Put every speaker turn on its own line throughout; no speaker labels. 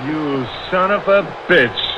You son of a bitch.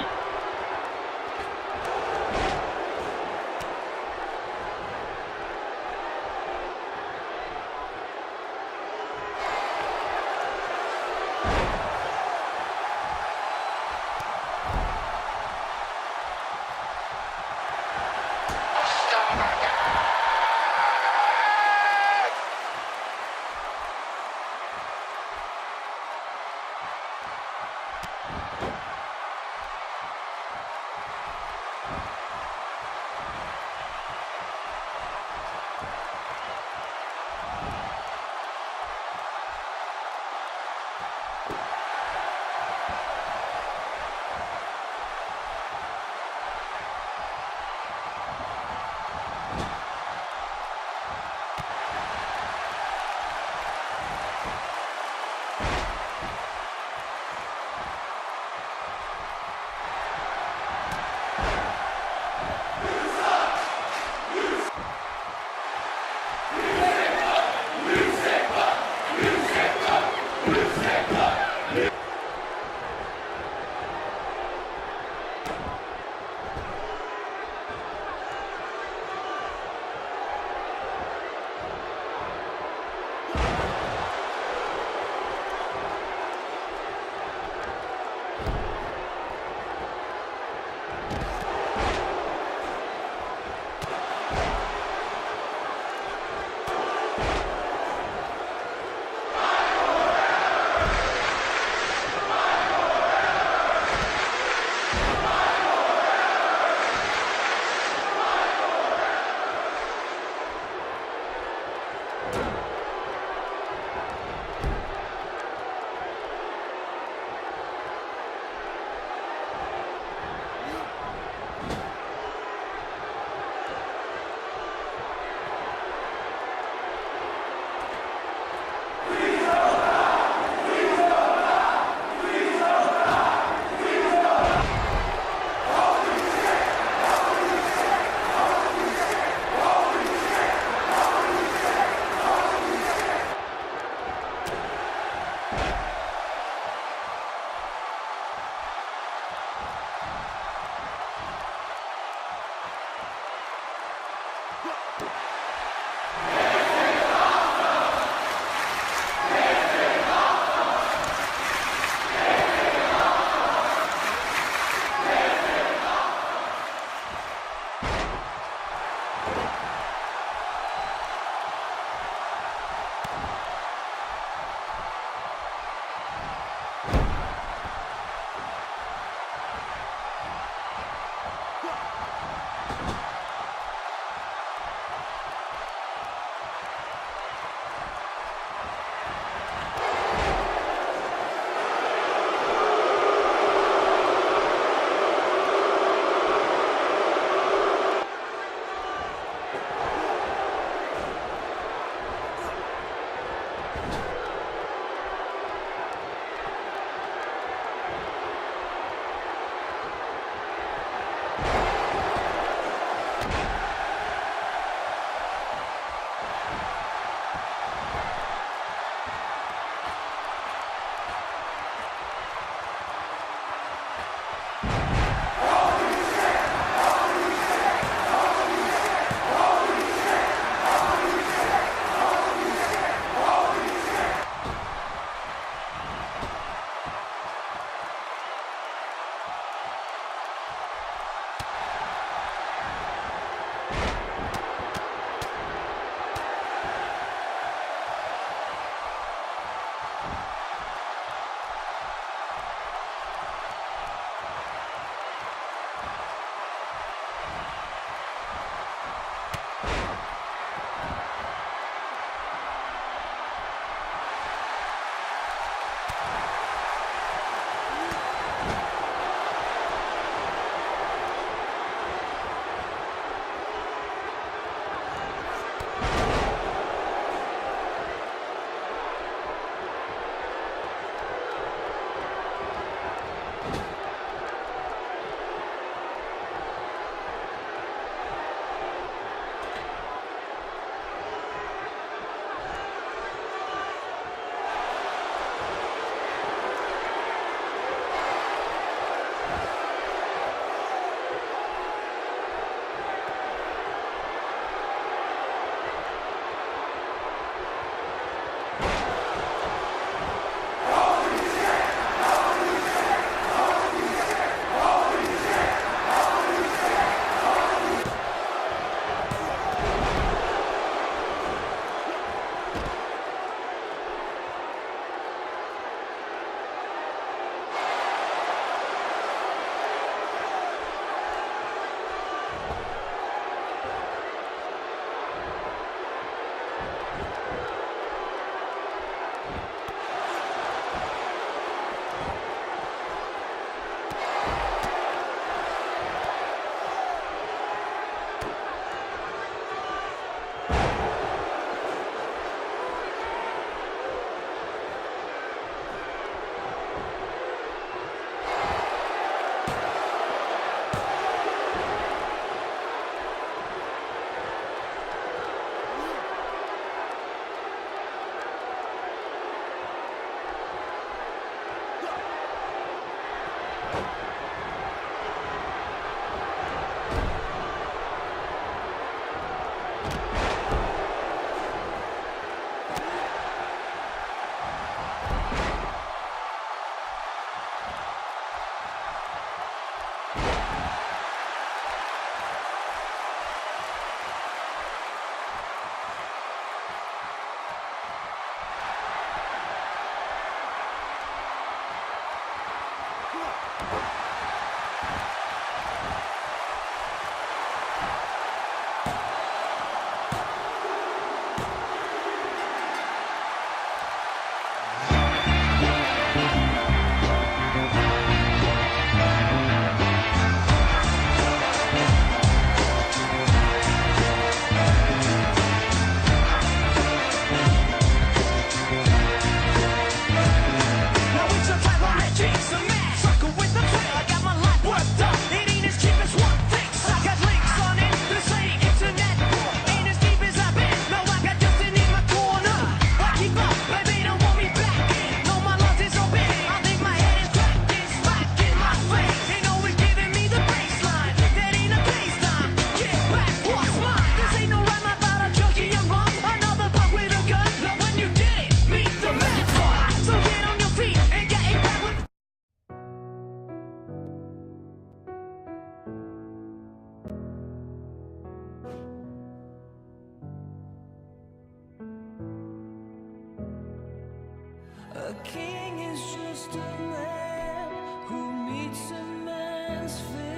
A king is just a man who meets a man's fate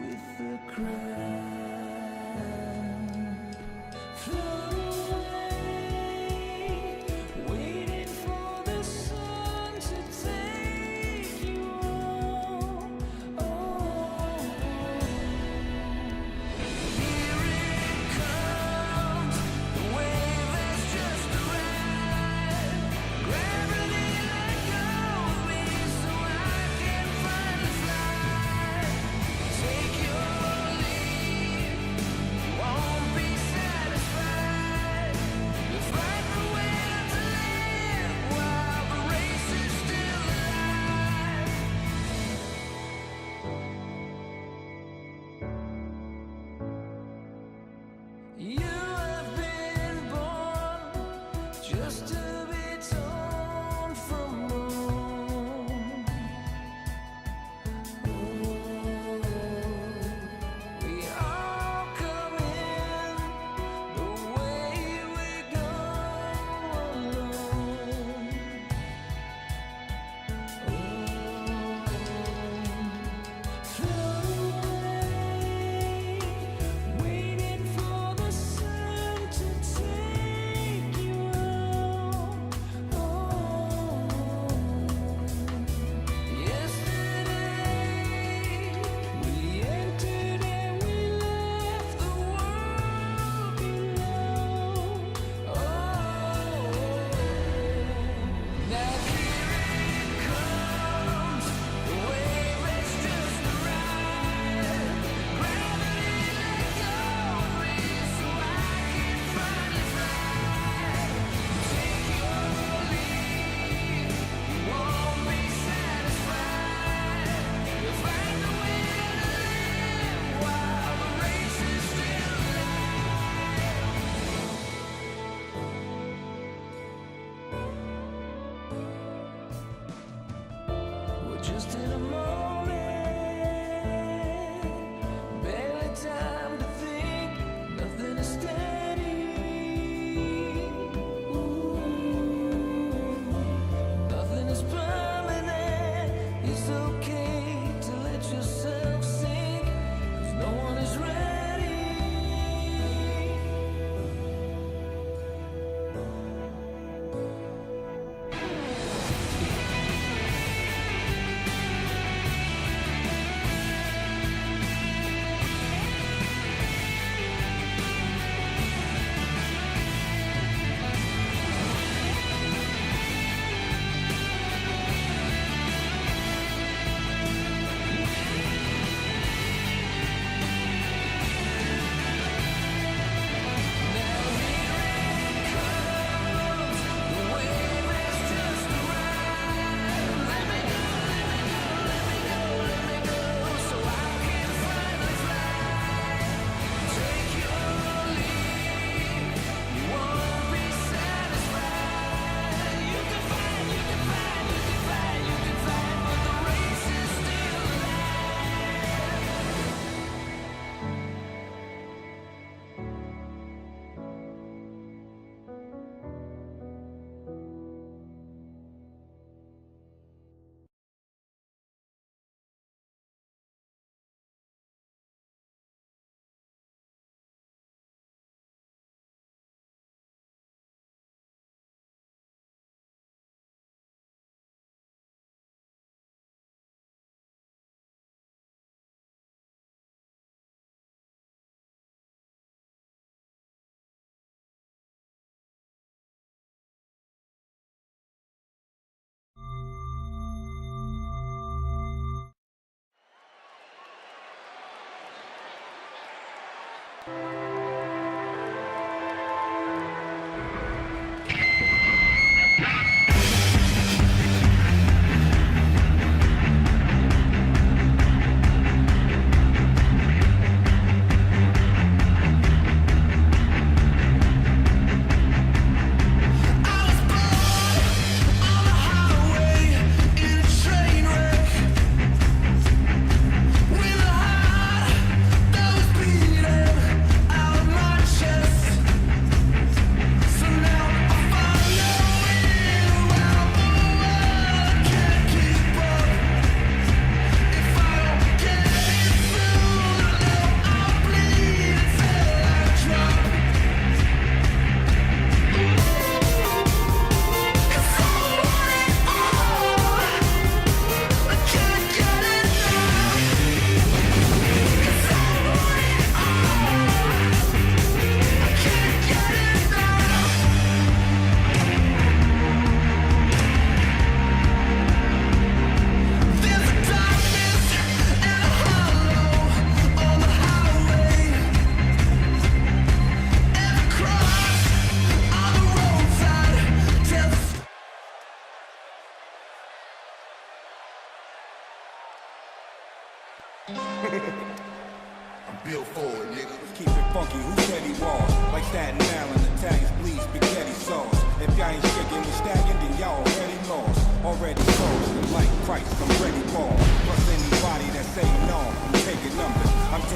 with the crown. Float away, waiting for the sun to take you home. Oh, here it comes, the wave is just around. Gravity let go of me so I can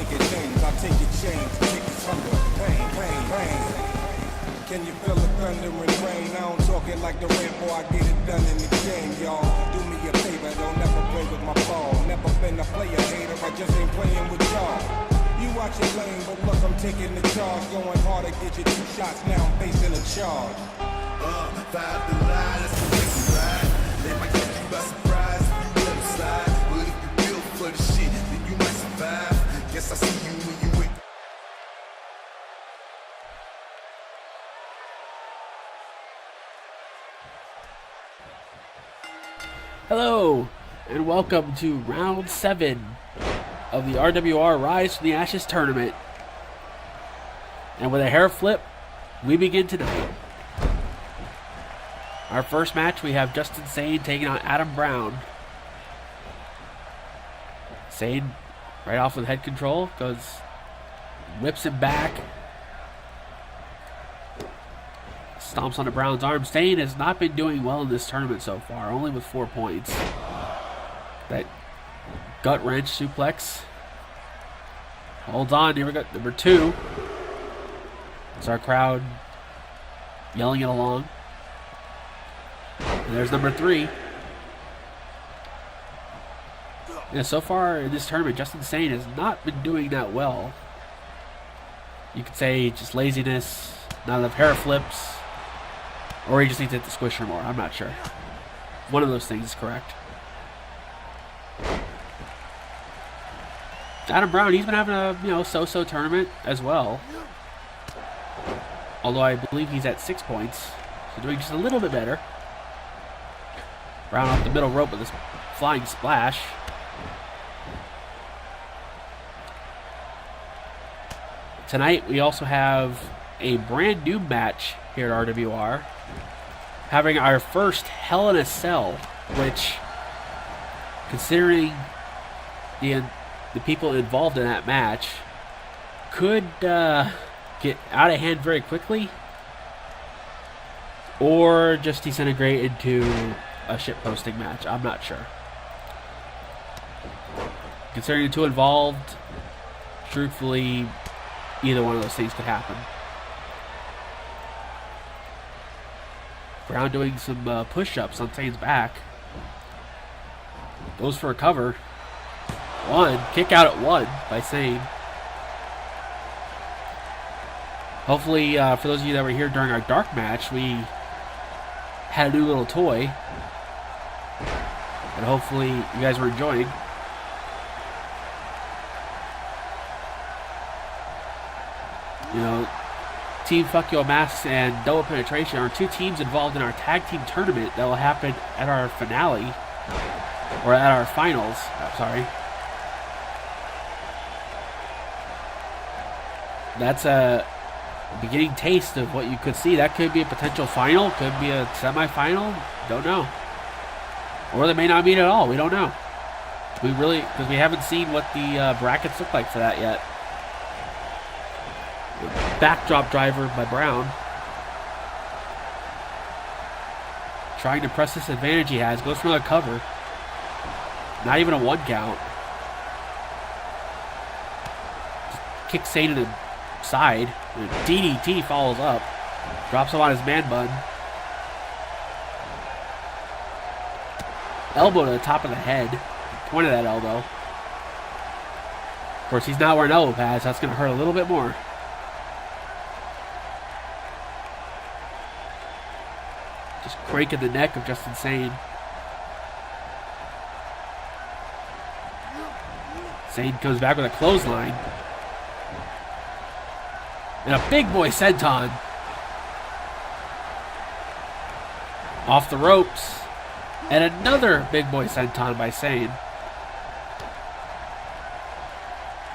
take your names, I'll take your chains, take your hunger, pain, pain, pain. Can you feel the thunder and rain? I don't talk it like the rain, boy, I get it done in the game, y'all. Do me a favor, don't never play with my ball. Never been a player hater, I just ain't playing with y'all. You watch your lane, but look, I'm taking the charge. Going hard to get you 2 shots, now I'm facing a charge.
5 to 9, let's take a ride. They might catch you by surprise if you let them slide. But if you build for the shit, then you might survive. Guess I see you when you wake.
Hello, and welcome to round 7 of the RWR Rise from the Ashes tournament. And with a hair flip, we begin tonight. Our first match, we have Justin Sane taking on Adam Brown. Sane, right off with head control, whips him back. Stomps onto Brown's arm. Sane has not been doing well in this tournament so far, only with 4 points. That gut wrench suplex. Holds on, here we go. Number 2. It's our crowd yelling it along. And there's number 3. Yeah, so far in this tournament, Justin Sane has not been doing that well. You could say just laziness, not enough hair flips. Or he just needs to hit the squisher more. I'm not sure. One of those things is correct. Adam Brown, he's been having a so-so tournament as well. Although I believe he's at 6 points. So doing just a little bit better. Brown off the middle rope with this flying splash. Tonight we also have a brand new match here at RWR. Having our first Hell in a Cell, which, considering the people involved in that match, could get out of hand very quickly, or just disintegrate into a shitposting match. I'm not sure. Considering the two involved, truthfully, either one of those things could happen. Brown doing some push-ups on Sane's back. Goes for a cover. 1. Kick out at 1 by Sane. Hopefully, for those of you that were here during our dark match, we had a new little toy. And hopefully you guys were enjoying. You know, Team Fuck Yo Masks and Double Penetration are 2 teams involved in our tag team tournament that will happen at our finale. Or at our finals. I'm sorry. That's a beginning taste of what you could see. That could be a potential final. Could be a semifinal. Don't know. Or they may not meet at all. We don't know. Because we haven't seen what the brackets look like for that yet. Backdrop driver by Brown. Trying to press this advantage he has. Goes for another cover. Not even a 1 count. Just kicks Sane to the side. And DDT follows up. Drops him on his man bun. Elbow to the top of the head. Point of that elbow. Of course, he's not wearing elbow pads. So that's going to hurt a little bit more. Just cranking the neck of Justin Sane. Sane comes back with a clothesline. And a big boy senton. Off the ropes. And another big boy senton by Sane.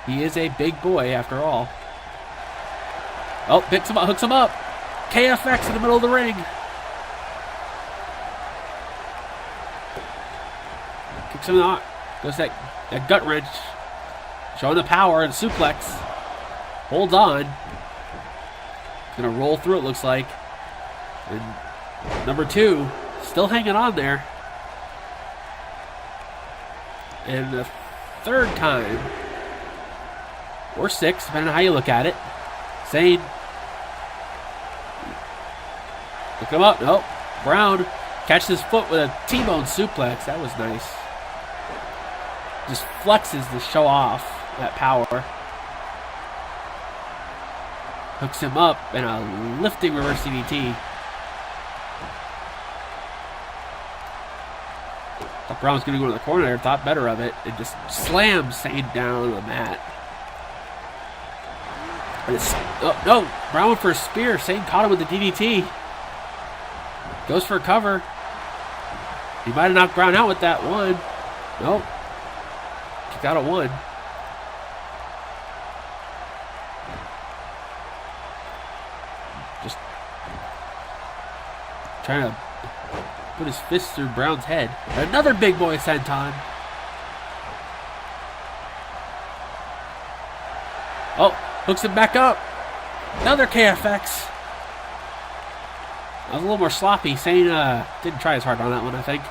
He is a big boy after all. Oh, picks him up, hooks him up. KFX in the middle of the ring. Kicks him out. Goes that gut wrench. Showing the power and suplex. Holds on. Gonna roll through, it looks like. And number 2 still hanging on there. And the third time or 6, depending on how you look at it. Sane. Look him up. Nope. Brown catches his foot with a T-bone suplex. That was nice. Just flexes to show off that power. Hooks him up in a lifting reverse DDT. Thought Brown was going to go to the corner there. Thought better of it. And just slams Sane down on the mat. But it's, oh, no. Brown went for a spear. Sane caught him with the DDT. Goes for a cover. He might have knocked Brown out with that one. Nope. Kicked out at 1. Just trying to put his fist through Brown's head. Another big boy senton. Oh, hooks him back up. Another KFX. That was a little more sloppy. Sane didn't try as hard on that one, I think.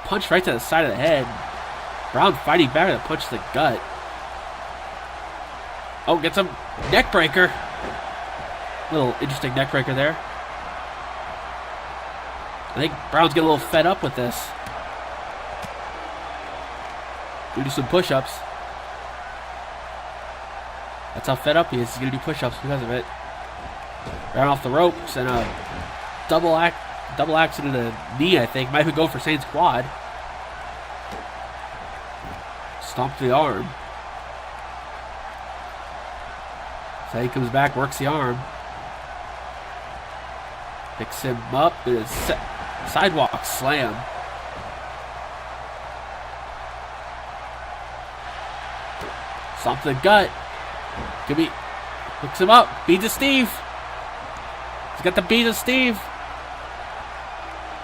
Punch right to the side of the head. Brown fighting back with a punch to the gut. Oh, gets him. Neck breaker. Little interesting neck breaker there. I think Brown's getting a little fed up with this. We do some push-ups. That's how fed up he is. He's going to do push-ups because of it. Brown off the ropes and a double axe into the knee, I think. Might even go for Sane's quad. Stomp the arm. So he comes back, works the arm. Picks him up. And a sidewalk slam. Stomp to the gut. Could be. Hooks him up. Beats of Steve. He's got the beat of Steve.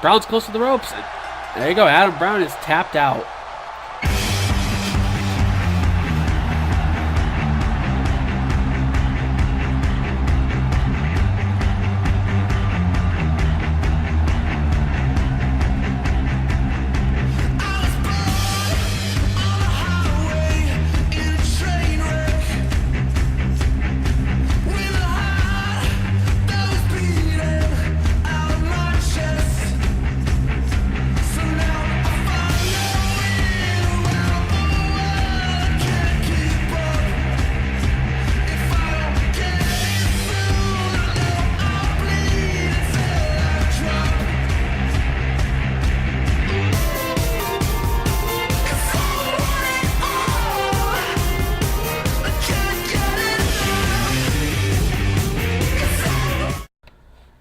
Brown's close to the ropes. There you go. Adam Brown is tapped out.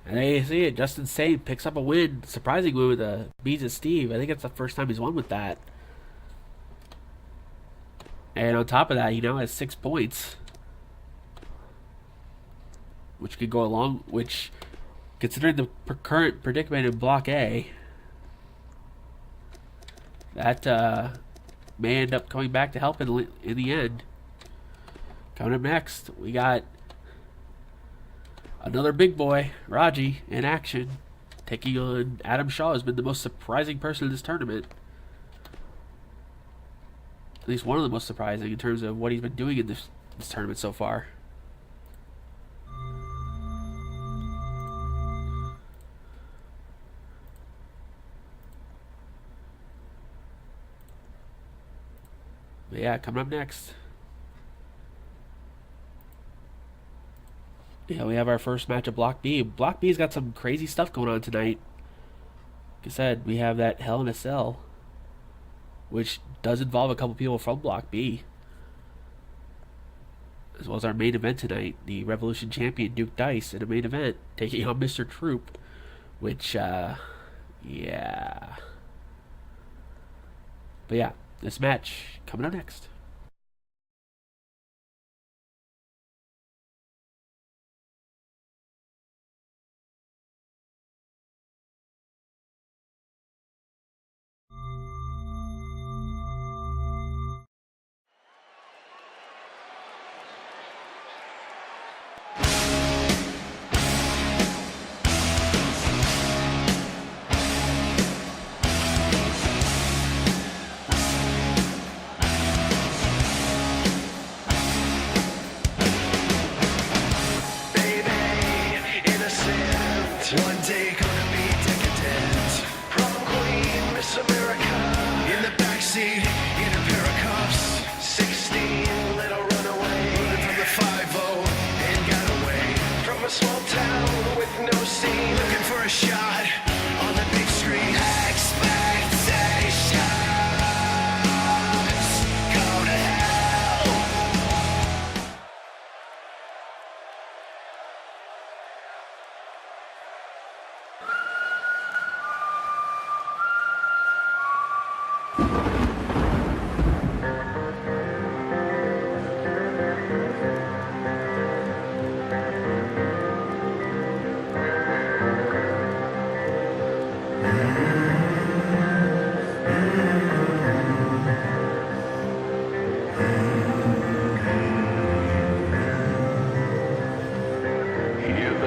And there you see it. Justin Sane picks up a win. Surprising win with a Beats of Steve. I think it's the first time he's won with that. And on top of that, he now has 6 points. Which could go along, which, considering the current predicament in Block A, that may end up coming back to help in the end. Coming up next, we got another big boy, Raji, in action, taking on Adam Shaw, who's been the most surprising person in this tournament. At least one of the most surprising in terms of what he's been doing in this tournament so far. But yeah, coming up next. Yeah, we have our first match of Block B. Block B's got some crazy stuff going on tonight. Like I said, we have that Hell in a Cell, which does involve a couple people from Block B. As well as our main event tonight, the Revolution Champion Duke Dice in a main event, taking on Mr. Troop, which, yeah. But yeah, this match coming up next.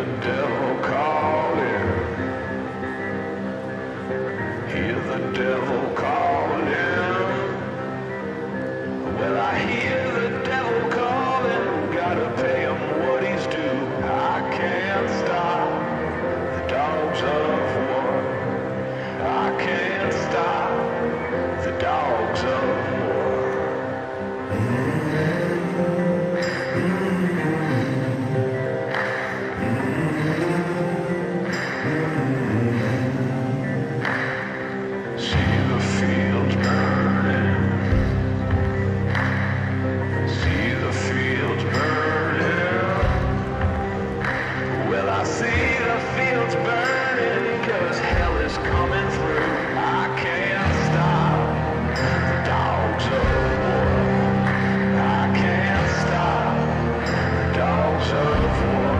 the devil calling. Hear the devil calling. Well, I hear the devil calling. Gotta pay him what he's due. I can't stop the dogs of war. I can't stop the dogs of war. See the fields burning. See the fields burning. Well, I see the fields burning, 'cause hell is coming through. I can't stop the dogs of war. I can't stop the dogs of war.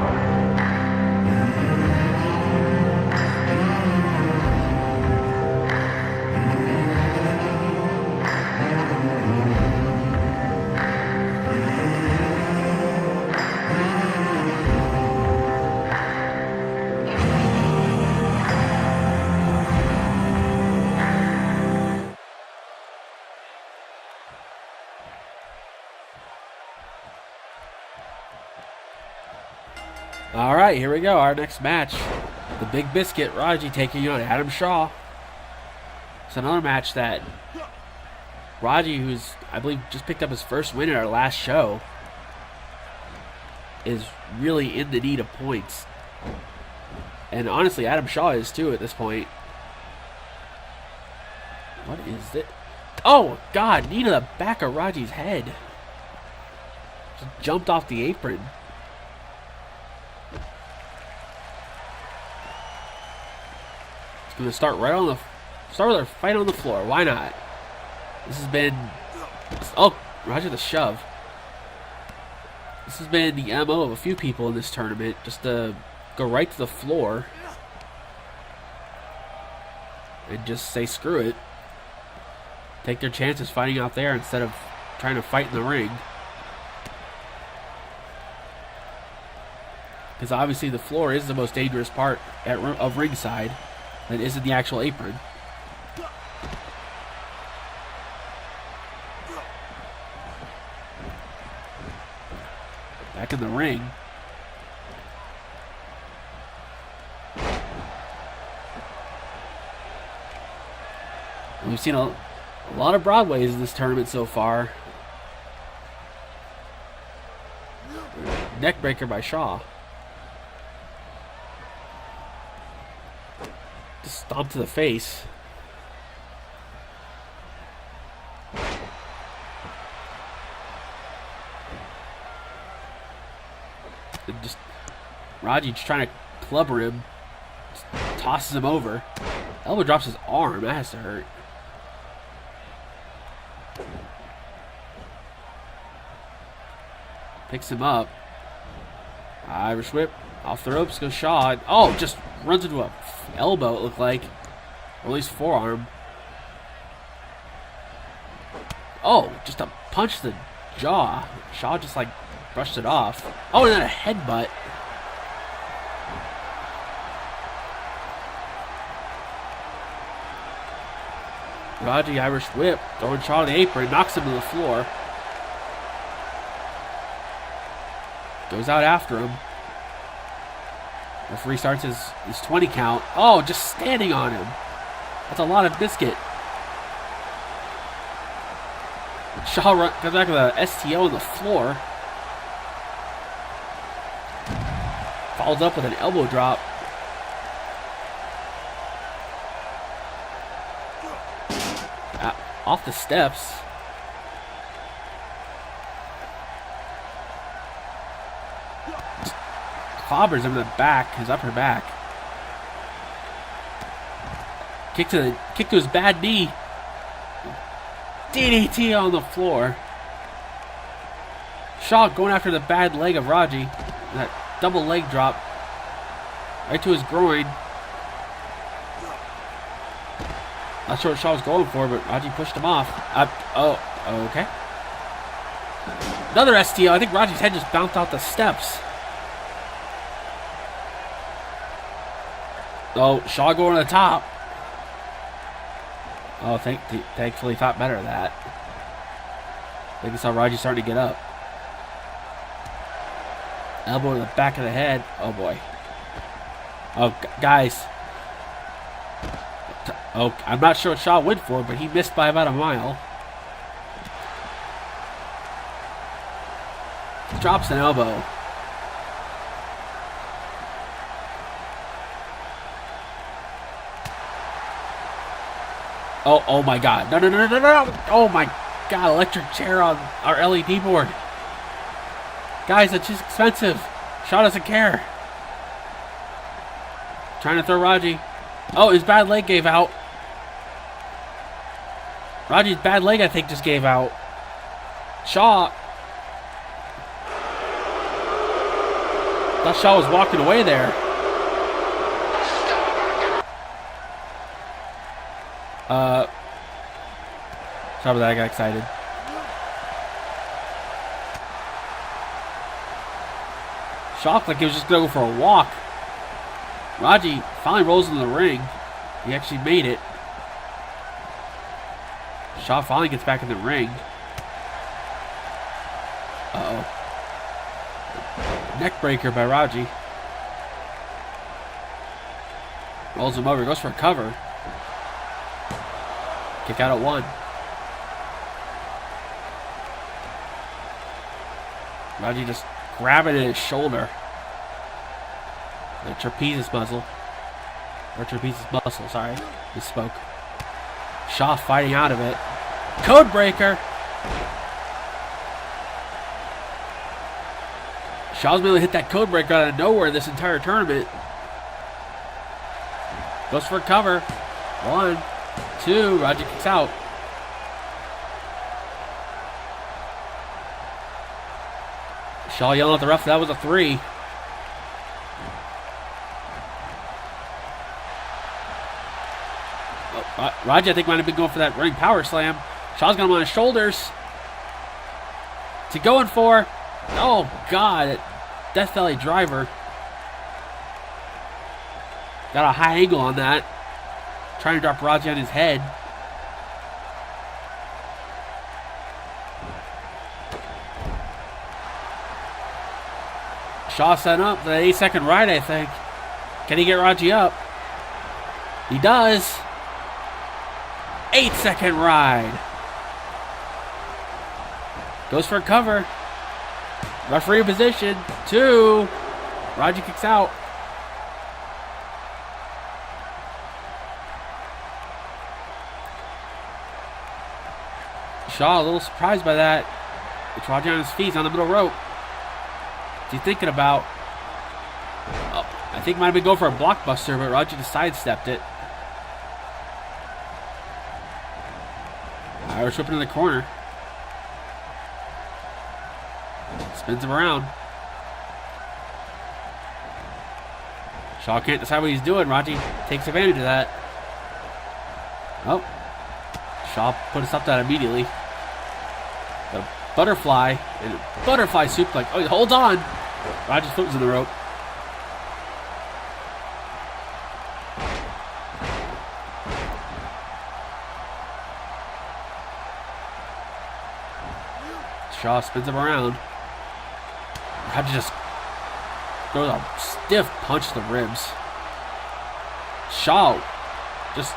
All right, here we go. Our next match. The Big Biscuit, Raji taking on Adam Shaw. It's another match that Raji, who's, I believe, just picked up his first win at our last show, is really in the need of points. And honestly, Adam Shaw is too at this point. What is it? Oh, God, knee to the back of Raji's head. Just jumped off the apron. Going to start right on the start with our fight on the floor. Why not? This has been Roger the shove. This has been the MO of a few people in this tournament, just to go right to the floor and just say screw it. Take their chances fighting out there instead of trying to fight in the ring. Because obviously the floor is the most dangerous part of ringside. That isn't the actual apron. Back in the ring. We've seen a lot of Broadways in this tournament so far. Neckbreaker by Shaw. Stomp to the face. And just Raji just trying to clubber him. Just tosses him over. Elbow drops his arm. That has to hurt. Picks him up. Irish whip. Off the ropes goes Shaw. Oh, just runs into a elbow, it looked like. Or at least forearm. Oh, just a punch to the jaw. Shaw just like brushed it off. Oh, and then a headbutt. Raji Irish whip. Throwing Shaw to the apron. Knocks him to the floor. Goes out after him. Referee starts his 20 count. Oh, just standing on him. That's a lot of biscuit. Shaw comes back with a STO on the floor. Follows up with an elbow drop. Off the steps. Clobbers him in the back, his upper back. Kick to his bad knee. DDT on the floor. Shaw going after the bad leg of Raji. That double leg drop right to his groin. Not sure what Shaw was going for, but Raji pushed him off. Okay. Another STO. I think Raji's head just bounced off the steps. Oh, Shaw going to the top. Oh, thankfully thought better of that. I think he saw Raji starting to get up. Elbow to the back of the head. Oh, boy. Oh, guys. Oh, I'm not sure what Shaw went for, but he missed by about a mile. Drops an elbow. Oh my God. No. Oh my God, electric chair on our LED board. Guys, it's just expensive. Shaw doesn't care. Trying to throw Raji. Oh, his bad leg gave out. Raji's bad leg, I think, just gave out. Shaw. Thought Shaw was walking away there. Sorry about that, I got excited. Shaw looked like he was just going to go for a walk. Raji finally rolls into the ring. He actually made it. Shaw finally gets back in the ring. Uh-oh. Neck breaker by Raji. Rolls him over, goes for a cover. Kick out at 1. Raji just grabbing at his shoulder. The trapezius muscle. Or trapezius muscle, sorry. Misspoke. Shaw fighting out of it. Code breaker! Shaw's been able to hit that code breaker out of nowhere this entire tournament. Goes for a cover. 1, 2, Raji kicks out. Shaw yelling at the ref, that was a 3. Raji, I think, might have been going for that running power slam. Shaw's got him on his shoulders. What's he going for? Oh, God. Death Valley driver. Got a high angle on that. Trying to drop Raji on his head. Shaw set up for that 8-second ride, I think. Can he get Raji up? He does. 8-second ride. Goes for a cover. Referee position. 2. Raji kicks out. Shaw a little surprised by that. It's Raji on his feet on the middle rope. What's he thinking about? Oh, I think might have been going for a blockbuster, but Raji just sidestepped it. Irish whip in the corner. Spins him around. Shaw can't decide what he's doing. Raji takes advantage of that. Oh. Shaw put us up that immediately. The butterfly. And butterfly suplex. Oh, he holds on. Raji's foot was in the rope. Shaw spins him around. Raji just throws a stiff punch to the ribs. Shaw just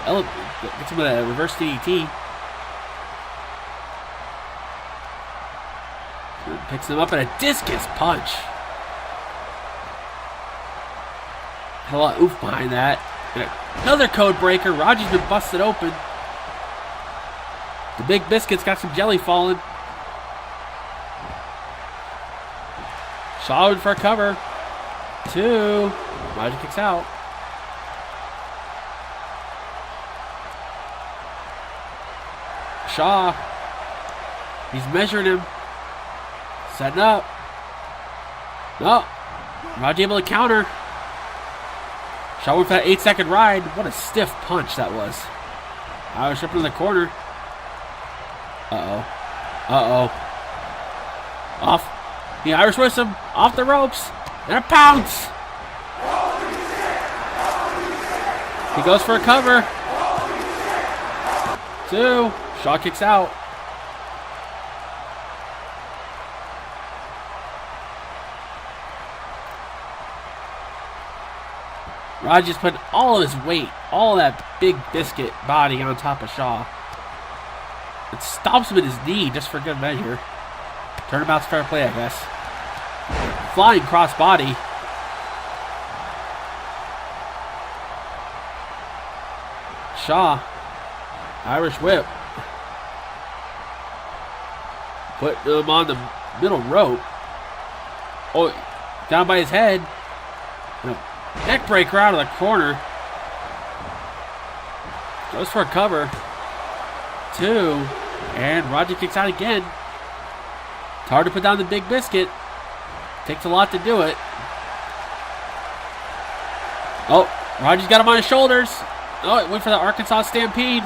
gets him with a reverse DDT. Picks him up at a discus punch. Had a lot of oof behind that. And another code breaker. Raji's been busted open. The Big Biscuit's got some jelly falling. Shaw for a cover. 2. Raji kicks out. Shaw. He's measuring him. Setting up. No. Raji able to counter. Shaw went for that 8-second ride. What a stiff punch that was. Irish whip in the corner. Off. The Irish whips him off the ropes. And a pounce. He goes for a cover. 2. Shaw kicks out. Raj just put all of his weight, all of that big biscuit body on top of Shaw. It stops him at his knee just for good measure. Turnabout's fair play, I guess. Flying cross body. Shaw. Irish whip. Put him on the middle rope. Oh, down by his head. And a neck breaker out of the corner. Goes for a cover. 2. And Roger kicks out again. It's hard to put down the big biscuit. Takes a lot to do it. Oh, Roger's got him on his shoulders. Oh, it went for the Arkansas Stampede.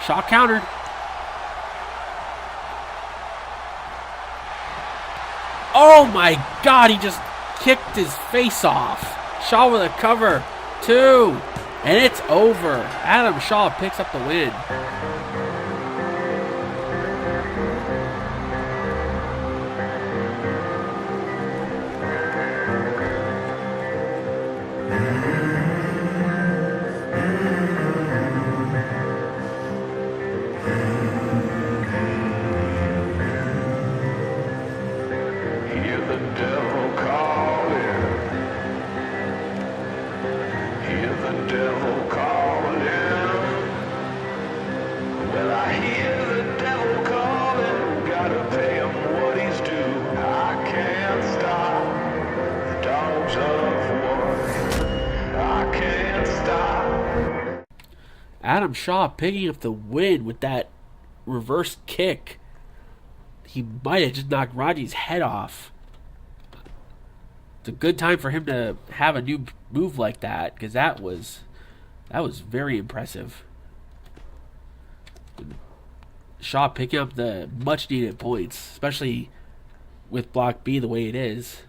Shaw countered. Oh my God, he just kicked his face off. Shaw with a cover. 2. And it's over. Adam Shaw picks up the win.
Hear the devil calling. Hear the devil calling. Well, I hear the devil calling. Gotta pay him what he's due. I can't stop the dogs of war. I can't stop.
Adam Shaw picking up the win with that reverse kick. He might have just knocked Raji's head off. It's a good time for him to have a new move like that, because that was very impressive. Shaw picking up the much needed points, especially with Block B the way it is.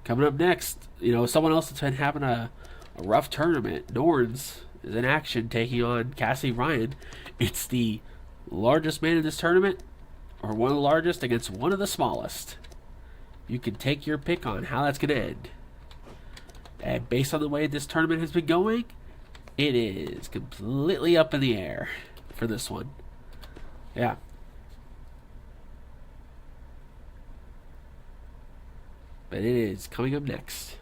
Coming up next, someone else that's been having a rough tournament. Norns is in action taking on Cassie Ryan. It's the largest man in this tournament, or one of the largest against one of the smallest. You can take your pick on how that's going to end. And based on the way this tournament has been going, it is completely up in the air for this one. Yeah. But it is coming up next.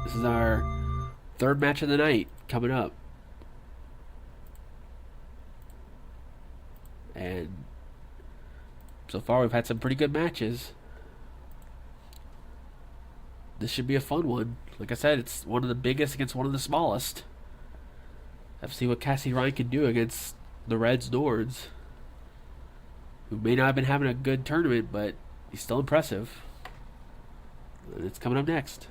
This is our third match of the night coming up. And so far we've had some pretty good matches. This should be a fun one. Like I said, it's one of the biggest against one of the smallest. Have to see what Cassie Ryan can do against the Reds Nords, who may not have been having a good tournament, but he's still impressive. And it's coming up next.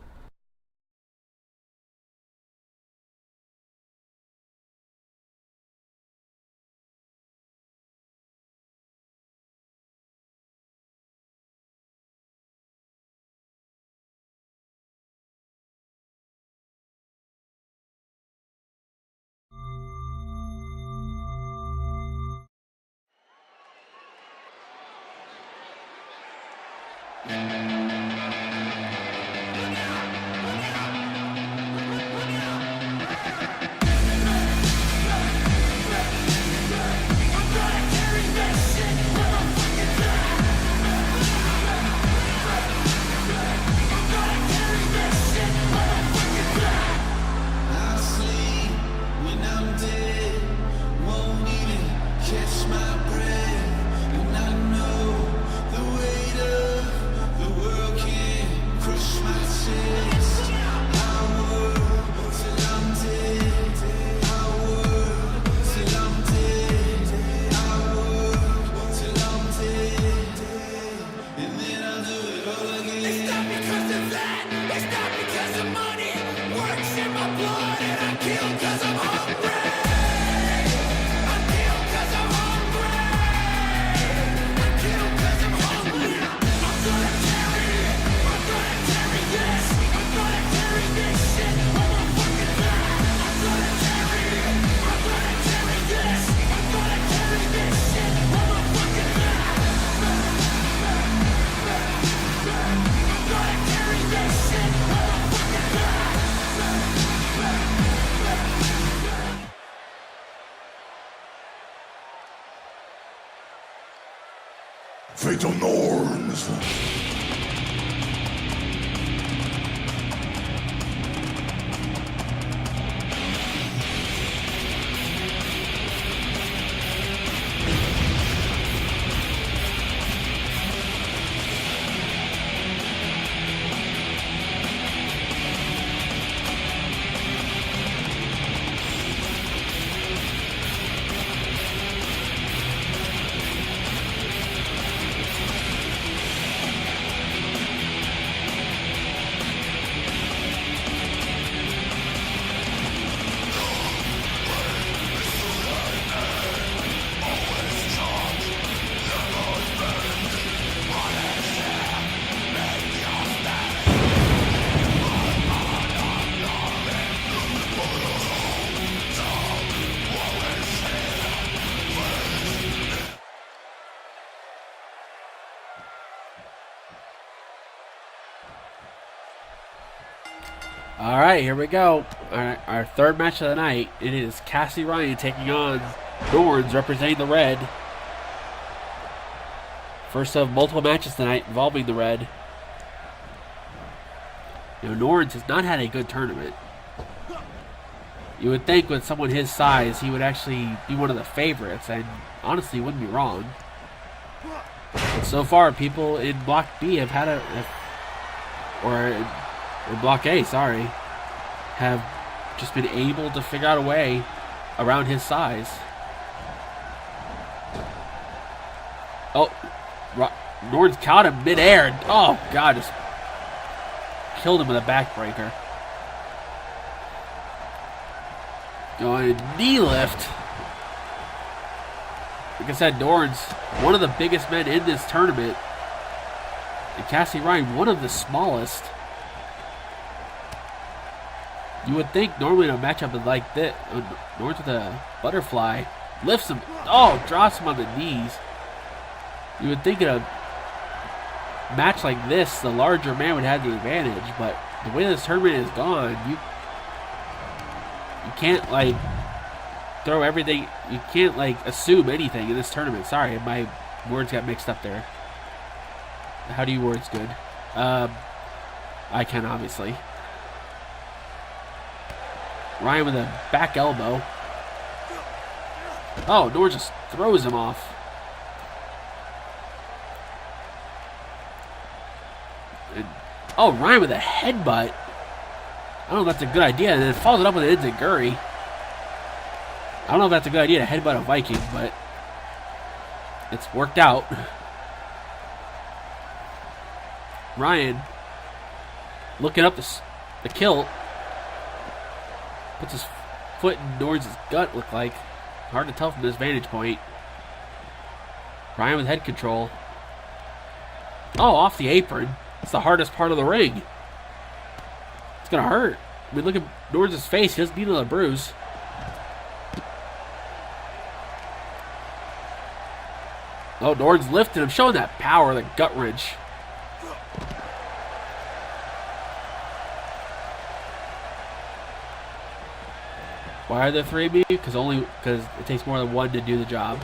I sleep when I'm dead, won't even catch my breath, and I know the weight of the world.
Fatal Norns.
All right, here we go. Our third match of the night. It is Cassie Ryan taking on Norns, representing the red. First of multiple matches tonight involving the red. You know, Norns has not had a good tournament. You would think with someone his size, he would actually be one of the favorites, and honestly, wouldn't be wrong. But so far, people in Block B have had or Block A, sorry, have just been able to figure out a way around his size. Oh, Norns caught him midair. Oh, God, just killed him with a backbreaker. Going knee lift. Like I said, Norns, one of the biggest men in this tournament. And Cassie Ryan, one of the smallest. You would think normally in a matchup like this, Norns with a butterfly, lifts him, drops him on the knees. You would think in a match like this, the larger man would have the advantage, but the way this tournament is gone, you can't, like, throw everything, you can't, like, assume anything in this tournament. Sorry, my words got mixed up there. How do you words good? I can, obviously. Ryan with a back elbow. Oh, Norns just throws him off. And, Ryan with a headbutt. I don't know if that's a good idea. And then follows it up with an enziguri. I don't know if that's a good idea to headbutt a Viking, but it's worked out. Ryan looking up the kilt. Puts his foot in Norns' gut, look like. Hard to tell from this vantage point. Ryan with head control. Oh, off the apron. It's the hardest part of the ring. It's going to hurt. I mean, look at Norns' face. He doesn't need another bruise. Oh, Norns lifted him, showing that power, the gut wrench. Why are there three of me? Because it takes more than one to do the job.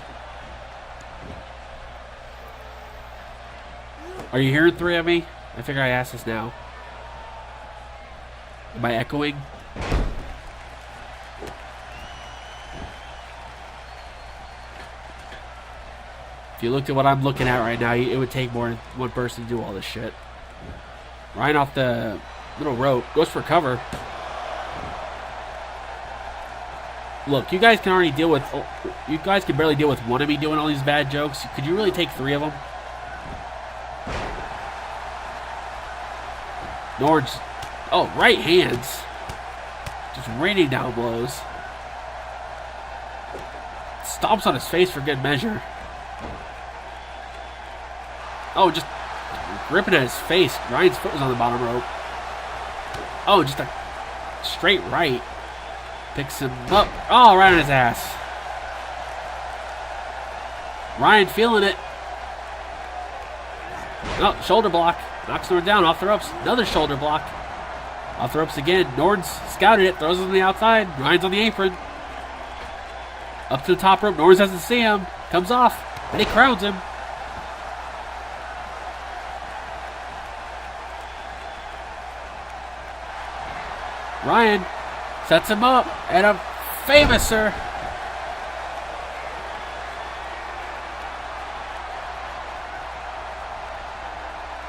Are you hearing three of me? I figure I ask this now. Am I echoing? If you looked at what I'm looking at right now, it would take more than one person to do all this shit. Ryan off the little rope. Goes for cover. Look, you guys can already deal with... You guys can barely deal with one of me doing all these bad jokes. Could you really take three of them? Norns... Oh, right hands. Just raining down blows. Stomps on his face for good measure. Oh, just ripping at his face. Ryan's foot was on the bottom rope. Oh, just a straight right. Picks him up. Oh, right on his ass. Ryan feeling it. Oh, shoulder block. Knocks Norns down off the ropes. Another shoulder block. Off the ropes again. Norns scouted it. Throws him on the outside. Ryan's on the apron. Up to the top rope. Norns doesn't see him. Comes off. And he crowns him. Ryan sets him up, and a famouser.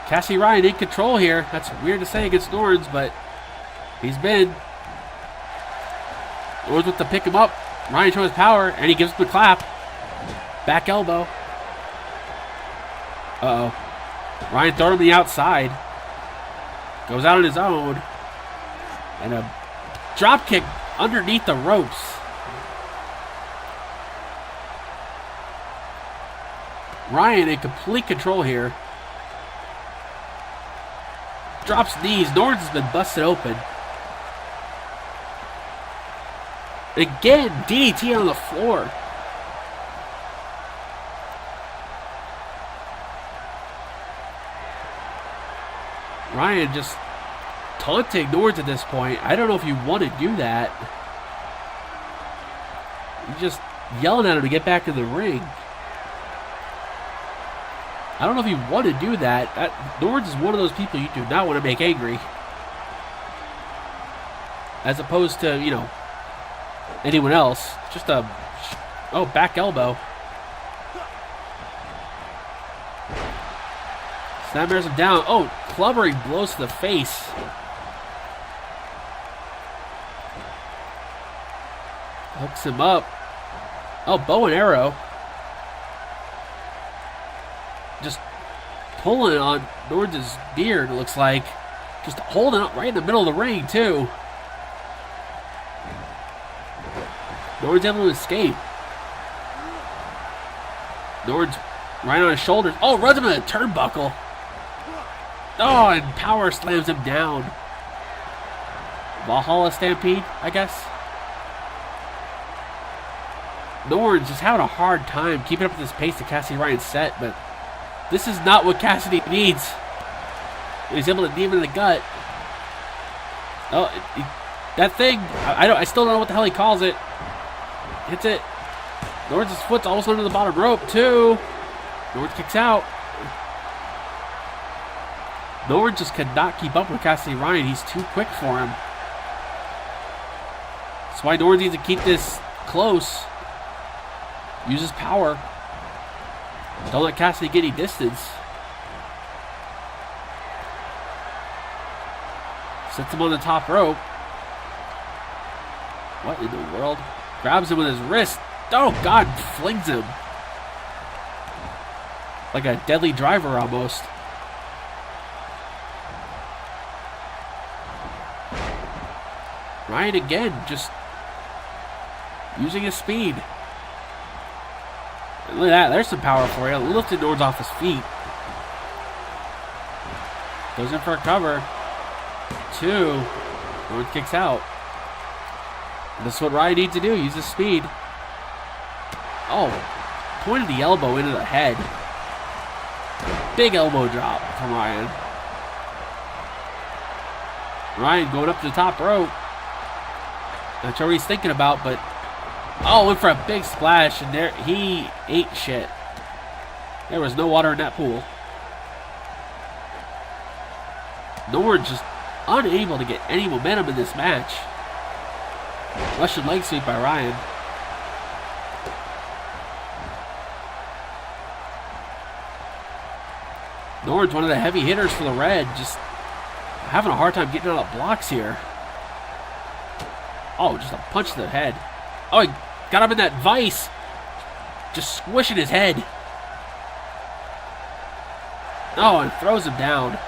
Cassie Ryan in control here. That's weird to say against Norns, but he's been. Norns with to pick him up. Ryan shows his power, and he gives him the clap. Back elbow. Uh-oh. Ryan throwing him to the outside. Goes out on his own. And a drop kick underneath the ropes. Ryan in complete control here. Drops knees. Norns has been busted open. Again, DDT on the floor. Ryan just taunting Norns at this point. I don't know if you want to do that. You're just yelling at him to get back in the ring. I don't know if you want to do that. Norns is one of those people you do not want to make angry. As opposed to, you know, anyone else. Just a... Oh, back elbow. Snapmares him down. Oh, clubbering blows to the face. Hooks him up. Oh, bow and arrow. Just pulling on Norns' beard, it looks like. Just holding up right in the middle of the ring, too. Norns able to escape. Norns right on his shoulders. Oh, runs him in a turnbuckle. Oh, and power slams him down. Valhalla Stampede, I guess. Norns just having a hard time keeping up with this pace that Cassie Ryan set, but this is not what Cassidy needs. He's able to knee him in the gut. Oh, that thing, I still don't know what the hell he calls it. Hits it. Norns' foot's almost under the bottom rope, too. Norns kicks out. Norns just could not keep up with Cassidy Ryan. He's too quick for him. That's why Norns needs to keep this close. Use his power. Don't let Cassidy get any distance. Sets him on the top rope. What in the world? Grabs him with his wrist. Oh, God, flings him. Like a deadly driver almost. Ryan again, just using his speed. And look at that, there's some power for you. Lifted Norns off his feet. Goes in for a cover. 2. Norns kicks out. And this is what Ryan needs to do, use his speed. Oh, pointed the elbow into the head. Big elbow drop from Ryan. Ryan going up to the top rope. Not sure what he's thinking about, but oh, went for a big splash, and there he ate shit. There was no water in that pool. Norns just unable to get any momentum in this match. Russian leg sweep by Ryan. Norns, one of the heavy hitters for the Red, just having a hard time getting out of blocks here. Oh, just a punch to the head. Oh, he got him in that vice. Just squishing his head. Oh, and throws him down.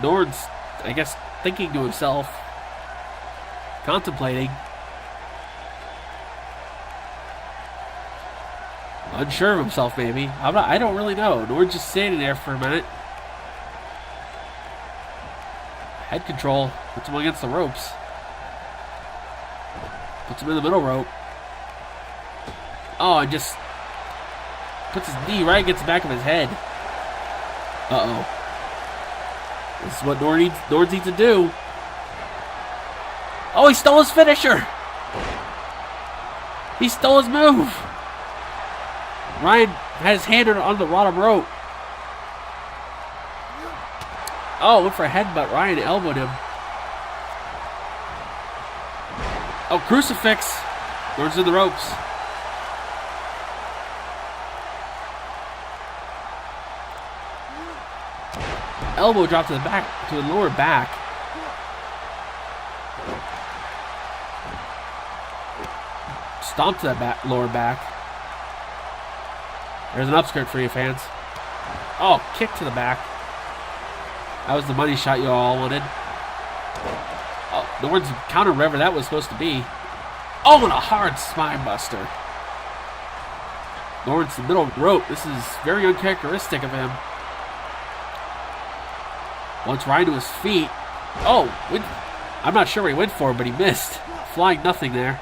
Norns, I guess, thinking to himself. Contemplating. Unsure of himself, maybe. I don't really know. Norns just standing there for a minute. Head control. Puts him against the ropes. Puts him in the middle rope. Oh, and just puts his knee right against the back of his head. Uh-oh. This is what Norns needs to do. Oh, he stole his finisher. He stole his move. Ryan had his hand on the bottom rope. Oh, went for a headbutt. Ryan elbowed him. Oh, crucifix. Norton's in the ropes. Elbow drop to the back, to the lower back. Stomp to that lower back. There's an upskirt for you fans. Oh, kick to the back. That was the money shot you all wanted. Oh, Norton's counter whatever that was supposed to be. Oh, and a hard spine buster. Norton's the middle rope. This is very uncharacteristic of him. Once Ryan to his feet. Oh, I'm not sure what he went for, but he missed. Flying nothing there.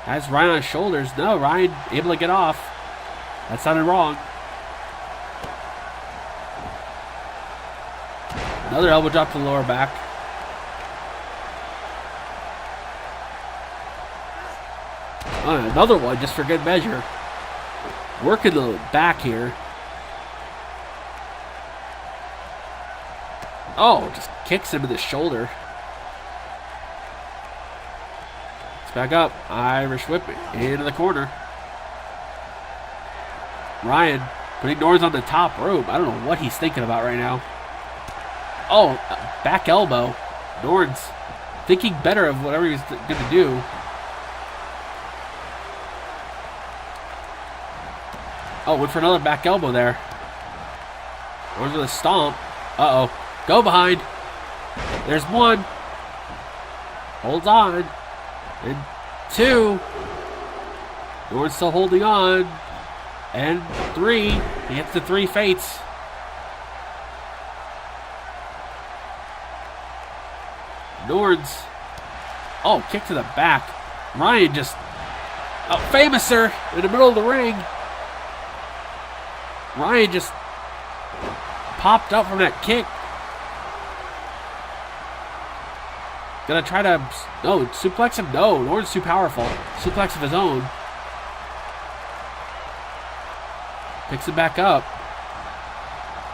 Has Ryan on his shoulders. No, Ryan able to get off. That sounded wrong. Another elbow drop to the lower back. Oh, another one just for good measure. Working the back here. Oh, just kicks him in the shoulder. It's back up. Irish whip into the corner. Ryan putting Norton on the top rope. I don't know what he's thinking about right now. Oh, back elbow. Norton's thinking better of whatever he's going to do. Oh, went for another back elbow there. Norton with a stomp. Uh-oh. Go behind. There's one. Holds on. And two. Norton's still holding on. And three. He hits the three fates. Norton's. Oh, kick to the back. Ryan just. A famouser in the middle of the ring. Ryan just popped up from that kick. Gonna try to, no, suplex him? No, Norton's too powerful. Suplex of his own. Picks him back up.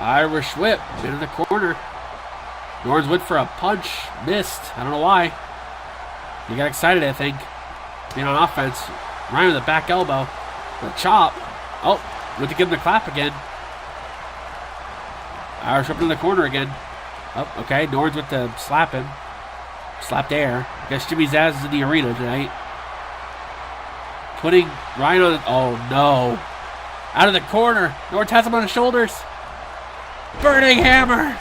Irish whip into the corner. Norton's went for a punch. Missed. I don't know why. He got excited, I think. Being on offense. Ryan with a back elbow. The chop. Oh, went to give him the clap again. Irish whip into the corner again. Oh, okay. Norton's with the slap him. Slapped air. Guess Jimmy's ass is in the arena tonight. Putting Ryan on. Oh no. Out of the corner. Norton has him on his shoulders. Burning hammer.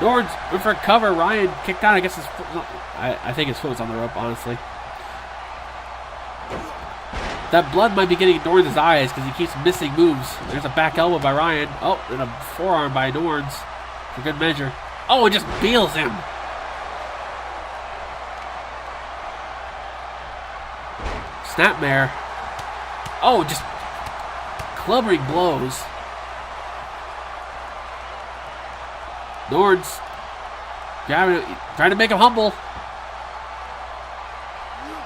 Norton went for a cover. Ryan kicked down. I guess his foot. I think his foot was on the rope, honestly. That blood might be getting into Norton's eyes because he keeps missing moves. There's a back elbow by Ryan. Oh, and a forearm by Norton's. For good measure. Oh, it just peels him. Snapmare. Oh, just clubbering blows. Norton's trying to make him humble.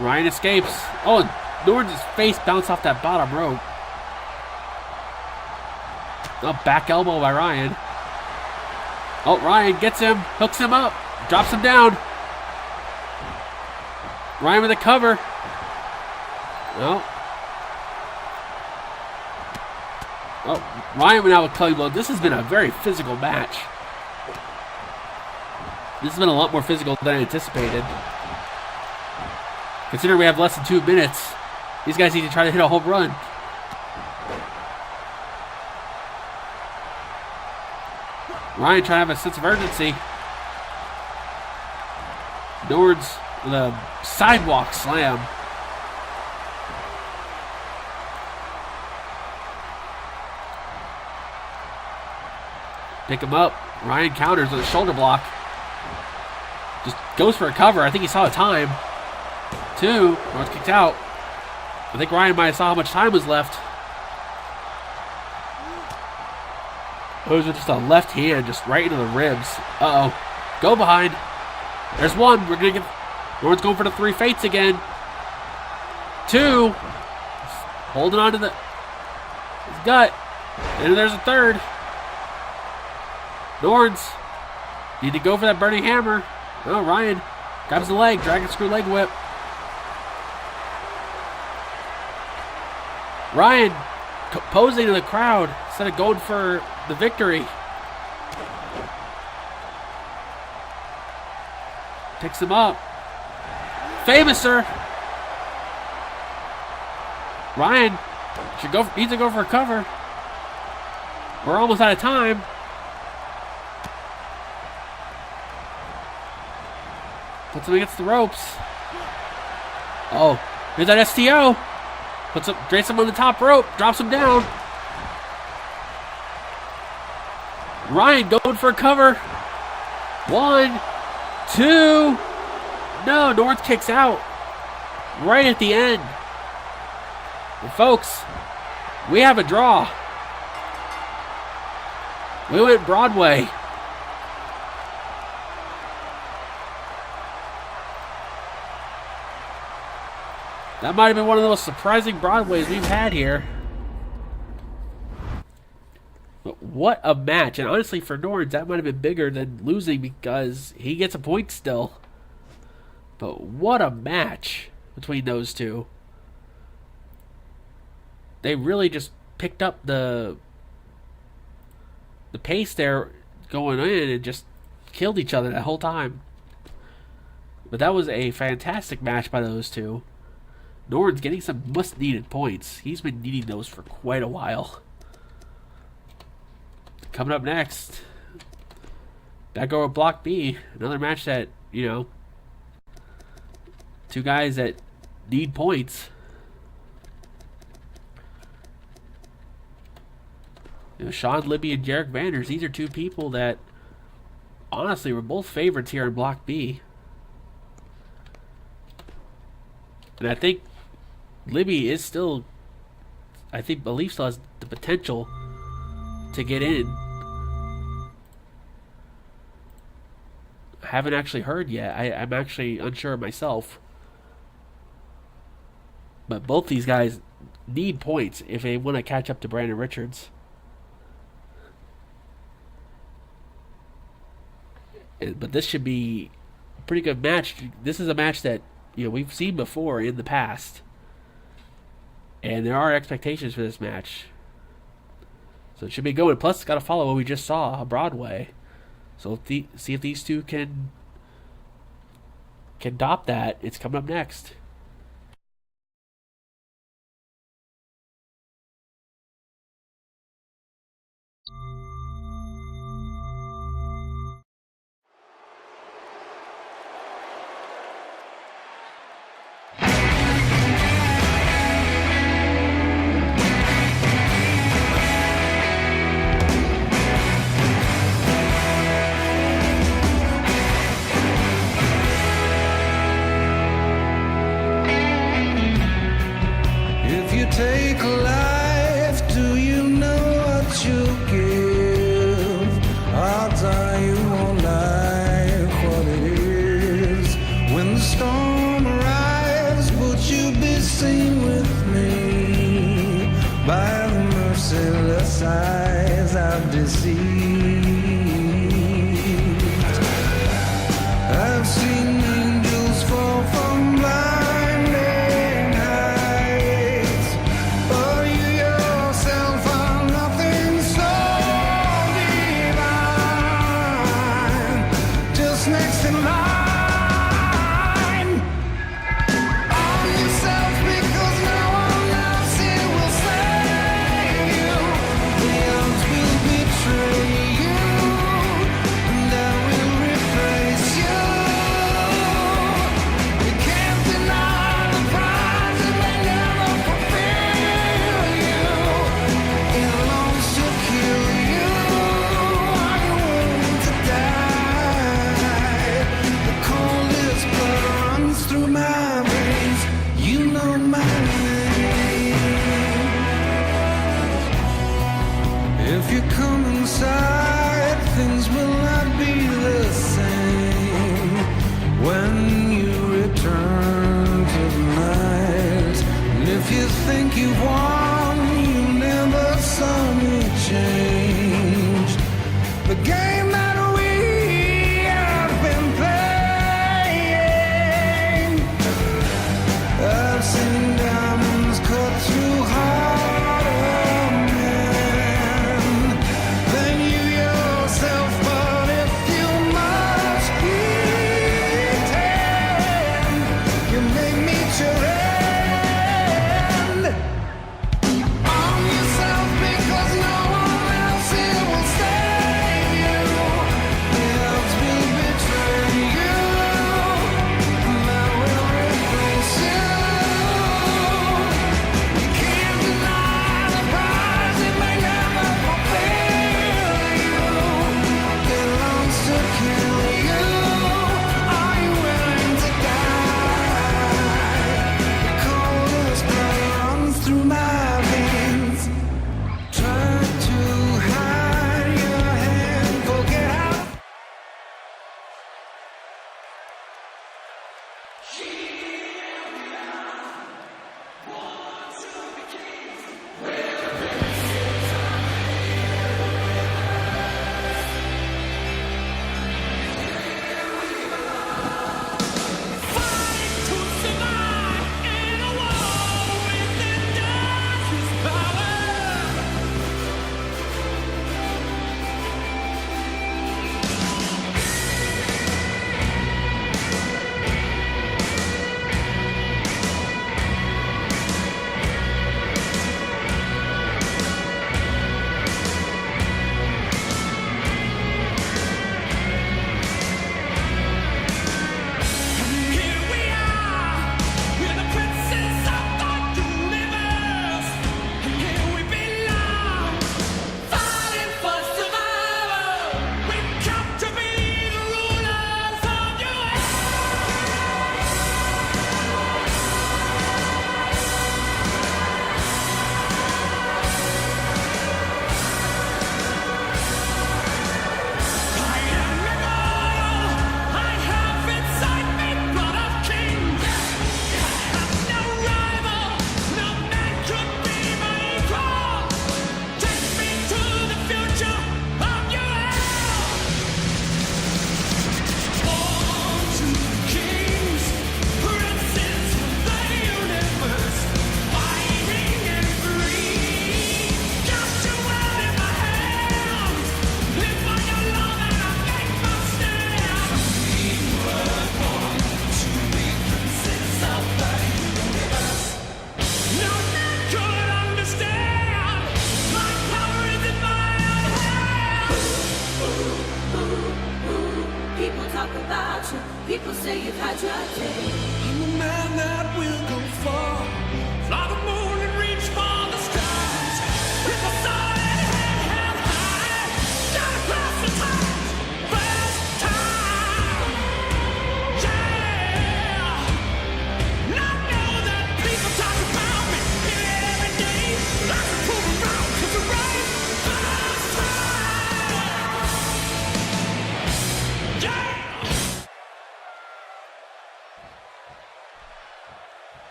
Ryan escapes. Oh, Norton's face bounced off that bottom rope. A back elbow by Ryan. Oh, Ryan gets him, hooks him up, drops him down. Ryan with a cover. No. Oh, Ryan went out with clubbing blow. This has been a very physical match. This has been a lot more physical than I anticipated. Considering we have less than 2 minutes, these guys need to try to hit a home run. Ryan trying to have a sense of urgency. Norton's with a sidewalk slam. Pick him up. Ryan counters with a shoulder block. Just goes for a cover. I think he saw the time. 2. Norton's kicked out. I think Ryan might have saw how much time was left. It was just a left hand, just right into the ribs. Uh-oh. Go behind. There's one. We're going to get... Norton's going for the 3 fates again. 2. Holding on to his gut. And there's a third. Norns need to go for that burning hammer. Oh, Ryan grabs the leg, dragon screw leg whip. Ryan posing to the crowd instead of going for the victory. Picks him up. Famouser. Ryan needs to go for a cover. We're almost out of time. Puts him against the ropes. Oh, here's that STO. Drains him on the top rope. Drops him down. Ryan going for a cover. 1, 2. No, North kicks out. Right at the end. And folks, we have a draw. We went Broadway. That might have been one of the most surprising Broadways we've had here. But what a match. And honestly, for Norns, that might have been bigger than losing because he gets a point still. But what a match between those two. They really just picked up the pace there going in and just killed each other that whole time. But that was a fantastic match by those two. Norns getting some much-needed points. He's been needing those for quite a while. Coming up next, back over Block B. Another match that, two guys that need points. Sean Libby and Jarek Vanders. These are two people that, honestly, were both favorites here in Block B. And I think Libby is still, believe still has the potential to get in. I haven't actually heard yet. I'm actually unsure myself. But both these guys need points if they want to catch up to Brandon Richards. But this should be a pretty good match. This is a match that we've seen before in the past. And there are expectations for this match. So it should be going. Plus, it's got to follow what we just saw, Broadway. So see if these two can adopt that. It's coming up next.
Take life, do you know what you give? Odds are you won't like what it is. When the storm arrives, would you be seen with me? By the merciless eyes I've deceived. I've seen angels fall from blinding heights, but you yourself are nothing so divine. Just next in line, arm yourself because no one else here will save you. The odds will betray you, and I will replace you. You can't deny the prize, and they never fulfill you. It longs to kill you. Are you willing to die? The coldest blood runs through my veins. You know my name. If you come inside, things will not be the same. When you return to the night, and if you think you've won, you never saw me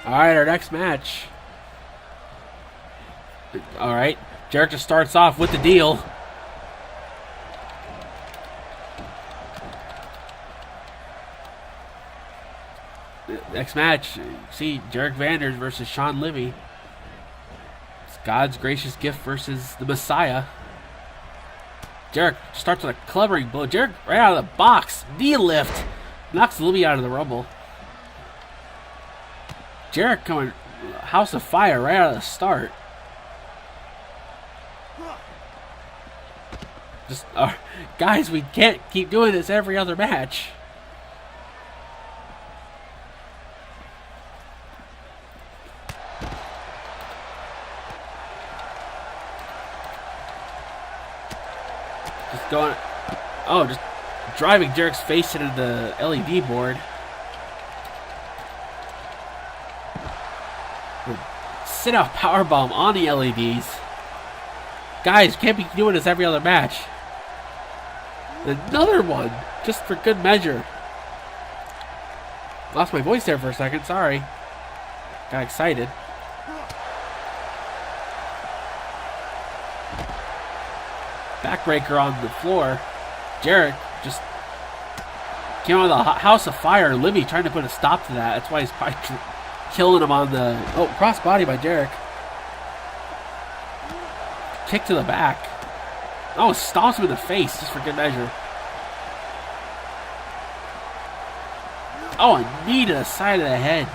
All right, our next match. All right, Jarek just starts off with the deal. Next match, see Jarek Vanders versus Sean Libby. It's God's gracious gift versus the Messiah. Jarek starts with a clubbering blow. Jarek right out of the box, knee lift, knocks Libby out of the rumble. Jarek coming house of fire right out of the start. Just guys, we can't keep doing this every other match. Just driving Jarek's face into the LED board. Sit out powerbomb on the LEDs. Guys, can't be doing this every other match. Another one, just for good measure. Lost my voice there for a second, sorry. Got excited. Backbreaker on the floor. Jarek just came out of the house of fire. Libby trying to put a stop to that. That's why he's probably killing him on the... Oh, crossbody by Jarek. Kick to the back. Oh, stomps him in the face just for good measure. Oh, a knee to the side of the head.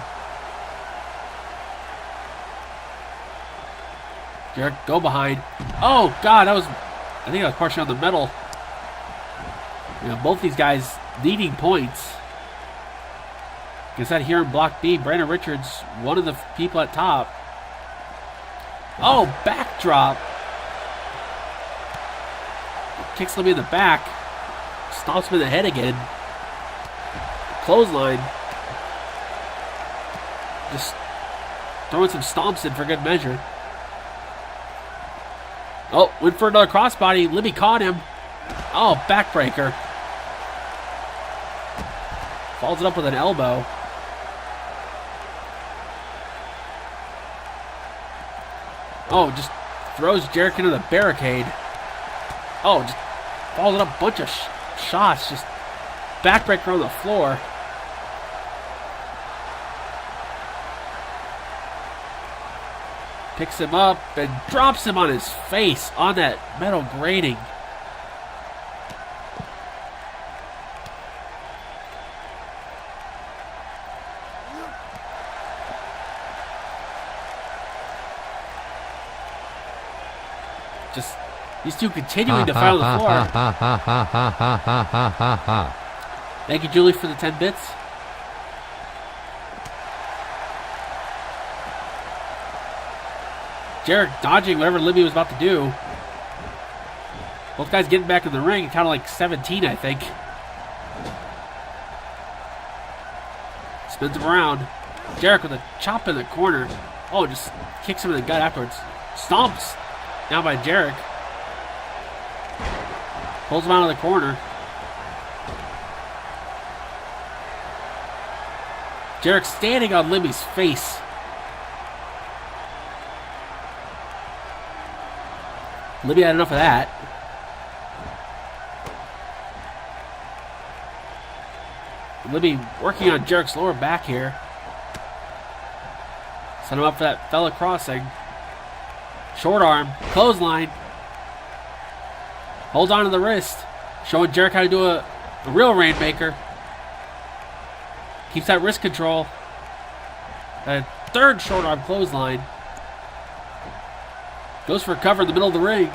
Jarek, go behind. Oh, God, that was... I think that was partially on the metal. You know, both these guys needing points. Like I said, here in Block B, Brandon Richards, one of the people at top. Oh, backdrop. Kicks Libby in the back. Stomps him in the head again. Clothesline. Just throwing some stomps in for good measure. Oh, went for another crossbody. Libby caught him. Oh, backbreaker. Follows it up with an elbow. Oh, just throws Jarek into the barricade. Oh, just follows it up a bunch of shots. Just backbreaker on the floor. Picks him up and drops him on his face on that metal grating. Just these two continuing to fight on the floor. Thank you, Julie, for the 10 bits. Jarek dodging whatever Libby was about to do. Both guys getting back in the ring, kind of like 17, I think. Spins him around. Jarek with a chop in the corner. Oh, just kicks him in the gut afterwards. Stomps. Now by Jarek. Pulls him out of the corner. Jarek standing on Libby's face. Libby had enough of that. Libby working on Jarek's lower back here. Set him up for that fella crossing. Short arm, clothesline. Holds on to the wrist. Showing Jarek how to do a real Rainmaker. Keeps that wrist control. A third short arm clothesline. Goes for a cover in the middle of the ring.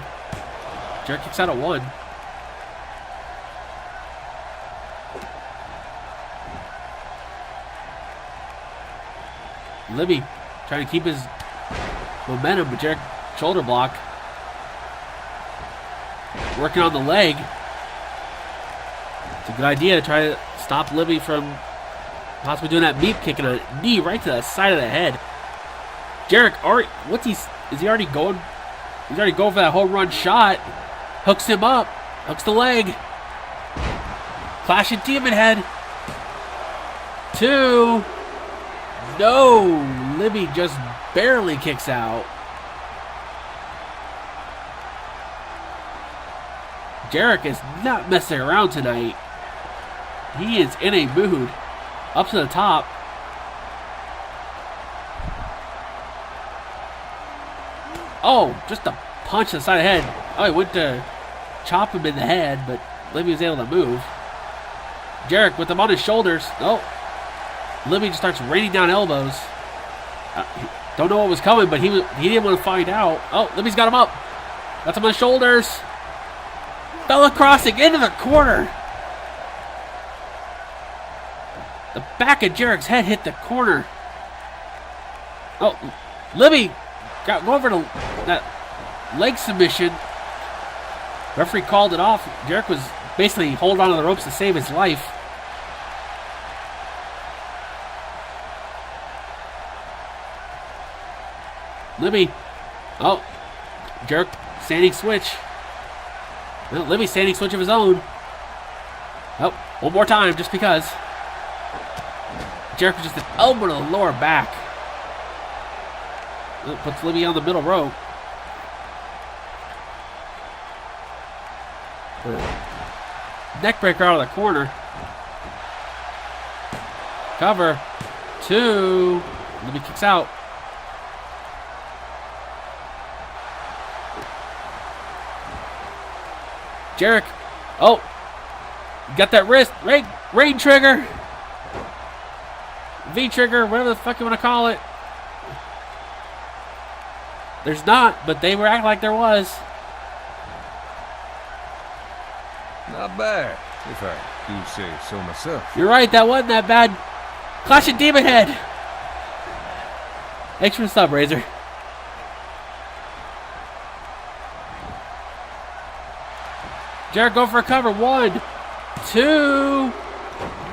Jarek kicks out at 1. Libby trying to keep his momentum, but Jarek shoulder block. Working on the leg. It's a good idea to try to stop Libby from possibly doing that meat kick and a knee right to the side of the head. Jarek, is he already going? He's already going for that home run shot. Hooks him up. Hooks the leg. Clashing Demon Head. 2. No! Libby just barely kicks out. Jarek is not messing around tonight. He is in a mood. Up to the top. Oh, just a punch to the side of the head. Oh, he went to chop him in the head, but Libby was able to move. Jarek with him on his shoulders. Oh, Libby just starts raining down elbows. Don't know what was coming, but he didn't want to find out. Oh, Libby's got him up. Got him on his shoulders. Fella crossing into the corner. The back of Jarek's head hit the corner. Oh, Libby got over to that leg submission. Referee called it off. Jarek was basically holding on to the ropes to save his life. Libby. Oh, Jarek standing switch. Well, Libby standing switch of his own. Oh, one more time just because. Jarek was just an elbow to the lower back. Well, puts Libby on the middle rope. Neckbreaker out of the corner. Cover. 2. Libby kicks out. Jarek. Oh. Got that wrist. Rain trigger. V trigger. Whatever the fuck you want to call it. There's not, but they were acting like there was.
Not bad, if I do say so myself.
You're right, that wasn't that bad. Clash of Demon Head. Thanks for the sub, Razor. Jarek go for a cover. 1, 2.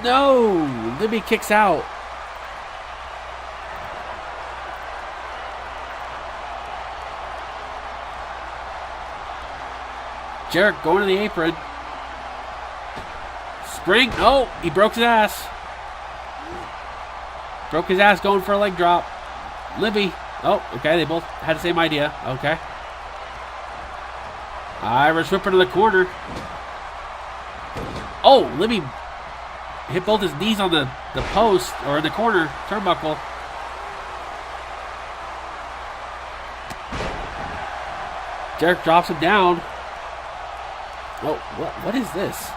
No. Libby kicks out. Jarek going to the apron. Spring. Oh, he broke his ass. Broke his ass going for a leg drop. Libby. Oh, okay. They both had the same idea. Okay. Irish whip into the corner. Oh, Libby hit both his knees on the post or in the corner turnbuckle. Jarek drops him down. Oh, what is this?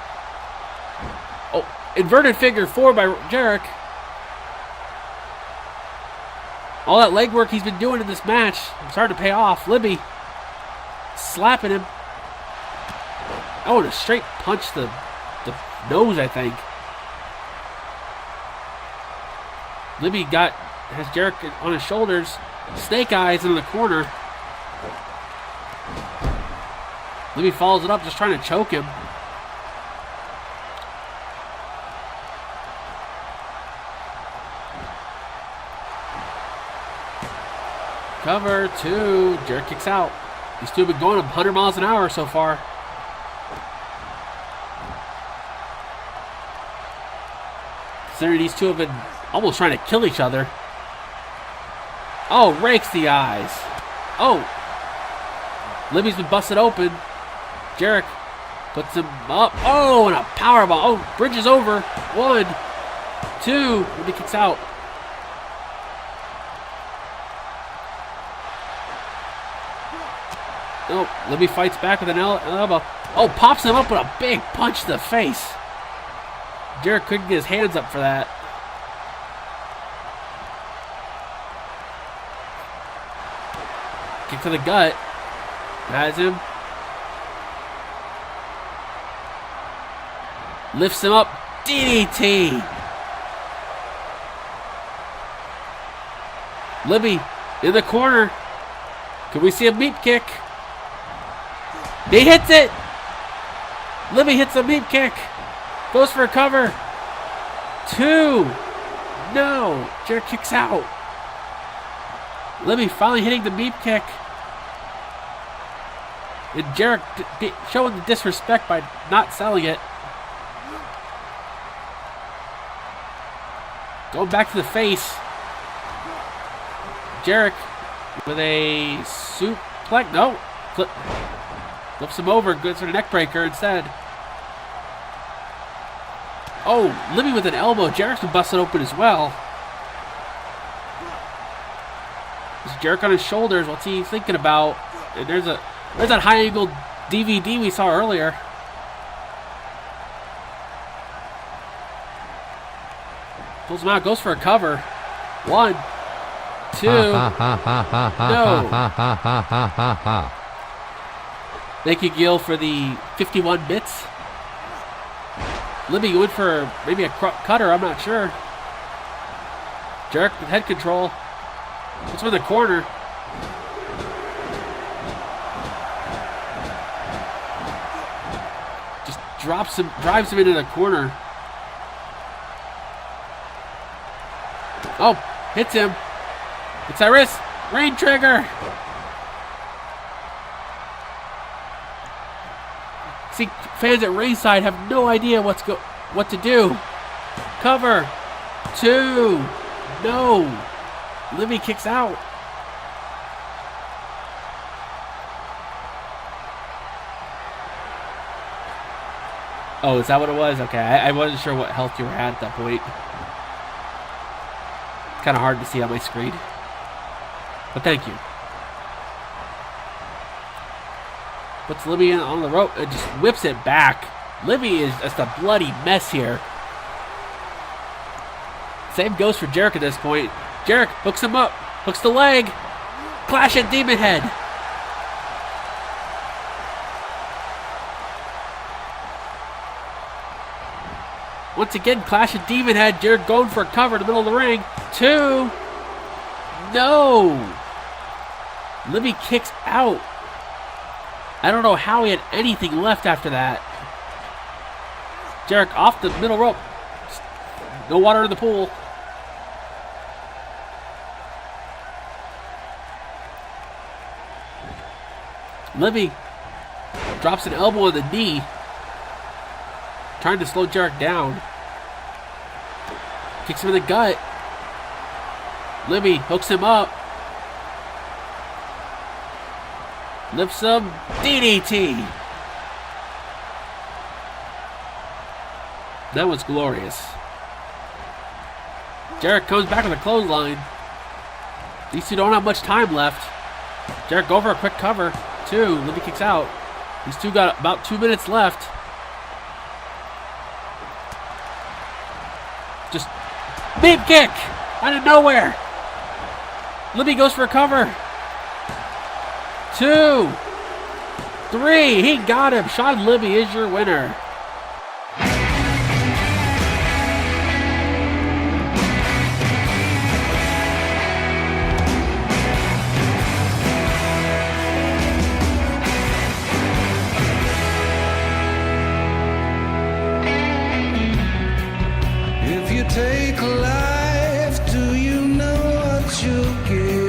Oh, inverted figure 4 by Jarek. All that leg work he's been doing in this match, it's starting to pay off. Libby slapping him. Oh, and a straight punch the nose, I think. Libby has Jarek on his shoulders. Snake eyes in the corner. Libby follows it up, just trying to choke him. Cover 2. Jarek kicks out. These two have been going 100 miles an hour so far. Considering these two have been almost trying to kill each other. Oh, rakes the eyes. Oh. Libby's been busted open. Jarek puts him up. Oh, and a powerbomb. Oh, bridges over. 1, 2. Libby kicks out. Oh, Libby fights back with an elbow. Oh, pops him up with a big punch to the face. Jarek couldn't get his hands up for that. Kick to the gut. Has him. Lifts him up. DDT. Libby in the corner. Can we see a meat kick? He hits it. Libby hits a meat kick. Goes for a cover. 2. No. Jarek kicks out. Libby finally hitting the meat kick. And Jarek showing the disrespect by not selling it. Going back to the face. Jarek with a suplex. No. Flips him over. Goes for the neck breaker instead. Oh, Libby with an elbow. Jarek's been busted open as well. There's Jarek on his shoulders. What's he thinking about? And there's that high angle DVD we saw earlier. Pulls him out. Goes for a cover. 1, 2. No. Thank you, Gil, for the 51 bits. Libby went for maybe a cutter, I'm not sure. Jarek with head control. Puts him in the corner. Just drives him into the corner. Oh, hits him. It's that wrist. Rain trigger. See, fans at ringside have no idea what to do. Cover. 2. No. Libby kicks out. Oh, is that what it was? Okay, I wasn't sure what health you were at that point. It's kind of hard to see on my screen. But thank you. Puts Libby in on the rope and just whips it back. Libby is just a bloody mess here. Same goes for Jarek at this point. Jarek hooks him up. Hooks the leg. Clash at Demon Head. Once again, Clash at Demon Head. Jarek going for a cover in the middle of the ring. 2. No. Libby kicks out. I don't know how he had anything left after that. Jarek off the middle rope. No water in the pool. Libby drops an elbow on the knee. Trying to slow Jarek down. Kicks him in the gut. Libby hooks him up. Lifts him. DDT. That was glorious. Jarek comes back with a clothesline. These two don't have much time left. Jarek go for a quick cover. 2. Libby kicks out. These two got about 2 minutes left. Just big kick out of nowhere. Libby goes for a cover. 2, 3. He got him. Sean Libby is your winner.
If you take life, do you know what you'll give?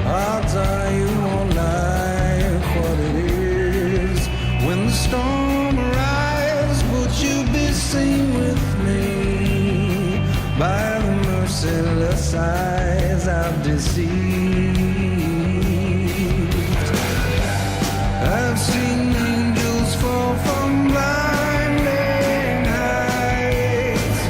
I'll tell you won't like what it is. When the storm arrives, would you be seen with me? By the merciless eyes I've deceived. I've seen angels fall from blinding heights,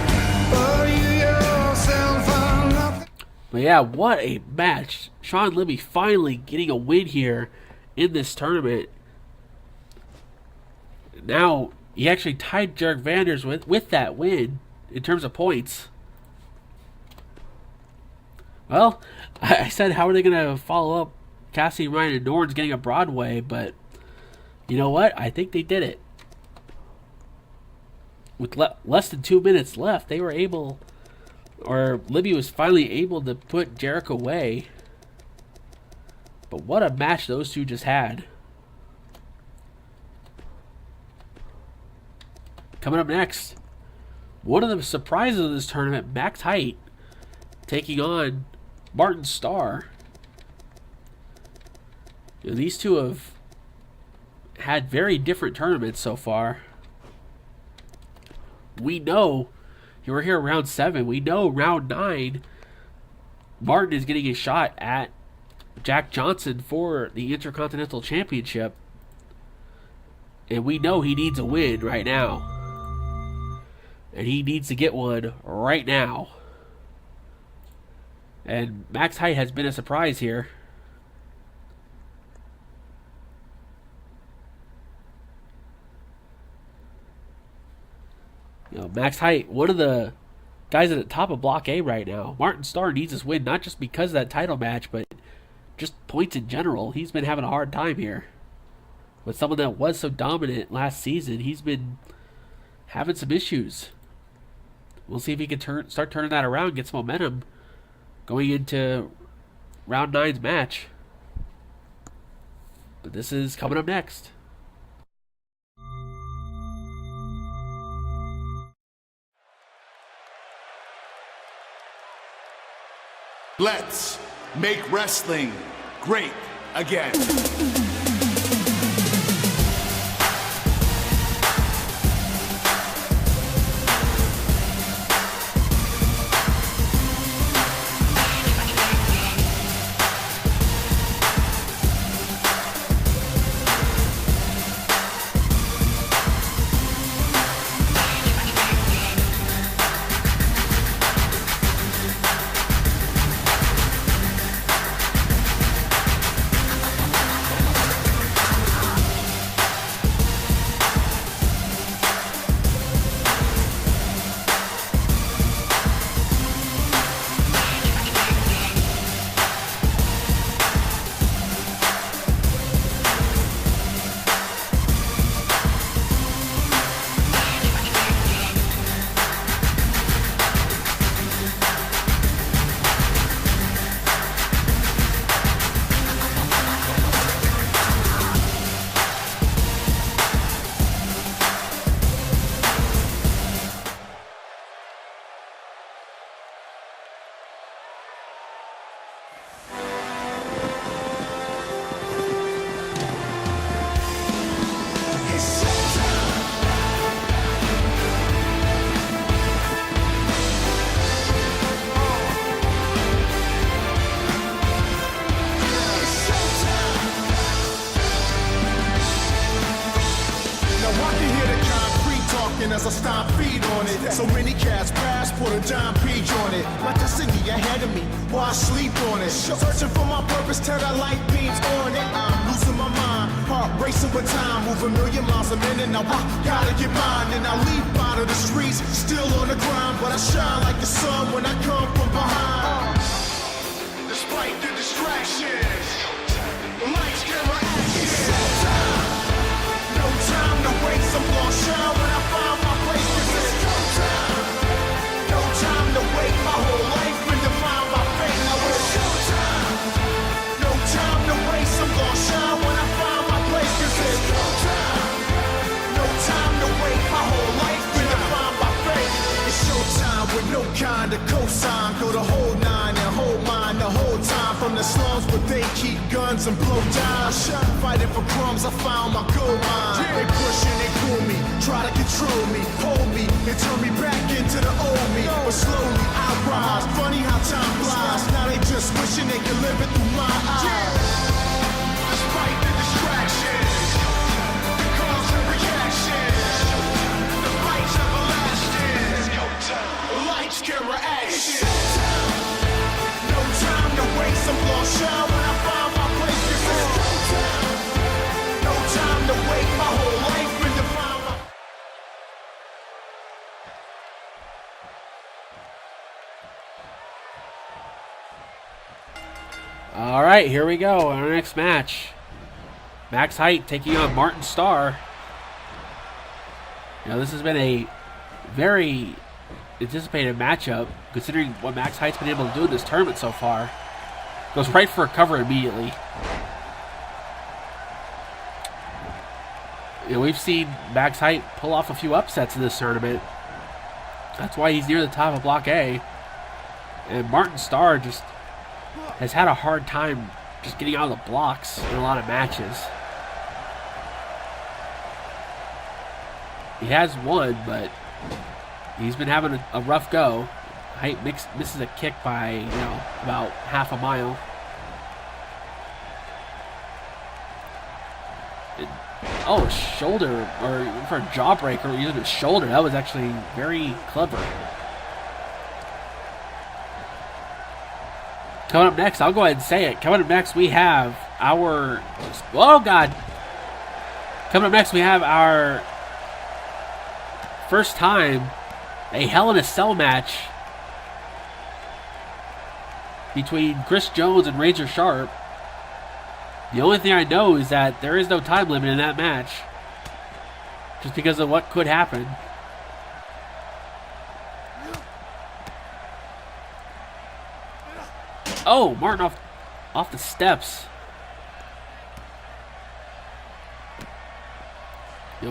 but you yourself are nothing.
But yeah, what a match. Sean Libby finally getting a win here in this tournament. Now, he actually tied Jarek Vanders with that win in terms of points. Well, I said, how are they going to follow up Cassidy, Ryan, and Norton's getting a Broadway? But you know what? I think they did it. With less than 2 minutes left, they were able, or Libby was finally able to put Jarek away. But what a match those two just had. Coming up next, one of the surprises of this tournament, Max Height taking on Martin Starr. You know, these two have had very different tournaments so far. We know, you were here round 7, we know round 9, Martin is getting a shot at Jack Johnson for the Intercontinental Championship. And we know he needs a win right now. And he needs to get one right now. And Max Height has been a surprise here. You know, Max Height, one of the guys at the top of Block A right now. Martin Starr needs this win, not just because of that title match, but just points in general. He's been having a hard time here. With someone that was so dominant last season, he's been having some issues. We'll see if he can start turning that around, get some momentum going into round 9's match. But this is coming up next.
Let's make wrestling great again. As I stomp feet on it, so many cats pass, put a dime peach on it. Like a city ahead of me, while I sleep on it. Searching for my purpose, turn the light beams on it. I'm losing my mind, heart racing with time, move a million miles a minute. Now I gotta get mine, and I leap out of the streets, still on the grind, but I shine like the sun when I come from behind. Despite the distractions, lights, camera, action. No time to waste, I'm gonna shine when I find my place. This is no time. No time to wait, my whole life been defined by fate. Now it's showtime. No time to waste, I'm gonna shine when I find my place. This is no time. No time to wait, my whole life been defined by fate. It's showtime with no kind of cosign. Go the whole nine and hold mine the whole time. From the slums, but they keep guns and blow down. Fighting for crumbs, I found my gold mine. They push and they pull me, try to control me, hold me, and turn me back into the old me. But slowly I rise. Funny how time flies. Now they just wishing they could live it through my eyes. Despite the distractions, the cause and reactions, the fight's everlasting. Lights, camera, action. No time to waste, I'm gonna shine when I find my place. This is no time. No time to wait, my whole life been defined by...
All right, here we go. Our next match. Max Height taking on Martin Starr. You know, this has been a very anticipated matchup, considering what Max Height's been able to do in this tournament so far. Goes right for a cover immediately. You know, we've seen Max Height pull off a few upsets in this tournament. That's why he's near the top of Block A. And Martin Starr just has had a hard time just getting out of the blocks in a lot of matches. He has won, but he's been having a rough go. Height misses a kick by, about half a mile. Shoulder, or for a jawbreaker, using his shoulder. That was actually very clever. Coming up next, I'll go ahead and say it. Coming up next, we have our... Oh, God. Coming up next, we have our first time a Hell in a Cell match between Chris Jones and Razor Sharp. The only thing I know is that there is no time limit in that match, just because of what could happen. Oh, Martin off the steps.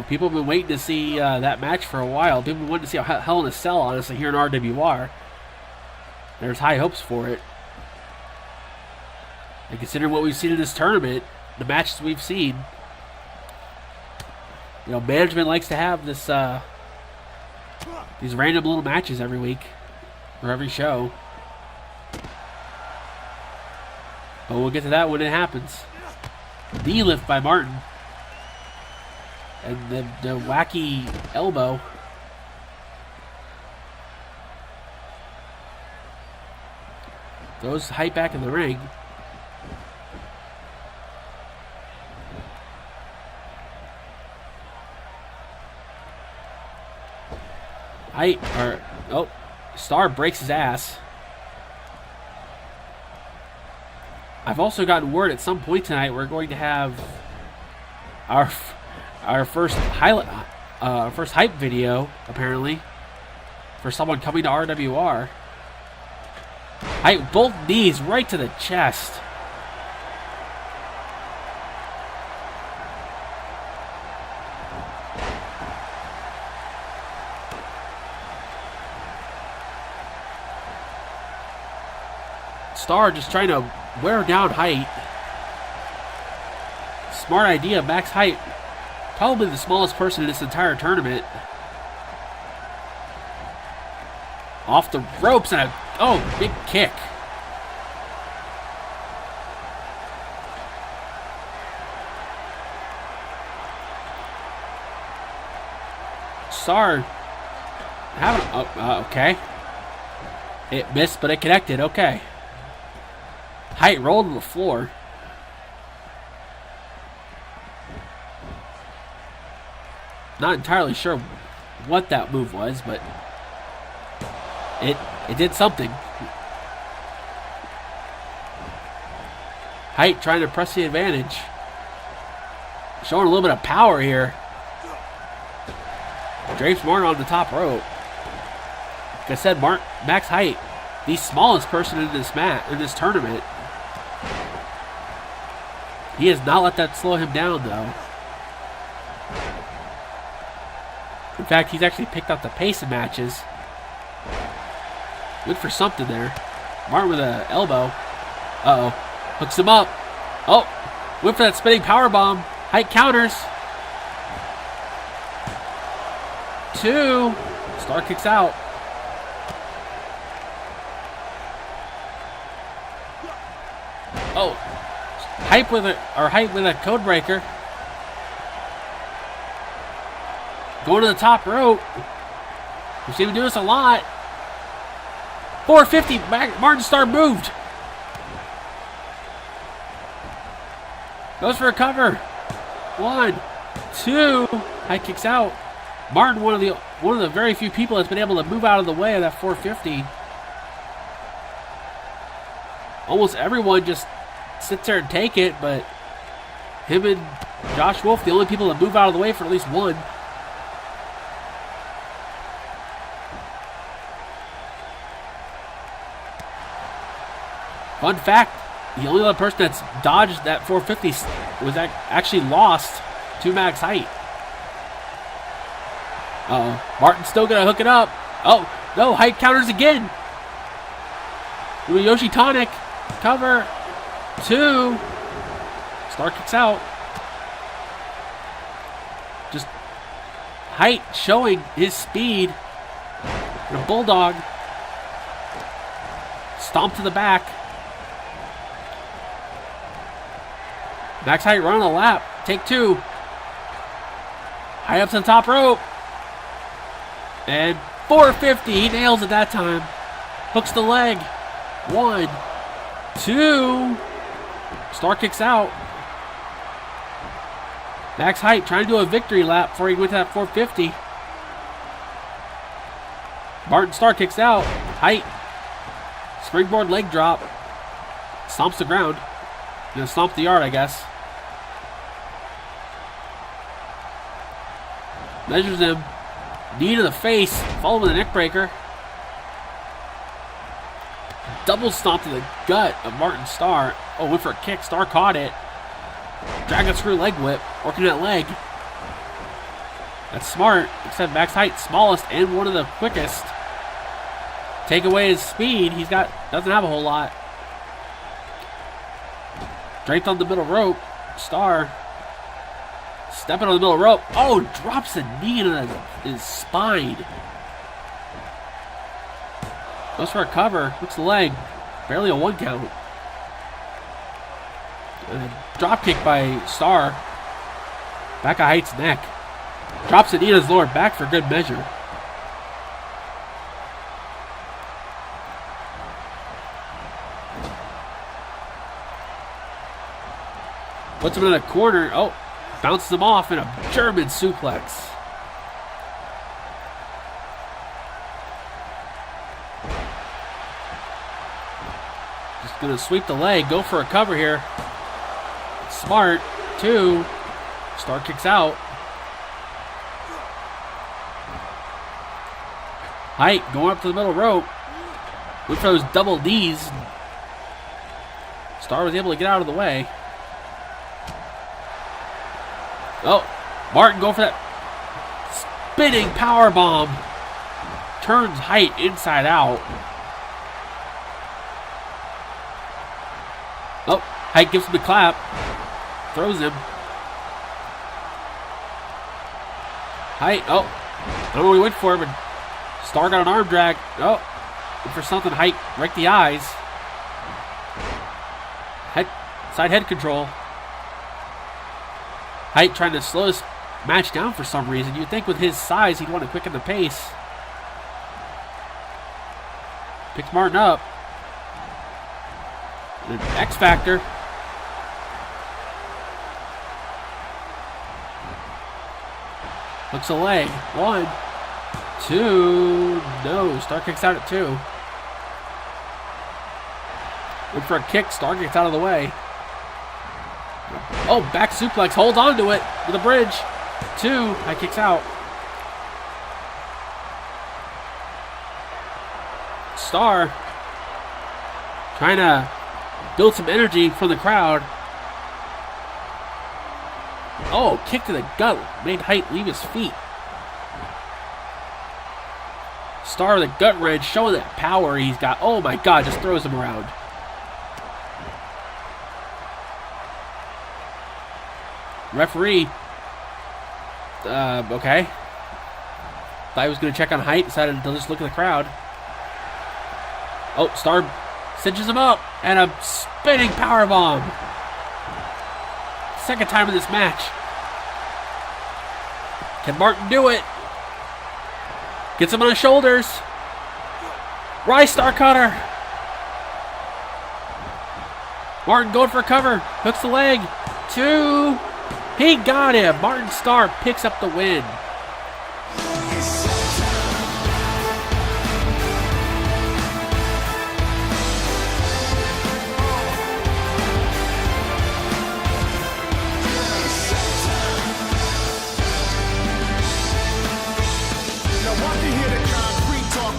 People have been waiting to see that match for a while. People have been wanting to see a Hell in a Cell, honestly, here in RWR. There's high hopes for it. And considering what we've seen in this tournament, the matches we've seen, management likes to have this these random little matches every week or every show. But we'll get to that when it happens. Knee lift by Martin. And the wacky elbow. Throws Height back in the ring. Star breaks his ass. I've also gotten word at some point tonight we're going to have our first hype video, apparently, for someone coming to RWR. Height, both knees right to the chest. Star just trying to wear down Height. Smart idea, Max Height. Probably the smallest person in this entire tournament. Off the ropes and big kick. Star okay. It missed, but it connected. Okay. Height rolled on the floor. Not entirely sure what that move was, but it did something. Height trying to press the advantage. Showing a little bit of power here. Drapes Martin on the top rope. Like I said, Max Height, the smallest person in this tournament. He has not let that slow him down, though. In fact, he's actually picked up the pace of matches. Went for something there. Martin with an elbow. Hooks him up. Went for that spinning powerbomb. Height counters. 2. Star kicks out. Height with a code breaker. Going to the top rope. We've seen him do this a lot. 450. Martin Star moved. Goes for a cover. 1, 2. Height kicks out. Martin, one of the very few people that's been able to move out of the way of that 450. Almost everyone just sits there and take it, but him and Josh Wolf, the only people that move out of the way for at least one. Fun fact, the only other person that's dodged that 450 was actually lost to Max Height. Martin's still going to hook it up. No, Height counters again. Yoshi Tonic. Cover. 2. Star kicks out. Just Height showing his speed. And a bulldog. Stomp to the back. Max Height running a lap. Take 2. High up to the top rope. And 450. He nails it that time. Hooks the leg. 1, 2. Star kicks out. Max Height trying to do a victory lap before he went to that 450. Martin Starr kicks out. Height. Springboard leg drop. Stomps the ground. Gonna stomp the yard, I guess. Measures him. Knee to the face. Followed with a neck breaker. Double stomp to the gut of Martin Starr. Oh, went for a kick. Starr caught it. Dragon screw leg whip. Working that leg. That's smart. Except Max Height, smallest and one of the quickest. Take away his speed. Doesn't have a whole lot. Draped on the middle rope. Starr stepping on the middle rope. Oh, drops the knee into his spine. Goes for a cover. Hooks the leg. Barely a 1 count. And a drop kick by Starr. Back of Height's neck. Drops the knee to his lower back for good measure. Puts him in a corner. Oh, bounces him off in a German suplex. Just going to sweep the leg. Go for a cover here. Smart. 2. Starr kicks out. Height going up to the middle rope. Look for those double knees. Starr was able to get out of the way. Oh, Martin going for that spinning power bomb. Turns Height inside out. Oh, Height gives him the clap. Throws him. Height, oh, I don't know what he went for, but Starr got an arm drag. Oh, went for something. Height right the eyes. Side head control. Height trying to slow this match down for some reason. You'd think with his size he'd want to quicken the pace. Picks Martin up. And X Factor. Hooks a leg. 1, 2. No. Starr kicks out at 2. Look for a kick. Starr gets out of the way. Oh, back suplex. Holds on to it with a bridge. 2. High kicks out. Starr trying to build some energy from the crowd. Oh, kick to the gut. Made Height leave his feet. Starr with a gut wrench, showing that power he's got. Oh my God, just throws him around. Referee. Okay. Thought he was going to check on Height. Decided to just look at the crowd. Oh, Starr cinches him up. And a spinning powerbomb. Second time in this match. Can Martin do it? Gets him on his shoulders. Rise Star Cutter. Martin going for a cover. Hooks the leg. 2. He got him. Martin Starr picks up the win.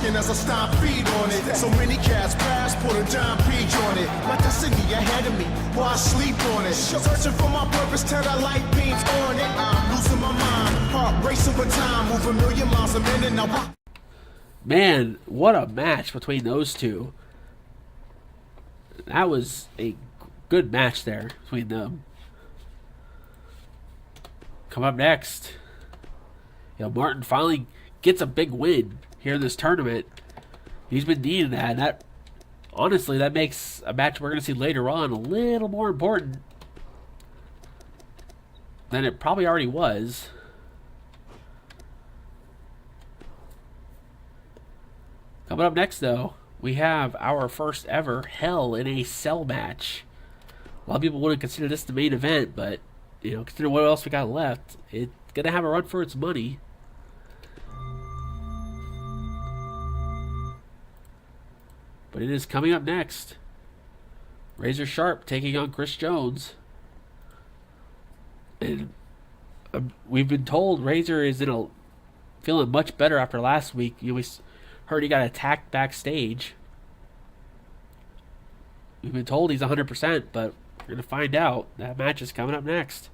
As I stop feed on it, so many cats pass, put a John Peach on it. Like I see ahead of me, while I sleep on it. Searching for my purpose, till the light beams on it. I'm losing my mind, heart racing with time, move a million miles a minute now.
Man, what a match between those two. That was a good match there between them. Come up next. Martin finally gets a big win here in this tournament. He's been needing that, and that honestly, that makes a match we're going to see later on a little more important than it probably already was. Coming up next, though, we have our first ever Hell in a Cell match. A lot of people wouldn't consider this the main event, but, you know, consider what else we got left. It's going to have a run for its money. But it is coming up next. Razor Sharp taking on Chris Jones. And we've been told Razor is feeling much better after last week. We heard he got attacked backstage. We've been told he's 100%, but we're going to find out. That match is coming up next.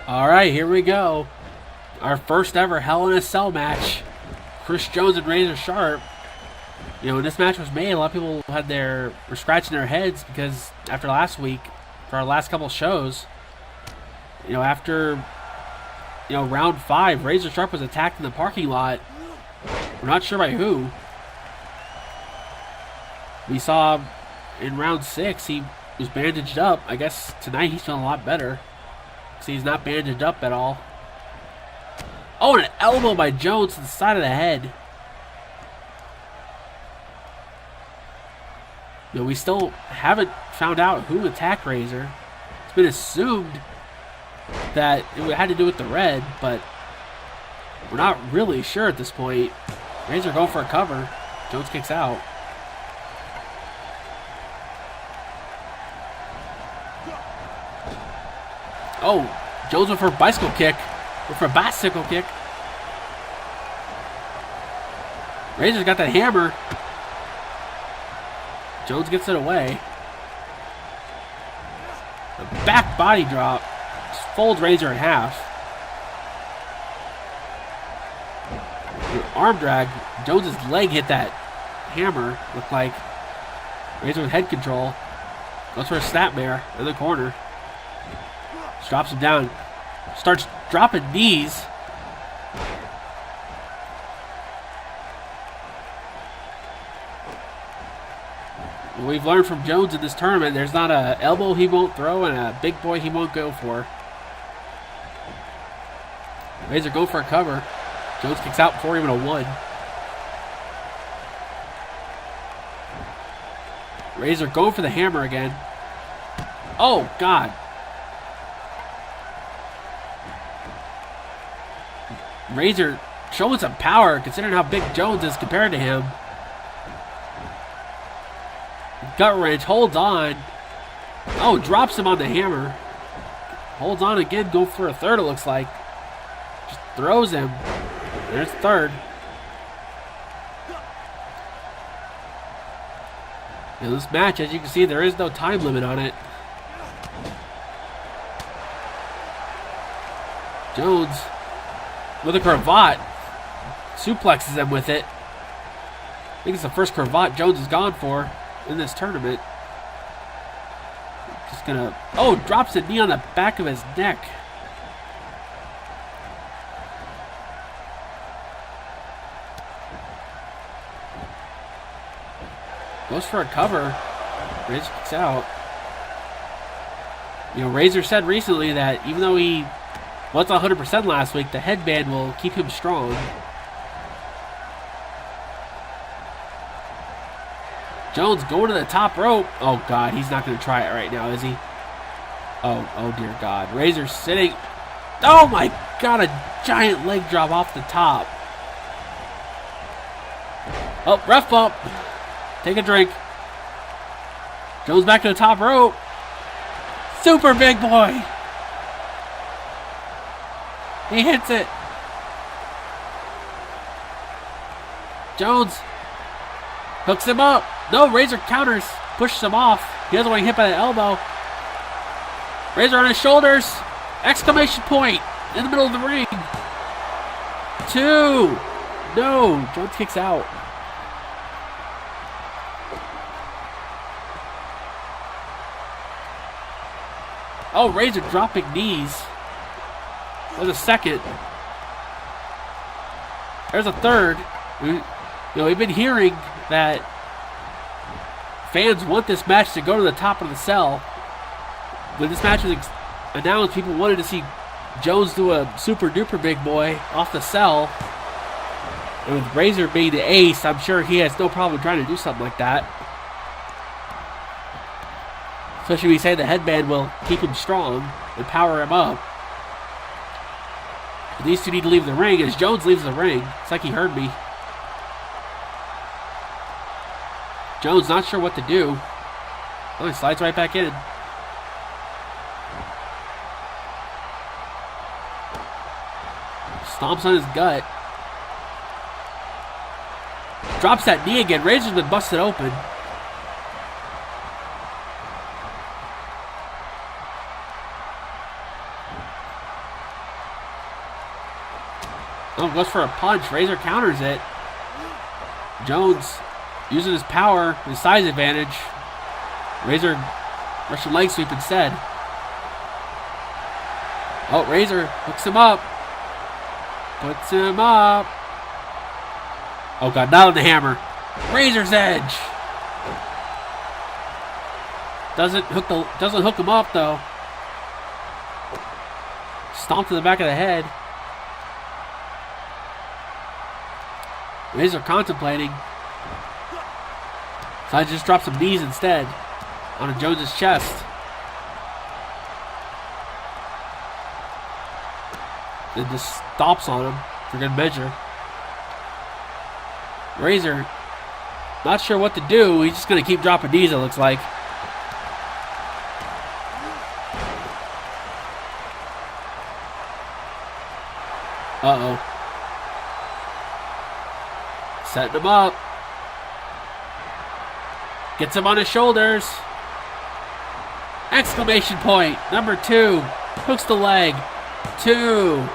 All right, here we go. Our first ever Hell in a Cell match. Chris Jones and Razor Sharp. You know, when this match was made, a lot of people were scratching their heads because after last week, for our last couple shows, you know, after, you know, round 5, Razor Sharp was attacked in the parking lot. We're not sure by who. We saw in round 6, he was bandaged up. I guess tonight he's feeling a lot better. See, he's not bandaged up at all. Oh, and an elbow by Jones to the side of the head. You know, we still haven't found out who attacked Razor. It's been assumed that it had to do with the red, but we're not really sure at this point. Razor going for a cover. Jones kicks out. Oh, Jones went for a bicycle kick. Went for a bicycle kick. Razor's got that hammer. Jones gets it away. A back body drop. Just folds Razor in half. Arm drag. Jones's leg hit that hammer. Looked like Razor with head control. Goes for a snapmare in the corner. Just drops him down. Starts dropping knees. What we've learned from Jones in this tournament, there's not an elbow he won't throw and a big boy he won't go for. Razor go for a cover. Jones kicks out before even a 1. Razor going for the hammer again. Oh, God. Razor showing some power considering how big Jones is compared to him. Gut wrench, holds on. Oh, drops him on the hammer. Holds on again, go for a third it looks like. Just throws him. There's third. In this match, as you can see, there is no time limit on it. Jones with a cravat suplexes him with it. I think it's the first cravat Jones has gone for in this tournament. Just gonna... Oh, drops a knee on the back of his neck. Goes for a cover. Razor kicks out. You know, Razor said recently that even though he wasn't 100% last week, the headband will keep him strong. Jones going to the top rope. Oh, God, he's not going to try it right now, is he? Oh, dear God. Razor sitting. Oh, my God, a giant leg drop off the top. Oh, ref bump. Take a drink. Jones back to the top rope. Super big boy. He hits it. Jones hooks him up. No, Razor counters. Pushes him off. He doesn't want to get hit by the elbow. Razor on his shoulders. Exclamation point in the middle of the ring. 2. No. Jones kicks out. Oh, Razor dropping knees. There's a second. There's a third. We've been hearing that fans want this match to go to the top of the cell. When this match was announced, people wanted to see Jones do a super duper big boy off the cell. And with Razor being the ace, I'm sure he has no problem trying to do something like that. Especially when you say the headband will keep him strong and power him up. But these two need to leave the ring. As Jones leaves the ring, it's like he heard me. Jones not sure what to do. Oh, he slides right back in. Stomps on his gut. Drops that knee again. Razor's been busted open. Oh, goes for a punch. Razor counters it. Jones using his power, his size advantage. Razor Russian leg sweep instead. Oh, Razor hooks him up. Puts him up. Oh, God, not on the hammer. Razor's edge. Doesn't hook him up, though. Stomped in the back of the head. Razor contemplating. So I just dropped some knees instead on Jones's chest. Then just stomps on him for good measure. Razor, not sure what to do. He's just going to keep dropping knees, it looks like. Uh-oh. Setting him up. Gets him on his shoulders. Exclamation point. Number 2. Hooks the leg. 2.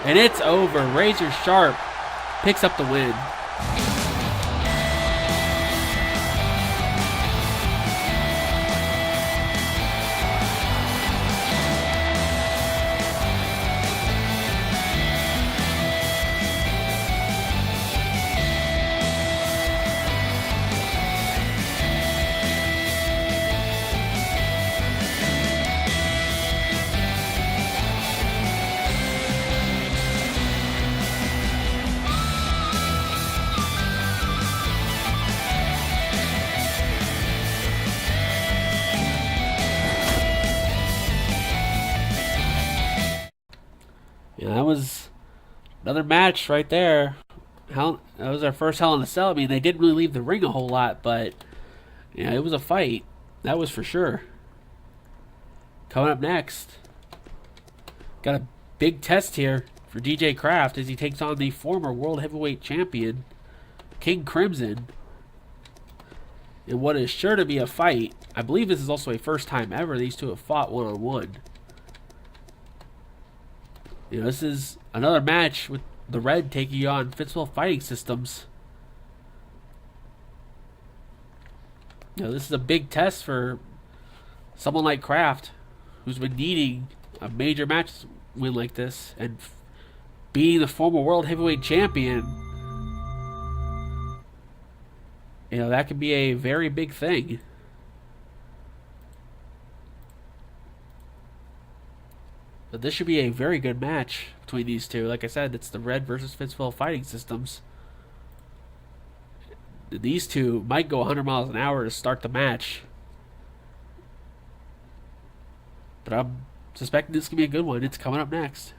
And it's over. Razor Sharp picks up the win. Yeah, that was another match right there. That was our first Hell in a Cell. I mean, they didn't really leave the ring a whole lot, but yeah, it was a fight. That was for sure. Coming up next, got a big test here for DJ Kraft as he takes on the former World Heavyweight Champion, King Crimson, in what is sure to be a fight. I believe this is also a first time ever these two have fought one-on-one. You know, this is another match with the Red taking on Fitzwell Fighting Systems. You know, this is a big test for someone like Kraft, who's been needing a major match win like this, and being the former World Heavyweight Champion. You know, that could be a very big thing. But this should be a very good match between these two. Like I said, it's the Red versus Fitzwell Fighting Systems. These two might go 100 miles an hour to start the match. But I'm suspecting this could be a good one. It's coming up next.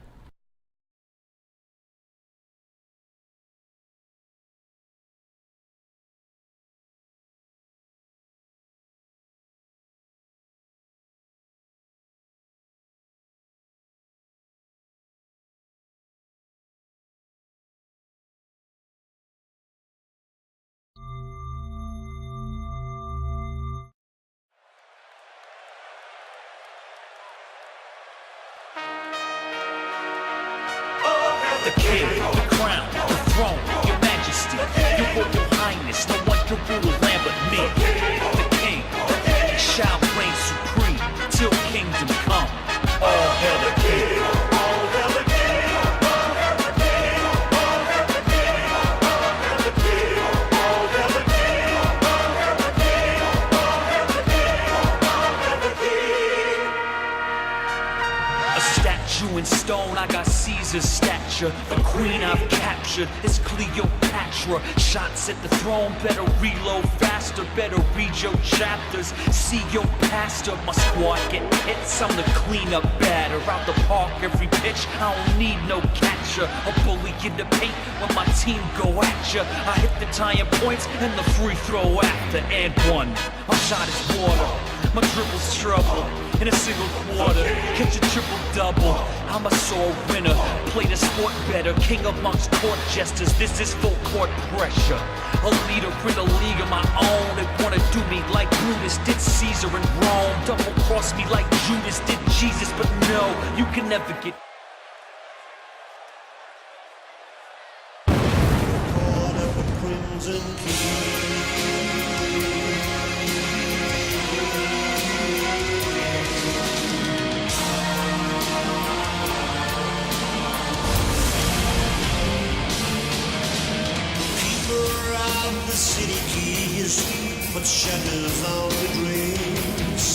The king, the crown, the throne, your majesty, your royal highness, no one can rule a land but me. The king shall reign supreme till kingdom come. All hail the king, all hail the king, all hail the king, all hail the king, all hail the king, all hail the king, all hail the king, all hail the king, all hail the king. A statue in stone, I got Caesar's stature. The queen I've captured is Cleopatra. Shots at the throne, better reload faster. Better read your chapters, see your pastor. My squad get hits, I'm the cleanup batter. Out the park every pitch, I don't need no catcher. A bully in the paint when my team go at ya. I hit the tying points and the free throw after. And one, my shot is water, my dribble's trouble. In a single quarter, catch a triple-double. I'm a sore winner, play the sport better. King amongst court jesters, this is full court pressure. A leader in a league of my own. They wanna do me like Brutus did Caesar in Rome. Double-cross me like Judas did Jesus, but no, you can never get
Call of the Crimson King. The city keys put shutters on the dreams.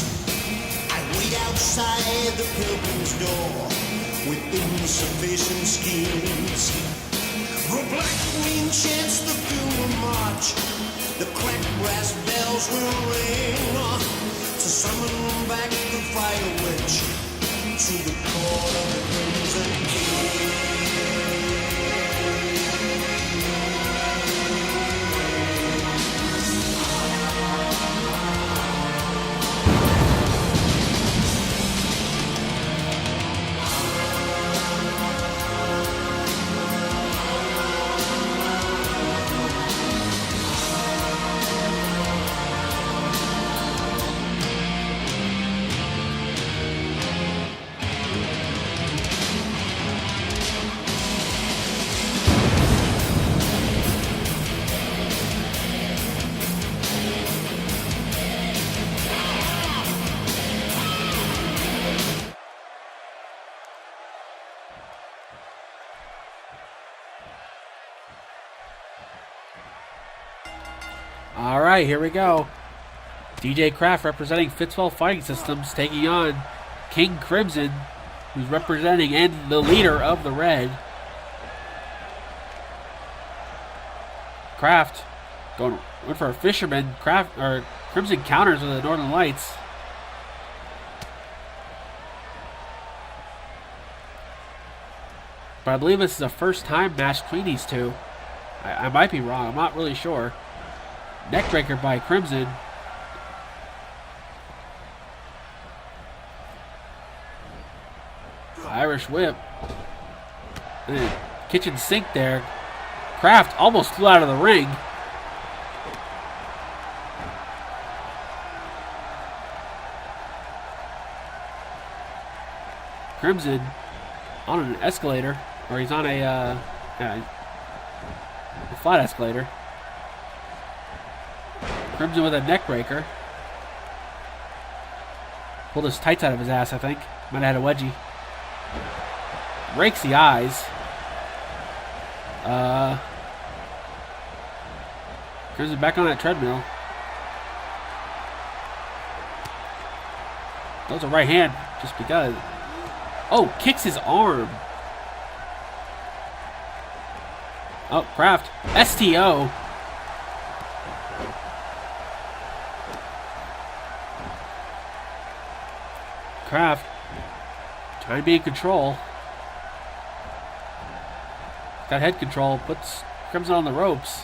I wait outside the pilgrim's door, with insufficient schemes. The black queen chants the funeral march. The cracked brass bells will ring to summon back the fire witch to the court of the Crimson King.
All right, here we go. DJ Kraft representing Fitzwell Fighting Systems taking on King Crimson, who's representing and the leader of the Red. Kraft going for a fisherman. Crimson counters with the Northern Lights. But I believe this is a first-time match between these two. I might be wrong. I'm not really sure. Neckbreaker by Crimson. Irish whip. And then kitchen sink there. Kraft almost flew out of the ring. Crimson on an escalator. Or he's on a flat escalator. Crimson with a neck breaker. Pulled his tights out of his ass, I think. Might have had a wedgie. Rakes the eyes. Crimson back on that treadmill. Throws a right hand just because. Oh, kicks his arm. Oh, Kraft. STO. Kraft trying to be in control. Got head control. Puts Crimson on the ropes.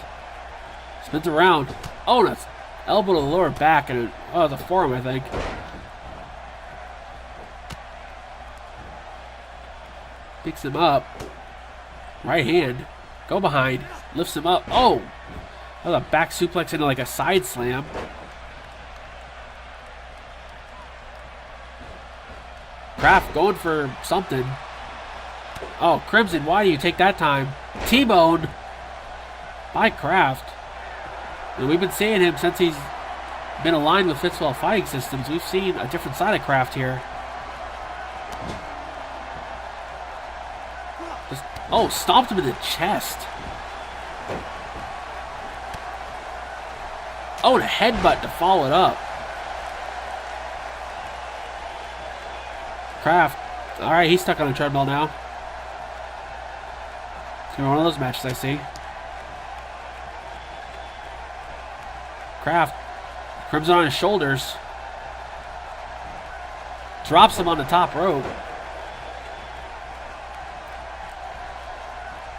Spins around. Oh, that's elbow to the lower back. And the forearm, I think. Picks him up. Right hand. Go behind. Lifts him up. Oh! That was a back suplex into like a side slam. Kraft going for something. Oh, Crimson, why do you take that time? T-bone by Kraft. And we've been seeing him since he's been aligned with Fitzwell Fighting Systems. We've seen a different side of Kraft here. Stomped him in the chest. Oh, and a headbutt to follow it up. Kraft. Alright, he's stuck on a treadmill now. It's gonna be one of those matches I see. Kraft. Crimson on his shoulders. Drops him on the top rope.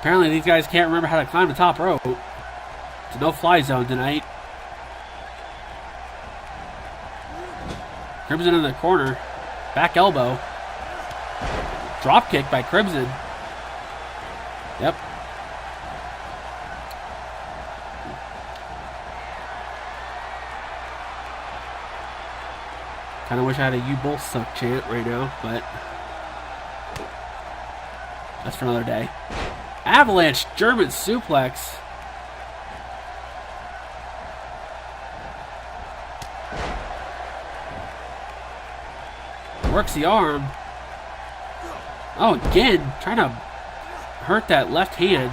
Apparently these guys can't remember how to climb the top rope. It's a no-fly zone tonight. Crimson in the corner. Back elbow. Drop kick by Crimson. Yep. Kind of wish I had a "You both suck" chant right now, but that's for another day. Avalanche German suplex. Works the arm. Oh, again, trying to hurt that left hand.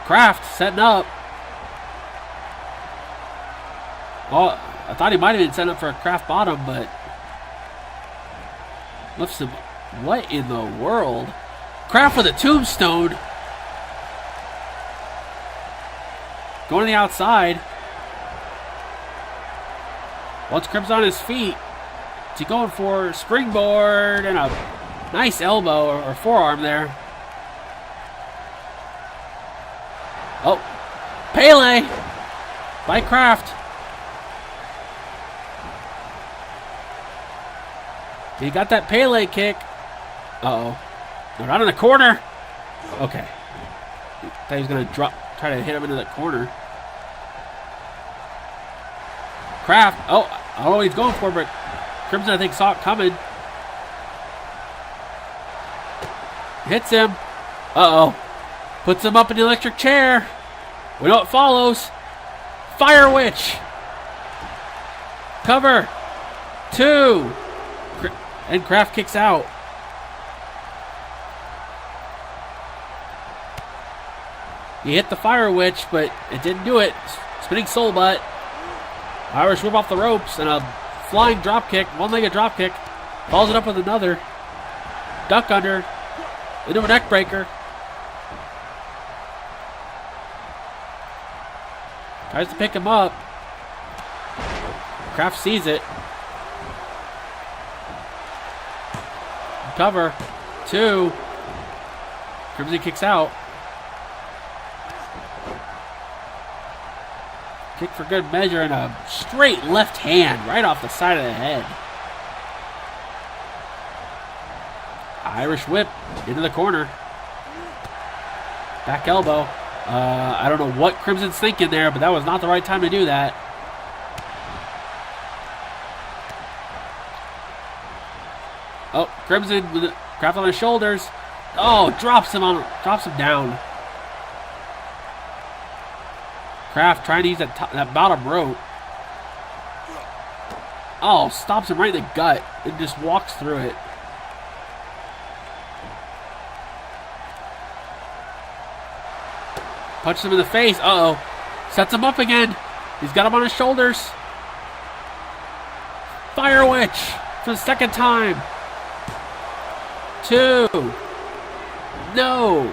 Kraft setting up. Oh, I thought he might have been setting up for a Kraft bottom, but lifts him What in the world? Kraft with a tombstone. Going to the outside. Once Crimson on his feet, is he going for springboard and a nice elbow or forearm there? Oh, Pele by Kraft. He got that Pele kick. Uh-oh. They're not in the corner. Okay. Thought he was going to try to hit him into that corner. Kraft. Oh, I don't know what he's going for, but Crimson, I think, saw it coming. Hits him. Uh-oh. Puts him up in the electric chair. We know what follows. Fire Witch. Cover. 2. And Kraft kicks out. He hit the Fire Witch, but it didn't do it. Spinning soul butt. Irish whip off the ropes and a flying drop kick, one-legged drop kick. Follows it up with another. Duck under. Into a neck breaker. Tries to pick him up. Kraft sees it. Cover. 2. Crimson kicks out. Kick for good measure and a straight left hand right off the side of the head. Irish whip into the corner. Back elbow. I don't know what Crimson's thinking there, but that was not the right time to do that. Oh, Crimson with Kraft on his shoulders. Oh, drops him down. Kraft trying to use that bottom rope. Oh, stops him right in the gut and just walks through it. Punches him in the face. Uh-oh. Sets him up again. He's got him on his shoulders. Fire Witch for the second time. 2. No.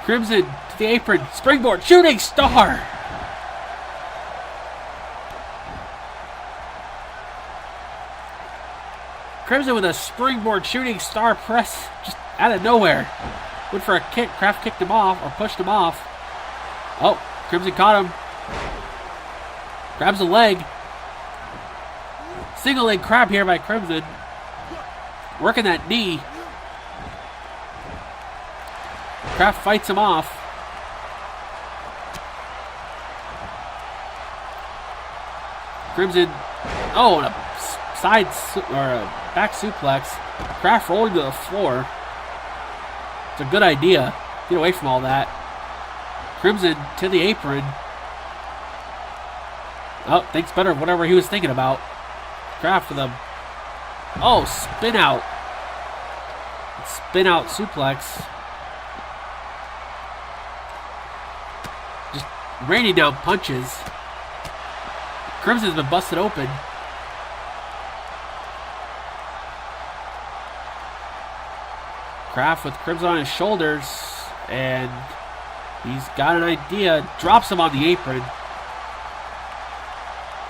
Crimson to the apron. Springboard. Shooting star. Crimson with a springboard shooting star press just out of nowhere. Went for a kick. Kraft kicked him off or pushed him off. Oh, Crimson caught him. Grabs a leg. Single leg crab here by Crimson. Working that knee. Kraft fights him off. Crimson. Oh, and a side or a back suplex. Kraft rolling to the floor. It's a good idea. Get away from all that. Crimson to the apron. Oh, thinks better of whatever he was thinking about. Kraft with a spin out. Spin out suplex. Just raining down punches. Crimson's been busted open. Kraft with Crimson on his shoulders, and he's got an idea. Drops him on the apron.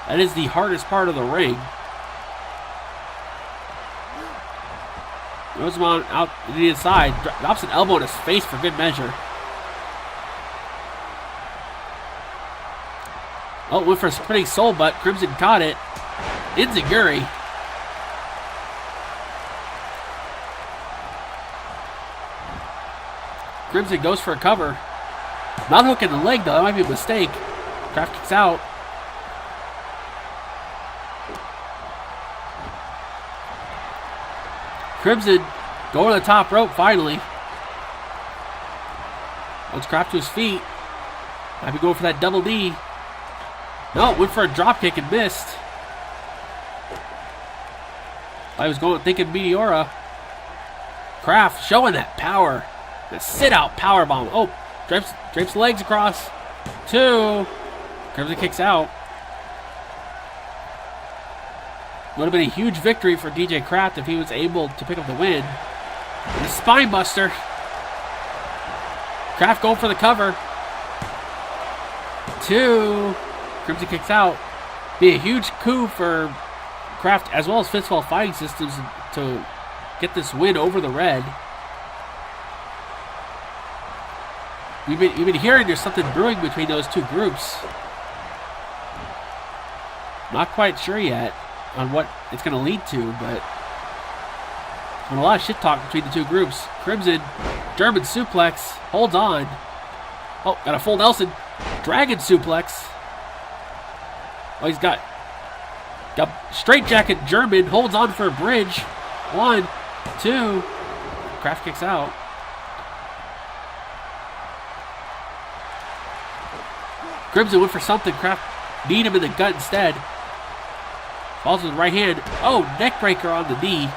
That is the hardest part of the ring. Throws him on out to the inside. Drops an elbow in his face for good measure. Oh, went for a spinning soul butt. Crimson caught it. Enziguri. Crimson goes for a cover. Not hooking the leg, though. That might be a mistake. Kraft kicks out. Crimson going to the top rope finally. Once Kraft to his feet. Might be going for that double knee. No, went for a drop kick and missed. I was thinking Meteora. Kraft showing that power. The sit-out powerbomb. Oh, drapes legs across. 2. Crimson kicks out. Would have been a huge victory for DJ Kraft if he was able to pick up the win. And a spine buster. Kraft going for the cover. 2. Crimson kicks out. Be a huge coup for Kraft as well as Fistful Fighting Systems to get this win over the Red. You've been hearing there's something brewing between those two groups. Not quite sure yet on what it's going to lead to, but there's been a lot of shit talk between the two groups. Crimson, German suplex, holds on. Oh, got a full Nelson. Dragon suplex. Oh, he's got straight jacket German, holds on for a bridge. 1, 2. Kraft kicks out. Crimson went for something. Kraft kneed him in the gut instead. Falls with the right hand. Oh, neck breaker on the knee.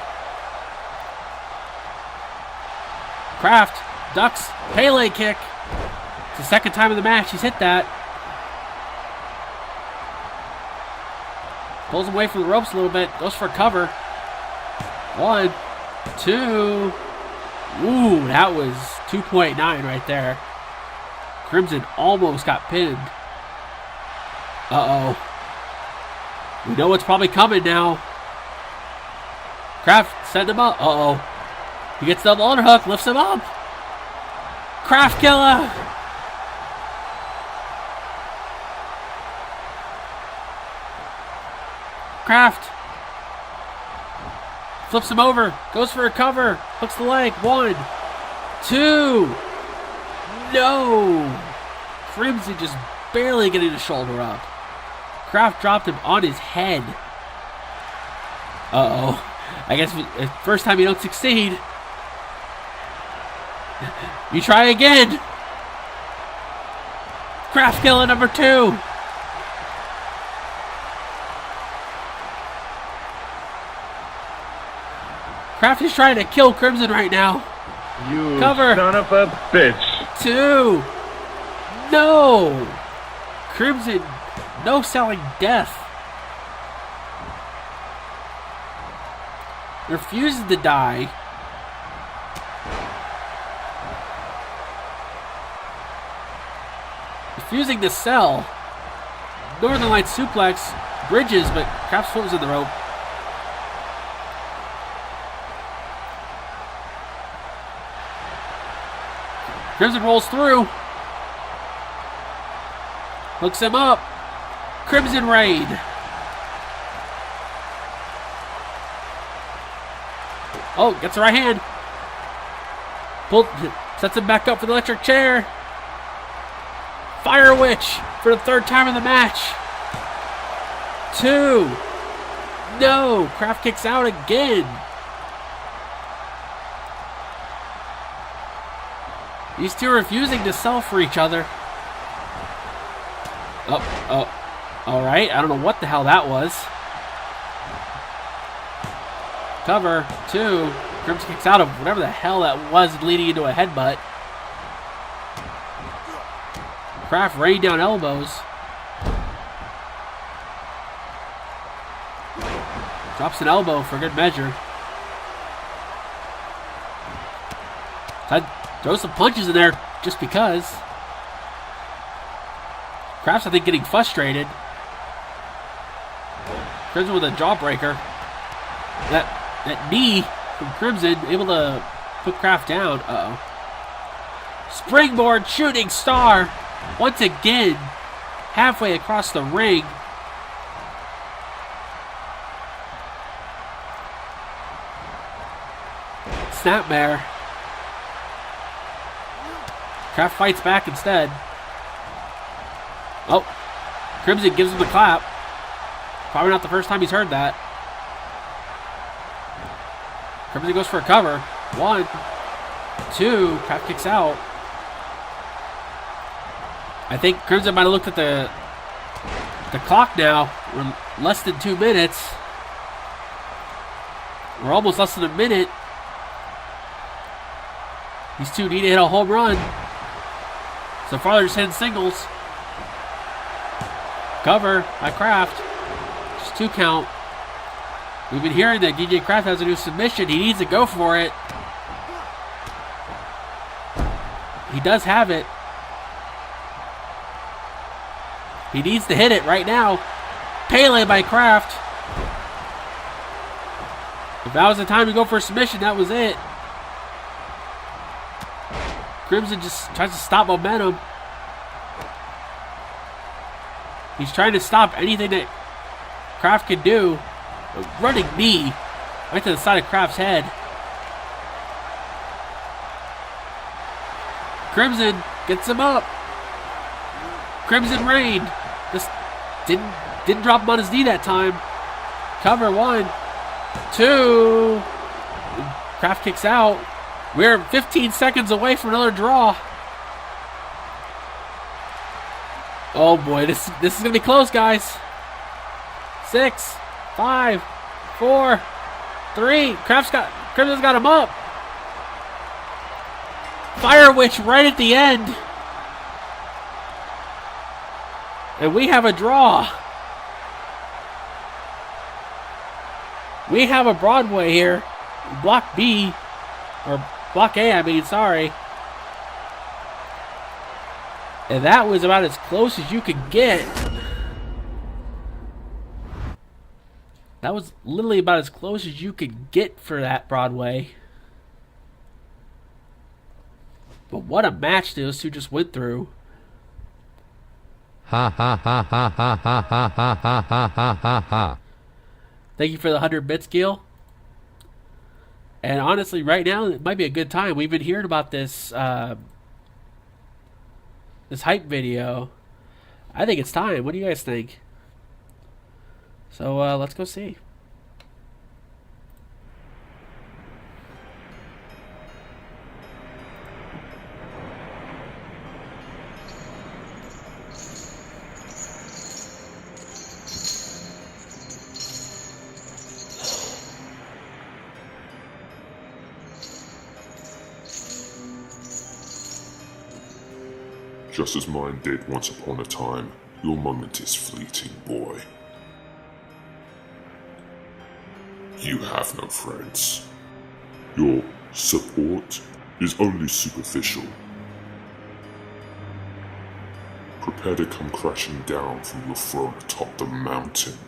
Kraft ducks. Pele kick. It's the second time in the match he's hit that. Pulls him away from the ropes a little bit. Goes for a cover. 1, 2. Ooh, that was 2.9 right there. Crimson almost got pinned. Uh-oh. We know what's probably coming now. Kraft setting him up. Uh-oh. He gets the double underhook, lifts him up. Kraft killer. Kraft flips him over, goes for a cover, hooks the leg. 1, 2. No. Crimson just barely getting the shoulder up. Kraft dropped him on his head. Uh-oh. I guess first time you don't succeed. You try again. Kraft killer number 2. Kraft is trying to kill Crimson right now.
You
Cover.
son of a bitch.
2. No. Crimson, no selling death. Refuses to die. Refusing to sell. Northern Light suplex. Bridges, but Kraft's foot was in the rope. Crimson rolls through. Hooks him up. Crimson Raid. Oh, gets the right hand. Sets him back up for the electric chair. Fire Witch for the 3rd time in the match. 2. No. Kraft kicks out again. These two are refusing to sell for each other. Oh. Alright, I don't know what the hell that was. Cover. 2. Crimson kicks out of whatever the hell that was, leading into a headbutt. Kraft rained down elbows. Drops an elbow for good measure. Throw some punches in there just because. Kraft's, I think, getting frustrated. Crimson with a jawbreaker. That knee from Crimson, able to put Kraft down. Uh-oh. Springboard shooting star. Once again, halfway across the ring. Snapmare. Kraft fights back instead. Oh, Crimson gives him the clap. Probably not the first time he's heard that. Crimson goes for a cover. 1, 2. Kraft kicks out. I think Crimson might have looked at the clock now. We're less than 2 minutes. We're almost less than a minute. These two need to hit a home run. So far, they're just hitting singles. Cover by Kraft. Just 2 count. We've been hearing that DJ Kraft has a new submission. He needs to go for it. He does have it. He needs to hit it right now. Pele by Kraft. If that was the time to go for a submission, that was it. Crimson just tries to stop momentum. He's trying to stop anything that Kraft can do. A running knee right to the side of Kraft's head. Crimson gets him up. Crimson Rain just didn't drop him on his knee that time. Cover 1, 2. Kraft kicks out. We're 15 seconds away from another draw. Oh boy, this is gonna be close, guys. 6, 5, 4, 3. Crimson's got him up. Fire Witch right at the end. And we have a draw. We have a Broadway here. Block B. Or Block A, I mean, sorry. And that was about as close as you could get. That was literally about as close as you could get for that Broadway. But what a match those two just went through.
Ha ha ha ha ha ha ha ha ha ha ha ha.
Thank you for the 100 bits, Gil. And honestly, right now, it might be a good time. We've been hearing about this this hype video. I think it's time. What do you guys think? So let's go see.
Just as mine did once upon a time, your moment is fleeting, boy. You have no friends. Your support is only superficial. Prepare to come crashing down from your throne atop the mountain,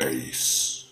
Ace.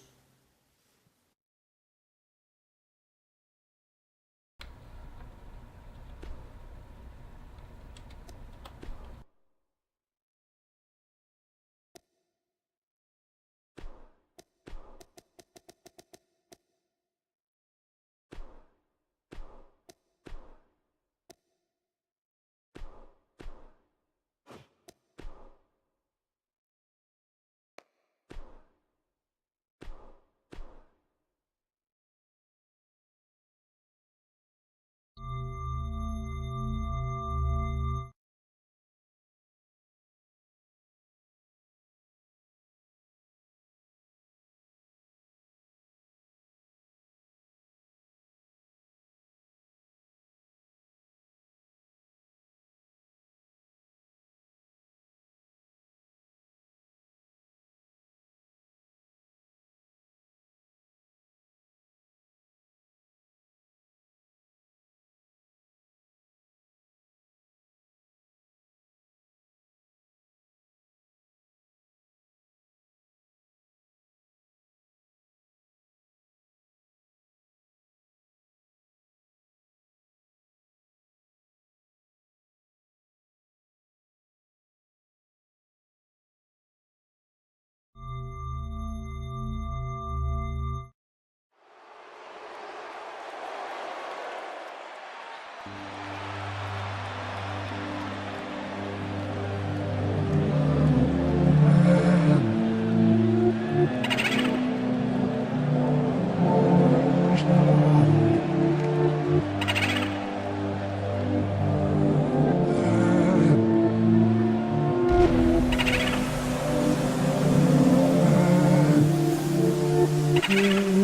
You're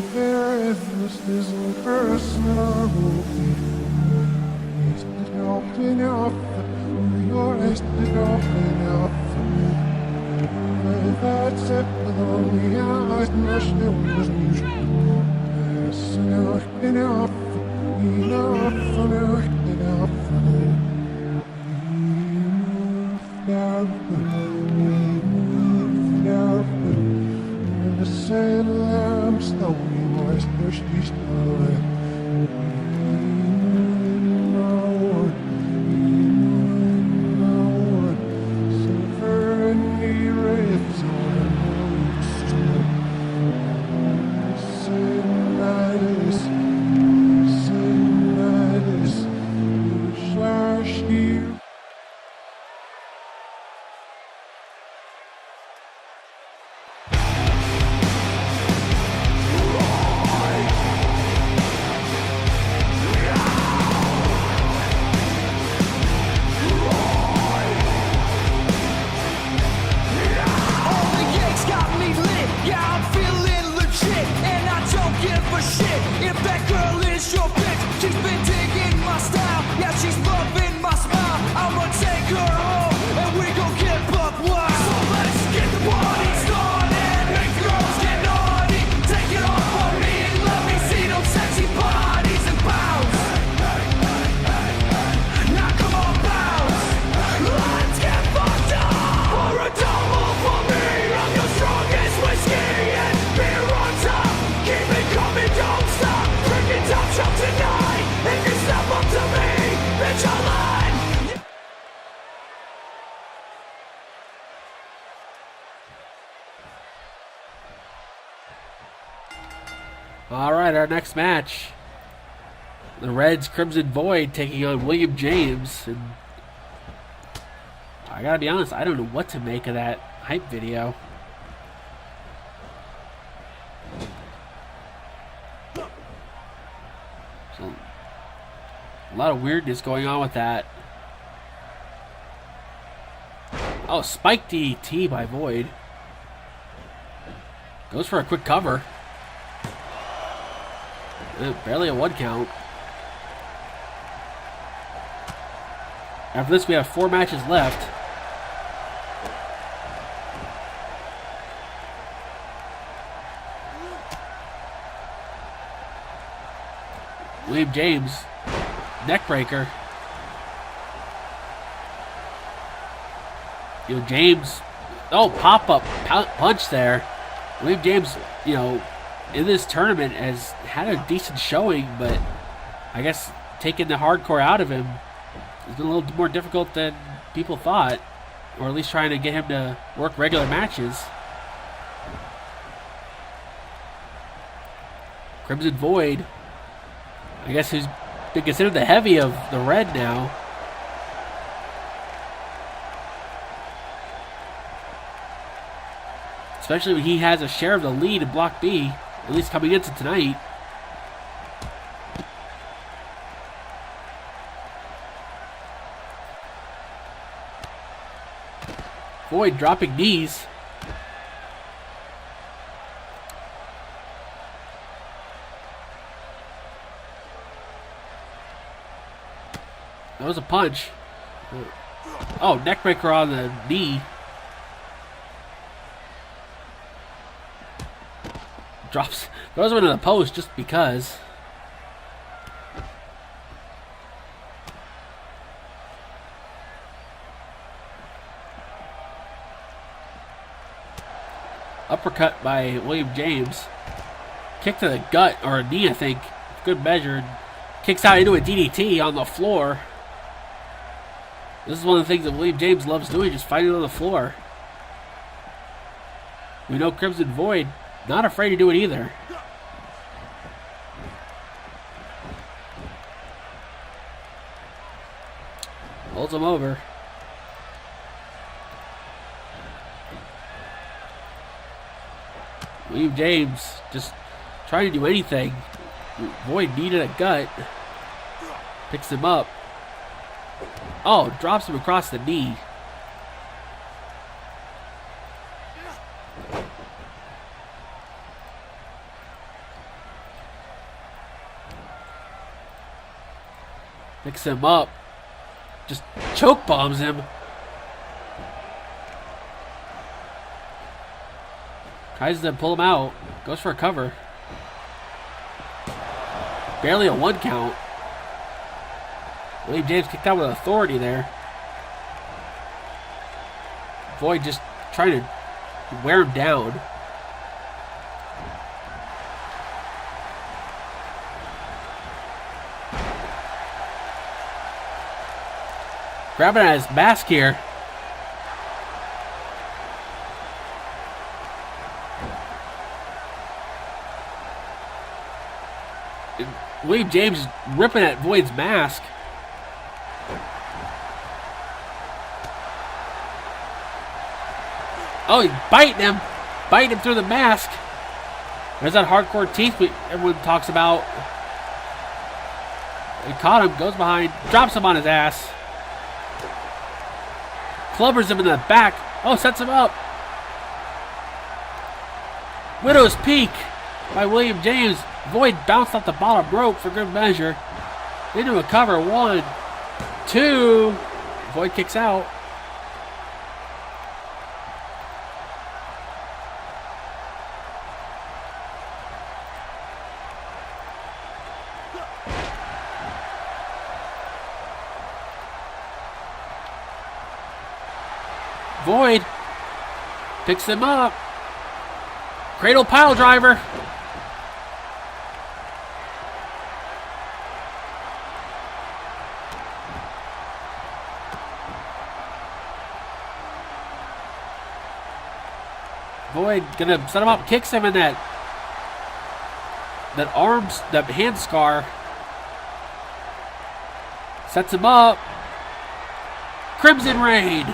All right, our next match. The Reds Crimson Void taking on William James. And I gotta be honest, I don't know what to make of that hype video. So, a lot of weirdness going on with that. Oh, spike DT by Void. Goes for a quick cover. Barely a 1 count. After this, we have 4 matches left. William James, neckbreaker. James, pop-up punch there. William James, in this tournament has had a decent showing, but I guess taking the hardcore out of him has been a little more difficult than people thought, or at least trying to get him to work regular matches. Crimson Void, I guess, who's been considered the heavy of the Red now. Especially when he has a share of the lead in Block B, at least coming into tonight. Void dropping knees. That was a punch. Oh, neckbreaker on the knee. Throws him into the post just because. Uppercut by William James. Kick to the gut, or a knee, I think. Good measure. Kicks out into a DDT on the floor. This is one of the things that William James loves doing, just fighting on the floor. We know Crimson Void not afraid to do it either. Holds him over. William James just trying to do anything. Void needed a gut. Picks him up. Oh, drops him across the knee. Picks him up. Just choke bombs him. Tries to pull him out. Goes for a cover. Barely a 1 count. William James kicked out with authority there. Void just trying to wear him down. Grabbing at his mask here. William James is ripping at Void's mask. Oh, he's biting him through the mask. There's that hardcore teeth everyone talks about. He caught him, goes behind, drops him on his ass. Clubbers him in the back. Oh, sets him up. Widow's Peak by William James. Void bounced off the bottom rope for good measure. Into a cover. 1, 2. Void kicks out. Void picks him up. Cradle pile driver. Void gonna set him up, kicks him in that hand scar. Sets him up. Crimson Raid.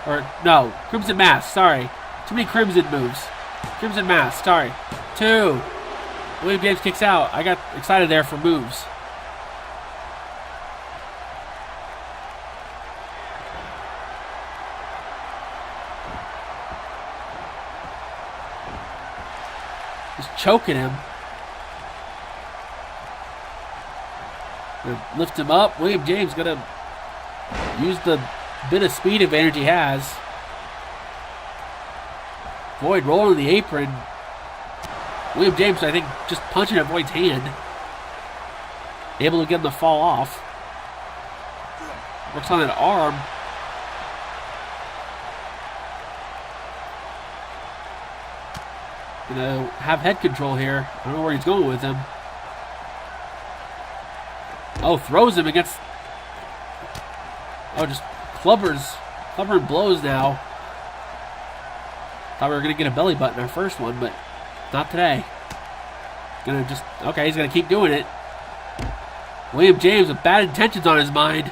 Or, no, Crimson Mask, sorry. Too many Crimson moves. Crimson Mask, sorry. 2. William James kicks out. I got excited there for moves. Just choking him. Gonna lift him up. William James gonna use the bit of speed advantage he has. Void rolling the apron. William James, I think, just punching at Void's hand. Able to get him to fall off. Works on that arm. Gonna have head control here. I don't know where he's going with him. Oh, throws him against... Oh, just clubbering blows now. Thought we were going to get a belly button our first one, but not today. Gonna just... Okay, he's going to keep doing it. William James with bad intentions on his mind.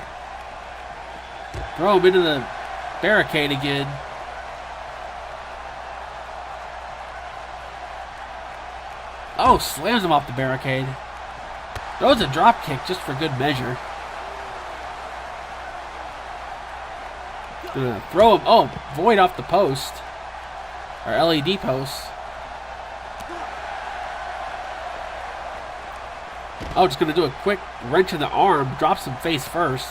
Throw him into the barricade again. Oh, slams him off the barricade. Throws a drop kick just for good measure. Gonna throw him. Oh, Void off the post. Or LED post. Oh, just gonna do a quick wrench in the arm. Drops him face first.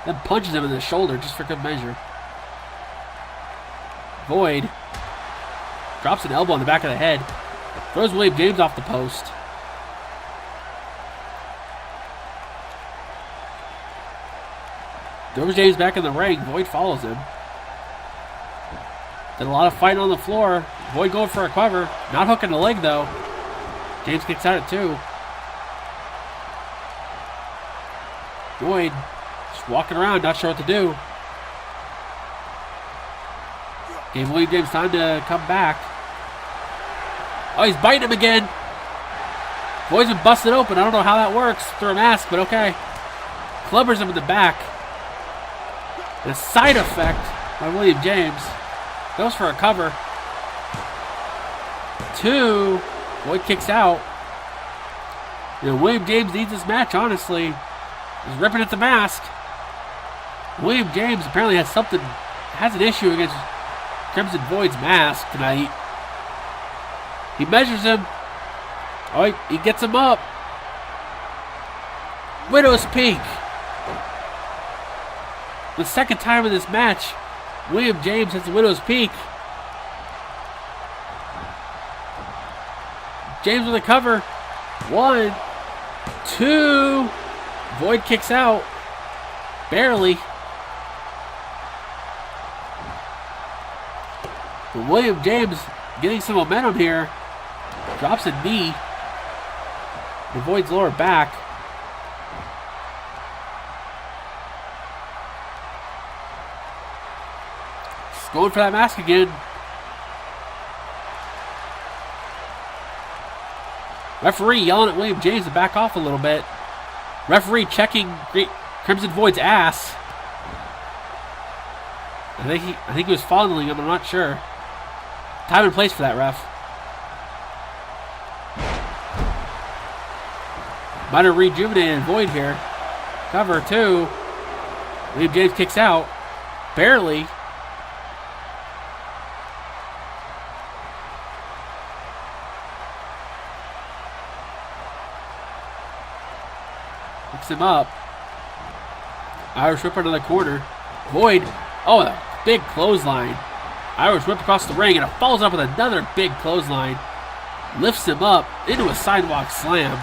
Then punches him in the shoulder just for good measure. Void drops an elbow in the back of the head. Throws William James off the post. Throws James back in the ring. Void follows him. Did a lot of fighting on the floor. Void going for a cover. Not hooking the leg though. James kicks out at 2. Void just walking around, not sure what to do. Gave William James time to come back. Oh, he's biting him again. Void's been busted open. I don't know how that works through a mask, but okay. Clubbers him in the back. And a side effect by William James. Goes for a cover. 2. Void kicks out. You know, William James needs this match, honestly. He's ripping at the mask. William James apparently has an issue against Crimson Void's mask tonight. He measures him. Oh, he gets him up. Widow's Peak. The second time in this match, William James has the Widow's Peak. James with a cover. 1, 2. Void kicks out. Barely. But William James getting some momentum here. Drops a knee. The Void's lower back. Just going for that mask again. Referee yelling at William James to back off a little bit. Referee checking Crimson Void's ass. I think he was fondling him. I'm not sure. Time and place for that, ref. Might have rejuvenated Void here. Cover 2. William James kicks out. Barely. Picks him up. Irish whip into the corner. Void. Oh, a big clothesline. Irish whip across the ring, and it follows up with another big clothesline. Lifts him up into a sidewalk slam.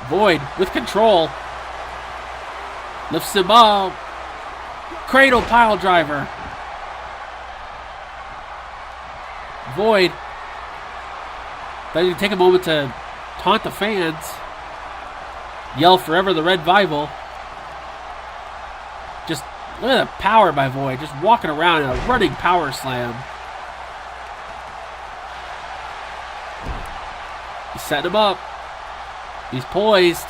Void with control. Lifts him up. Cradle pile driver. Void. But you take a moment to taunt the fans. Yell forever the Red Bible. Just look at the power by Void. Just walking around in a running power slam. He's setting him up. He's poised.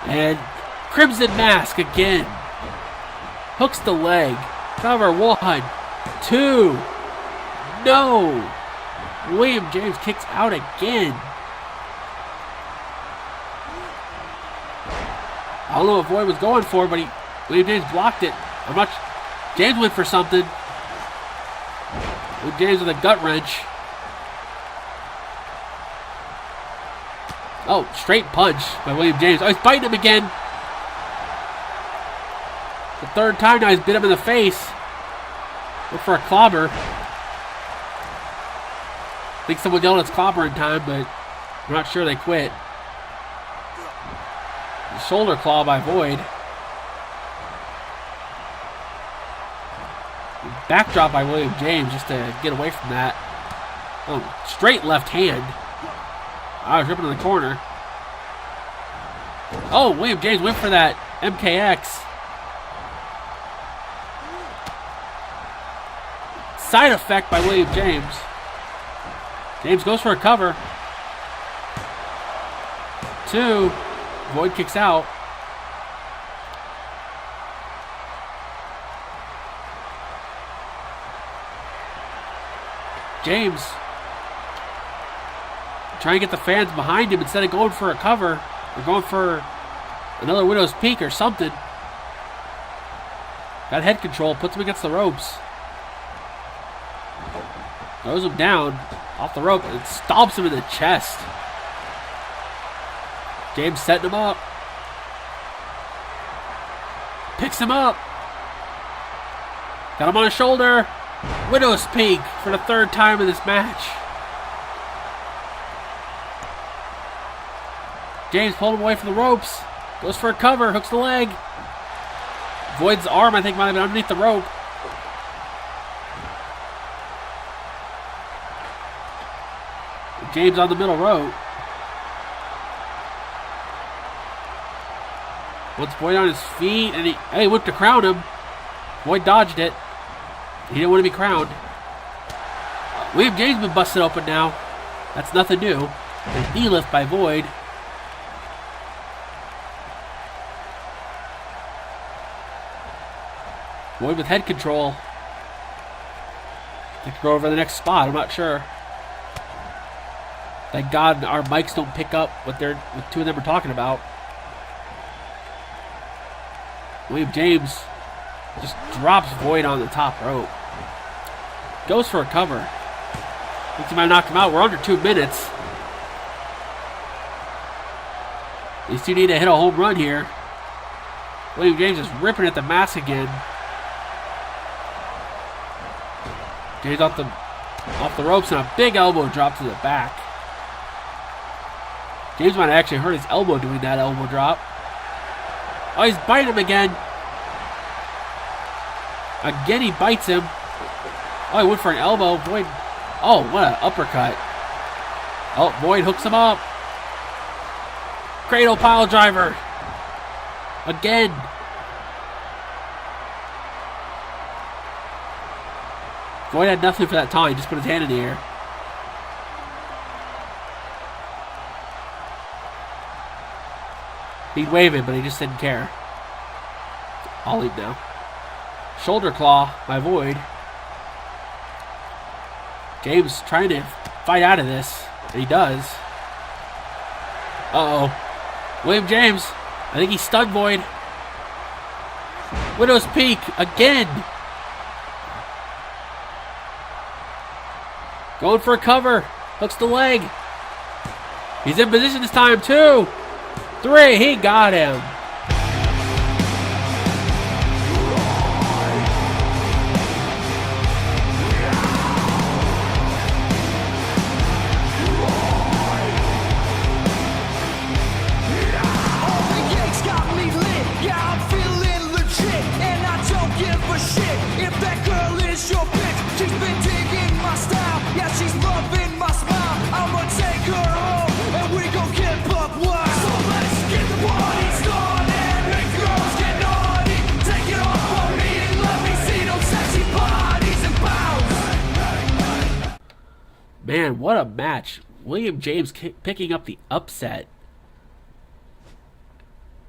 And Crimson Mask again. Hooks the leg. Cover 1, 2. No. William James kicks out again. I don't know what Void was going for, but William James blocked it. James went for something. William James with a gut wrench. Oh, straight punch by William James. Oh, he's biting him again. The third time now he's bit him in the face. Look for a clobber. I think someone yelled it's clobber in time, but I'm not sure they quit. Shoulder claw by Void. Backdrop by William James just to get away from that. Oh, straight left hand. I was ripping in the corner. Oh, William James went for that MKX. Side effect by William James. James goes for a cover. 2. Void kicks out. James trying to get the fans behind him instead of going for a cover or going for another Widow's Peak or something. Got head control, puts him against the ropes. Throws him down off the rope and stomps him in the chest. James setting him up. Picks him up. Got him on his shoulder. Widow's Peak for the third time in this match. James pulled him away from the ropes. Goes for a cover. Hooks the leg. Void's arm, I think, might have been underneath the rope. James on the middle rope. Once Void on his feet, and he whipped to crown him. Void dodged it. He didn't want to be crowned. William James been busted open now. That's nothing new. A knee lift by Void. Void with head control. They could go over to the next spot. I'm not sure. Thank God our mics don't pick up what two of them are talking about. William James just drops Void on the top rope. Goes for a cover. Thinks he might knock him out. We're under 2 minutes. These two need to hit a home run here. William James is ripping at the mask again. James off the ropes and a big elbow drop to the back. James might have actually hurt his elbow doing that elbow drop. Oh, he's biting him again. Again, he bites him. Oh, he went for an elbow. Boyd. Oh, what an uppercut. Oh, Boyd hooks him up. Cradle pile driver. Again. Boyd had nothing for that time. He just put his hand in the air. He'd wave it, but he just didn't care. I'll leave now. Shoulder claw by Boyd. James trying to fight out of this. And he does. Uh-oh. William James. I think he stunned Boyd. Widow's Peak again. Going for a cover. Hooks the leg. He's in position this time. 2, 3. He got him. Man, what a match. William James picking up the upset.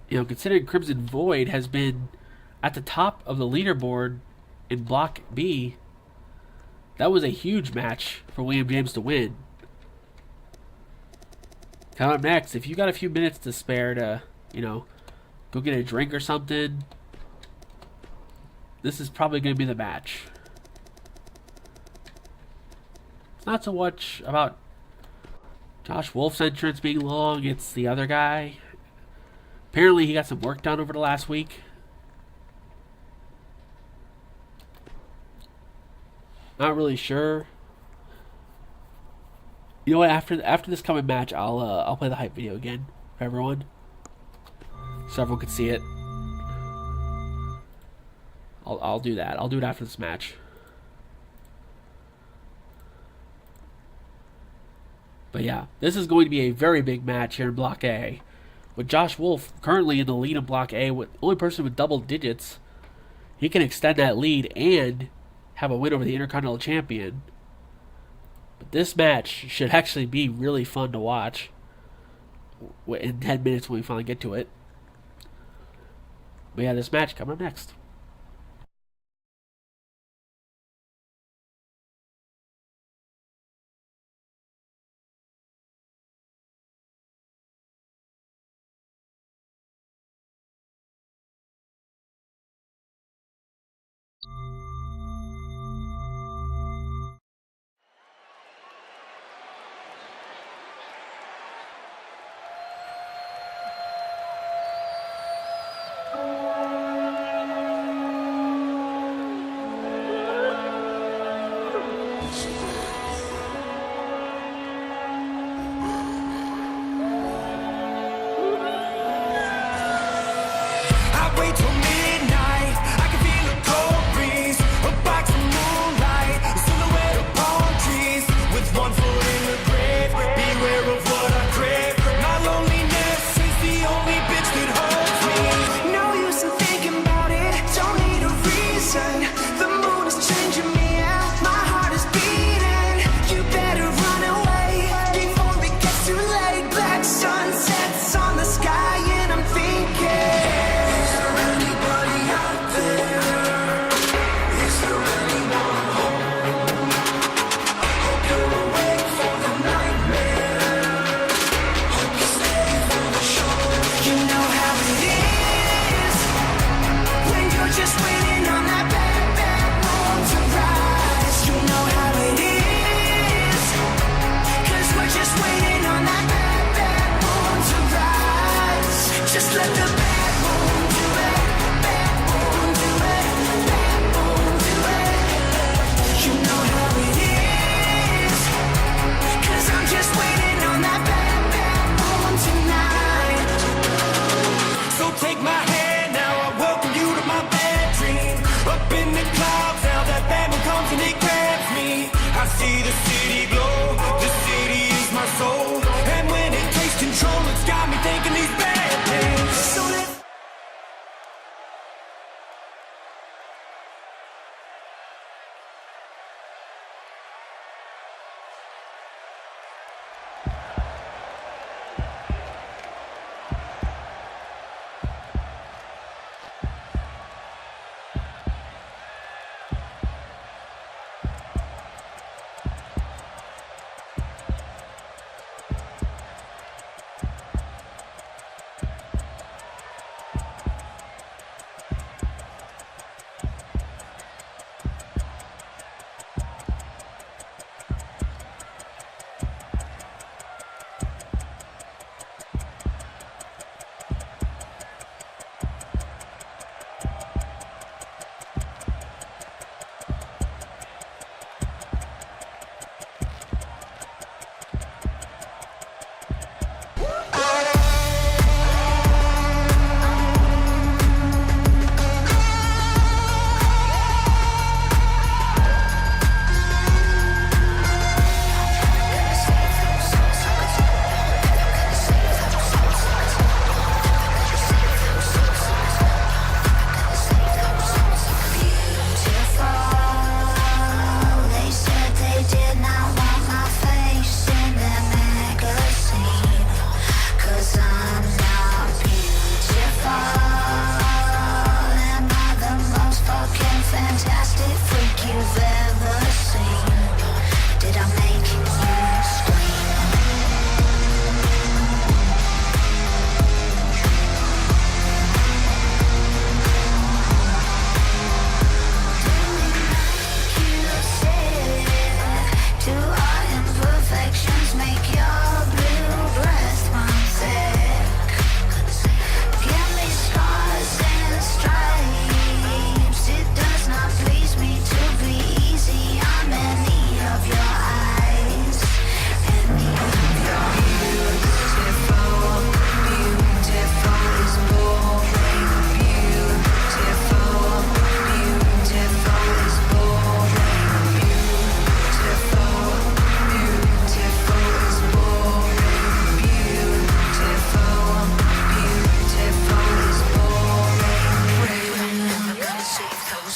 You know, considering Crimson Void has been at the top of the leaderboard in Block B, that was a huge match for William James to win. Coming up next, if you got a few minutes to spare to, you know, go get a drink or something, this is probably going to be the match. It's not so much about Josh Wolf's entrance being long, it's the other guy. Apparently he got some work done over the last week. Not really sure. You know what? After this coming match, I'll play the hype video again for everyone, so everyone can see it. I'll do that. I'll do it after this match. But yeah, this is going to be a very big match here in Block A, with Josh Wolf currently in the lead in Block A, with the only person with double digits. He can extend that lead and have a win over the Intercontinental Champion. But this match should actually be really fun to watch in 10 minutes when we finally get to it. But yeah, this match coming up next.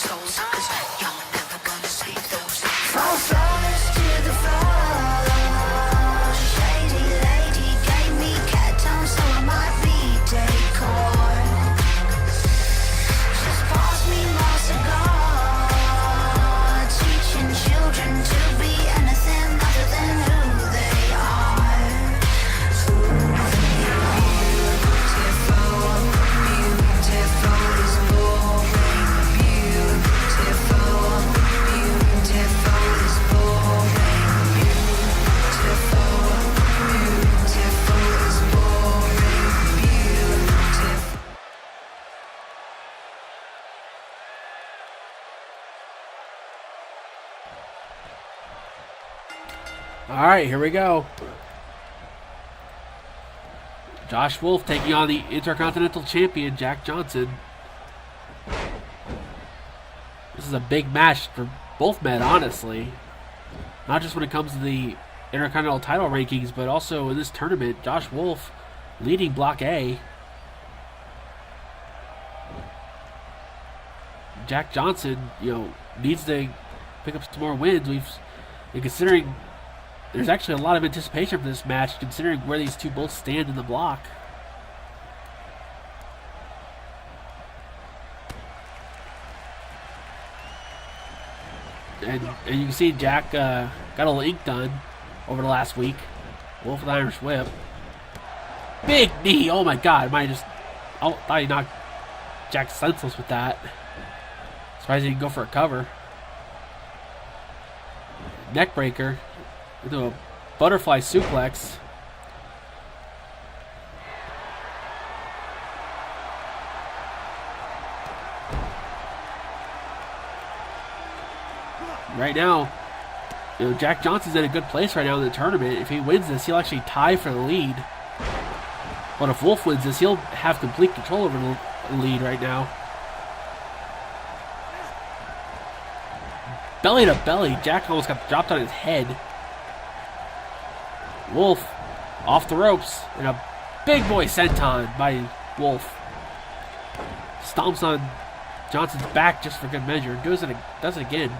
souls, 'cause you're never gonna save those. Fall flowers to the floor. Shady lady gave me cat tongue, so I might be decor. Just pass me my cigar. Teaching children to be anything other than who they are. Beautiful, beautiful is boring. Beautiful, beautiful is boring. Beautiful, beautiful is boring. Beautiful.
All right, here we go. Josh Wolf taking on the Intercontinental Champion, Jack Johnson. This is a big match for both men, honestly. Not just when it comes to the Intercontinental title rankings, but also in this tournament. Josh Wolf leading Block A. Jack Johnson, needs to pick up some more wins. And considering there's actually a lot of anticipation for this match, considering where these two both stand in the block. And you can see Jack got a little ink done over the last week. Wolf with Irish Whip. Big knee! Oh my god, thought he knocked Jack senseless with that. Surprised he didn't go for a cover. Neck breaker. Into a butterfly suplex. Right now, Jack Johnson's in a good place right now in the tournament. If he wins this, he'll actually tie for the lead. But if Wolf wins this, he'll have complete control over the lead right now. Belly to belly, Jack almost got dropped on his head. Wolf off the ropes, and a big boy senton by Wolf. Stomps on Johnson's back just for good measure. Does it again.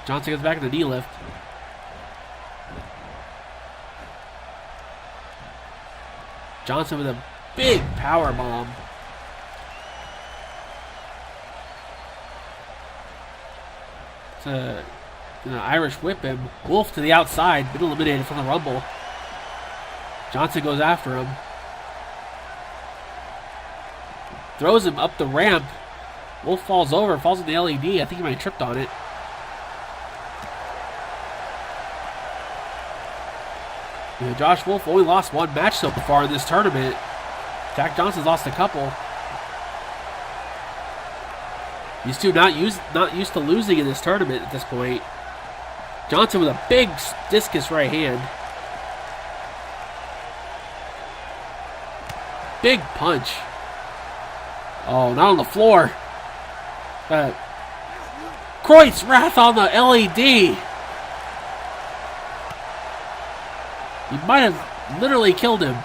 Johnson goes back in the knee lift. Johnson with a big power bomb. It's gonna Irish whip him. Wolf to the outside, been eliminated from the Rumble. Johnson goes after him. Throws him up the ramp. Wolf falls over, falls in the LED. I think he might have tripped on it. Josh Wolf only lost one match so far in this tournament. Jack Johnson's lost a couple. These two not used to losing in this tournament at this point. Johnson with a big discus right hand. Big punch. Oh, not on the floor. Kreutz Wrath on the LED. He might have literally killed him.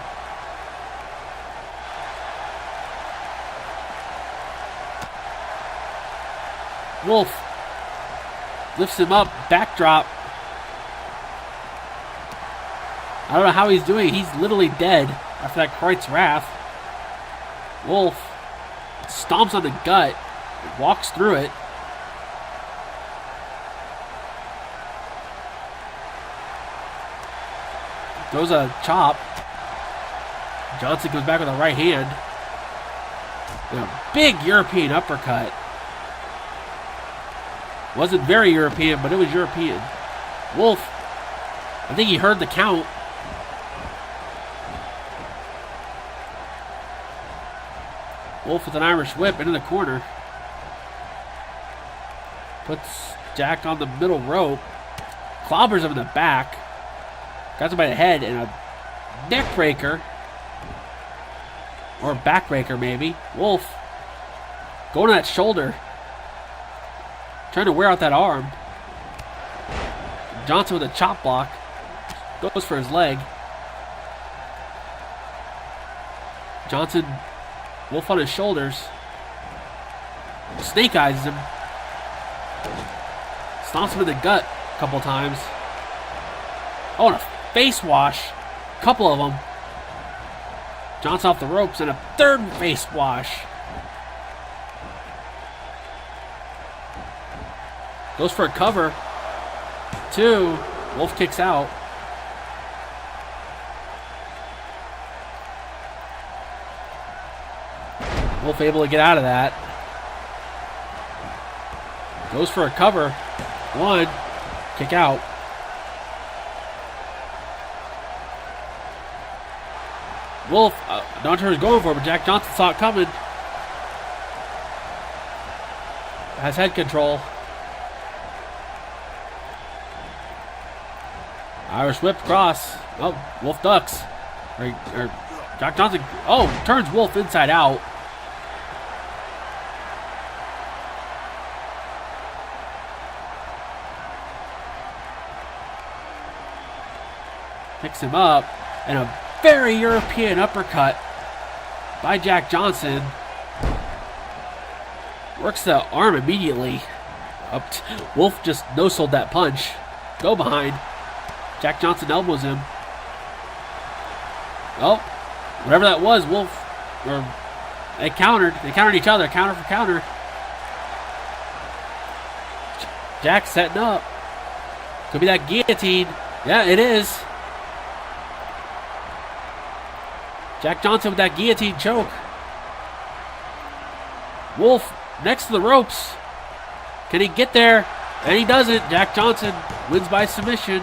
Wolf lifts him up, backdrop. I don't know how he's doing. He's literally dead after that Kreutz Wrath. Wolf stomps on the gut, walks through it. Throws a chop. Johnson goes back with a right hand. And a big European uppercut. Wasn't very European, but it was European. Wolf, I think he heard the count. Wolf with an Irish whip into the corner. Puts Jack on the middle rope. Clobbers him in the back. Got him by the head and a neck breaker. Or a back breaker, maybe. Wolf going to that shoulder. Trying to wear out that arm. Johnson with a chop block. Goes for his leg. Johnson Wolf on his shoulders. Snake eyes him. Stomps him in the gut a couple times. Oh, and a face wash. A couple of them. Johnson off the ropes and a third face wash. Goes for a cover. 2. Wolf kicks out. Wolf able to get out of that. Goes for a cover. 1. Kick out. Wolf, not sure who's going for it, but Jack Johnson saw it coming. Has head control. Irish whip cross. Oh, Wolf ducks. Or Jack Johnson, turns Wolf inside out. Picks him up, and a very European uppercut by Jack Johnson. Works the arm immediately. Wolf just no-sold that punch. Go behind. Jack Johnson elbows him. Oh, whatever that was, Wolf. They countered. They countered each other. Counter for counter. Jack setting up. Could be that guillotine. Yeah, it is. Jack Johnson with that guillotine choke. Wolf next to the ropes. Can he get there? And he doesn't. Jack Johnson wins by submission.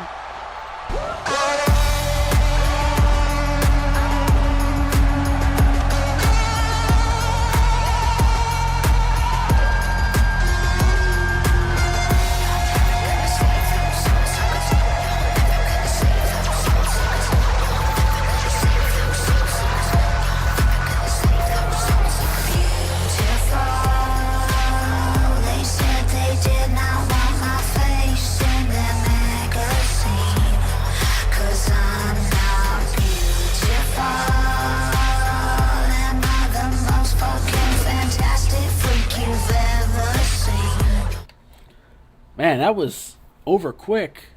Man, that was over quick.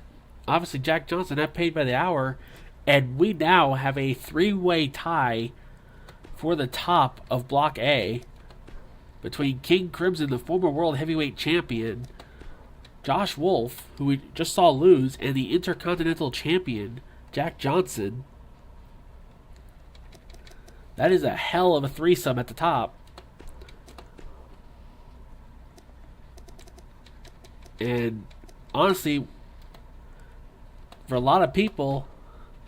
Obviously, Jack Johnson got paid by the hour. And we now have a 3-way tie for the top of Block A between King Crimson, the former World Heavyweight Champion, Josh Wolf, who we just saw lose, and the Intercontinental Champion, Jack Johnson. That is a hell of a threesome at the top. And honestly, for a lot of people,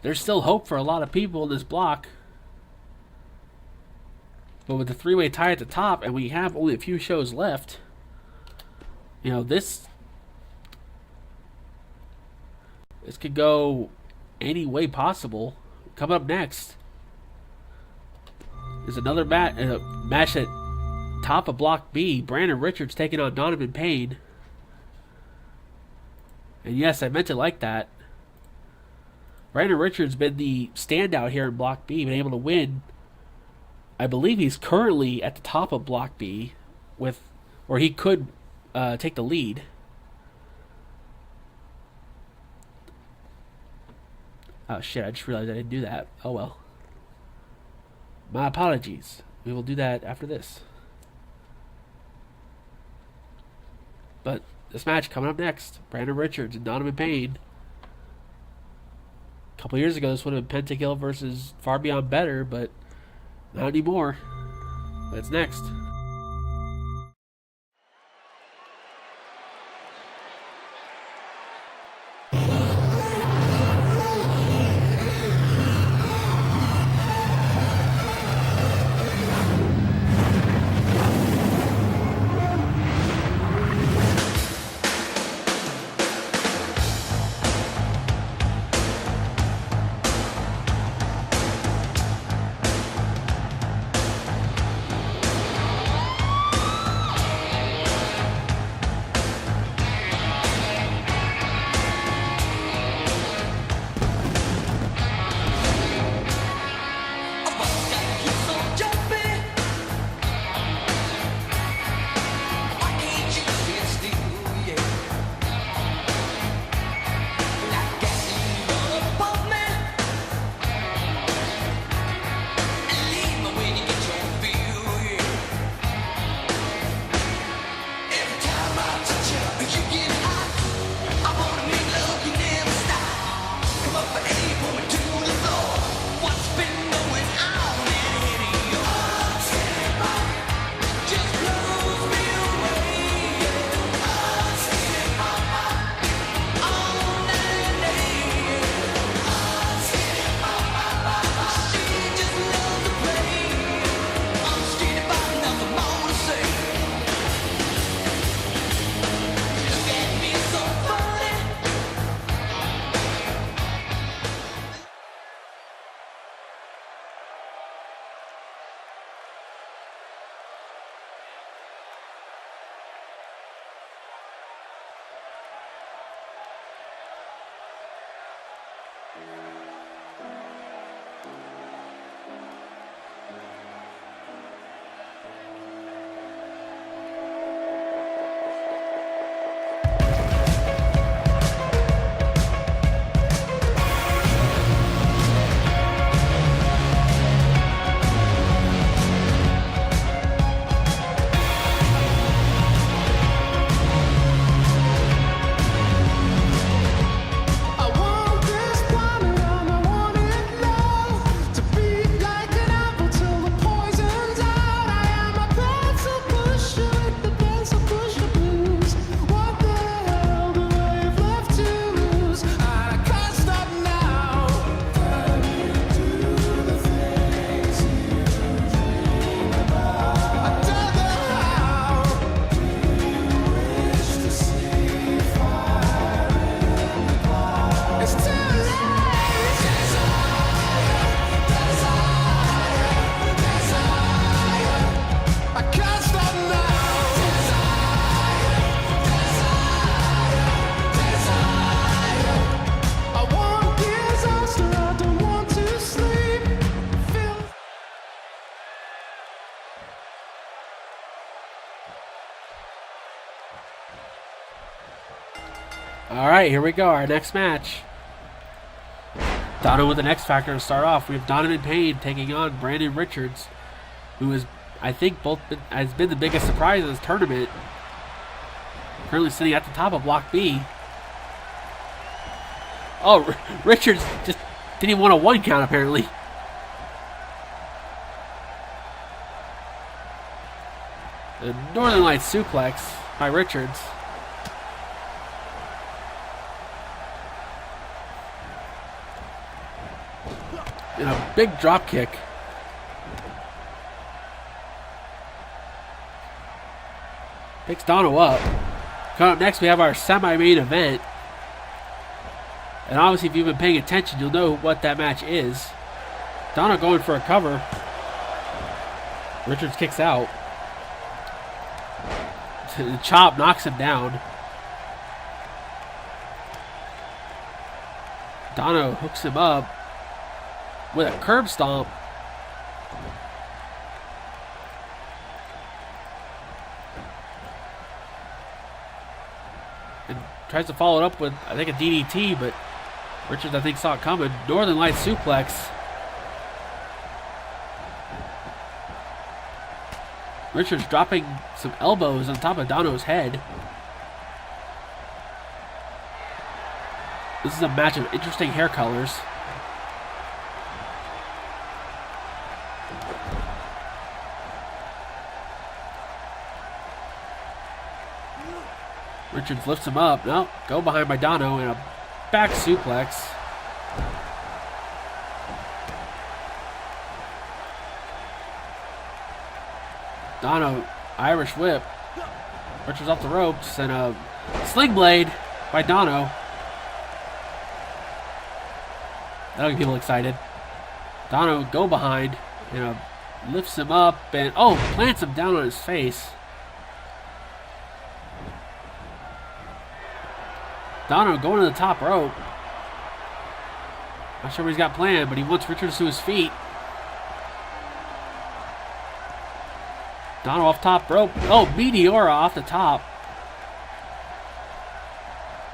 there's still hope for a lot of people in this block. But with the 3-way tie at the top, and we have only a few shows left, this could go any way possible. Coming up next is another match at top of Block B. Brandon Richards taking on Donovan Payne. And yes, I meant it like that. Brandon Richards been the standout here in Block B, been able to win. I believe he's currently at the top of Block B, or he could take the lead. Oh shit, I just realized I didn't do that. Oh well. My apologies. We will do that after this. But this match coming up next, Brandon Richards and Donovan Payne. A couple years ago, this would have been Pentakill versus Far Beyond Better, but not anymore. That's next. All right, here we go. Our next match. Dono with an X Factor to start off. We have Donovan Payne taking on Brandon Richards, who is, I think, has been the biggest surprise of this tournament. Currently sitting at the top of Block B. Oh, Richards just didn't even want a 1 count, apparently. The Northern Lights suplex by Richards. And a big drop kick. Picks Dono up. Coming up next, we have our semi-main event. And obviously, if you've been paying attention, you'll know what that match is. Dono going for a cover. Richards kicks out. The chop knocks him down. Dono hooks him up with a curb stomp. And tries to follow it up with, I think, a DDT, but Richards, I think, saw it coming. Northern Lights suplex. Richards dropping some elbows on top of Dono's head. This is a match of interesting hair colors. Richards lifts him up. No, go behind by Dono and a back suplex. Dono, Irish whip. Richards off the ropes and a sling blade by Dono. That'll get people excited. Dono go behind and lifts him up and plants him down on his face. Dono going to the top rope. Not sure what he's got planned, but he wants Richards to his feet. Dono off top rope. Oh, Meteora off the top.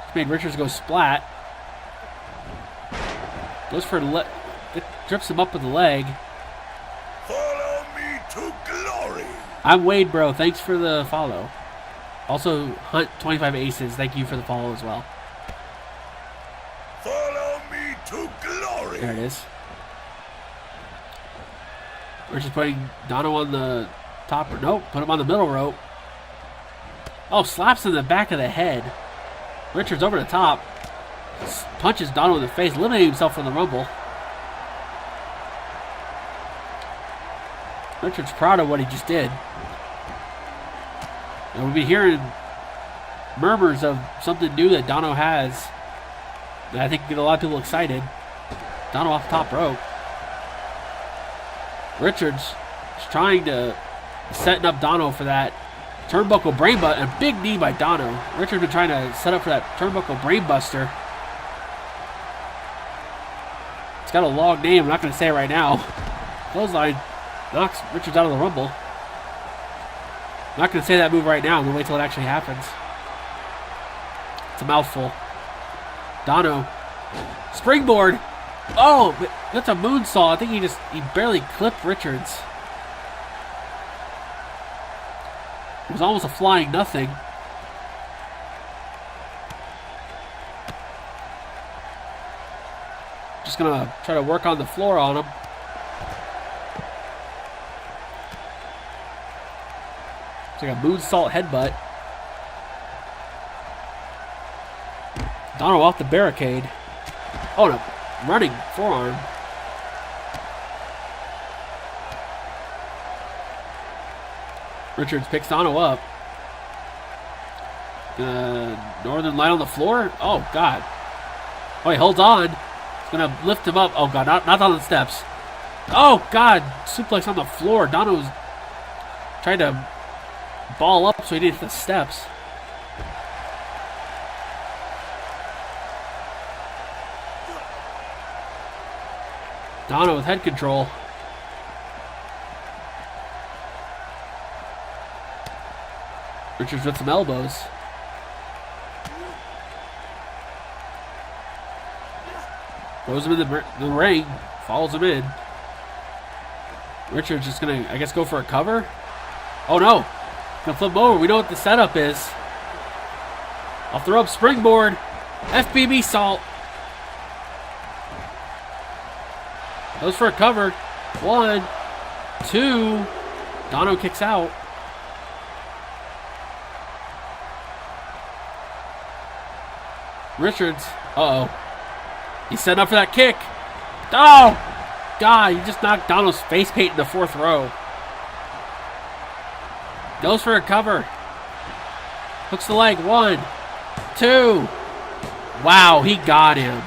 Just made Richards go splat. Goes for drips him up with the leg.
Follow me to glory.
I'm Wade, bro. Thanks for the follow. Also, Hunt 25 Aces. Thank you for the follow as well.
Follow me to glory.
There it is. We're just putting Dono on the top. Nope, put him on the middle rope. Oh, slaps in the back of the head. Richards over the top. Punches Dono in the face, eliminating himself from the Rumble. Richards proud of what he just did. And we'll be hearing murmurs of something new that Dono has that I think get a lot of people excited. Dono off the top rope. Richards is trying to setting up Dono for that turnbuckle brainbuster. A big knee by Dono. Richards been trying to set up for that turnbuckle brainbuster. It's got a long name. I'm not going to say it right now. Clothesline knocks Richards out of the Rumble. I'm not going to say that move right now. I'm going to wait till it actually happens. It's a mouthful. Dono. Springboard. Oh, that's a moonsault. I think he barely clipped Richards. It was almost a flying nothing. Just going to try to work on the floor on him. It's like a moonsault headbutt. Dono off the barricade. Oh, no. Running forearm. Richards picks Dono up. Northern Light on the floor. Oh, God. Oh, he holds on. He's going to lift him up. Oh, God. Not on the steps. Oh, God. Suplex on the floor. Dono's trying to ball up so he didn't hit the steps. Dono with head control. Richards with some elbows. Throws him in the ring. Follows him in. Richards just going to, I guess, go for a cover. Oh, no. Going to flip him over. We know what the setup is. Off the rope, springboard. FBB salt. Goes for a cover. 1, 2. Dono kicks out. Richards. Uh-oh. He's setting up for that kick. Oh! God, he just knocked Dono's face paint in the 4th row. Goes for a cover. Hooks the leg. 1, 2. Wow, he got him.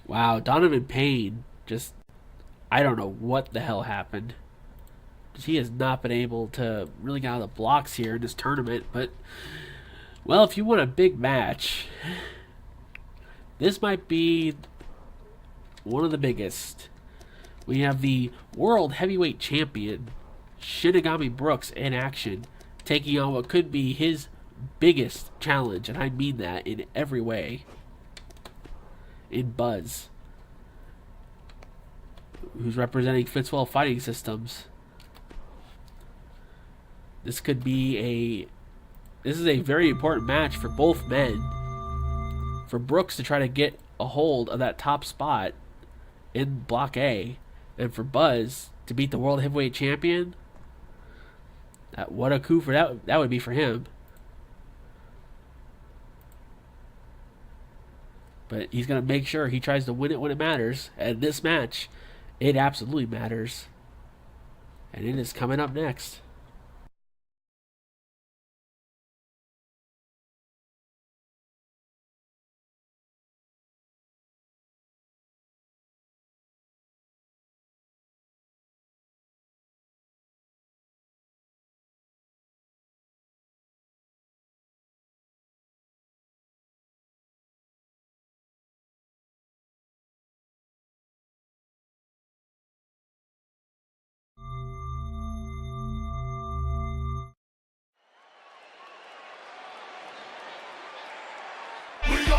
Wow, Donovan Payne just, I don't know what the hell happened. He has not been able to really get out of the blocks here in this tournament, but, well, if you want a big match, this might be one of the biggest. We have the World Heavyweight Champion, Shinigami Brooks, in action, taking on what could be his biggest challenge, and I mean that in every way. In Buzz, who's representing Fitzwell Fighting Systems. This is a very important match for both men. For Brooks to try to get a hold of that top spot in Block A, and for Buzz to beat the World Heavyweight Champion. What a coup for that would be for him. But he's going to make sure he tries to win it when it matters. And this match, it absolutely matters. And it is coming up next.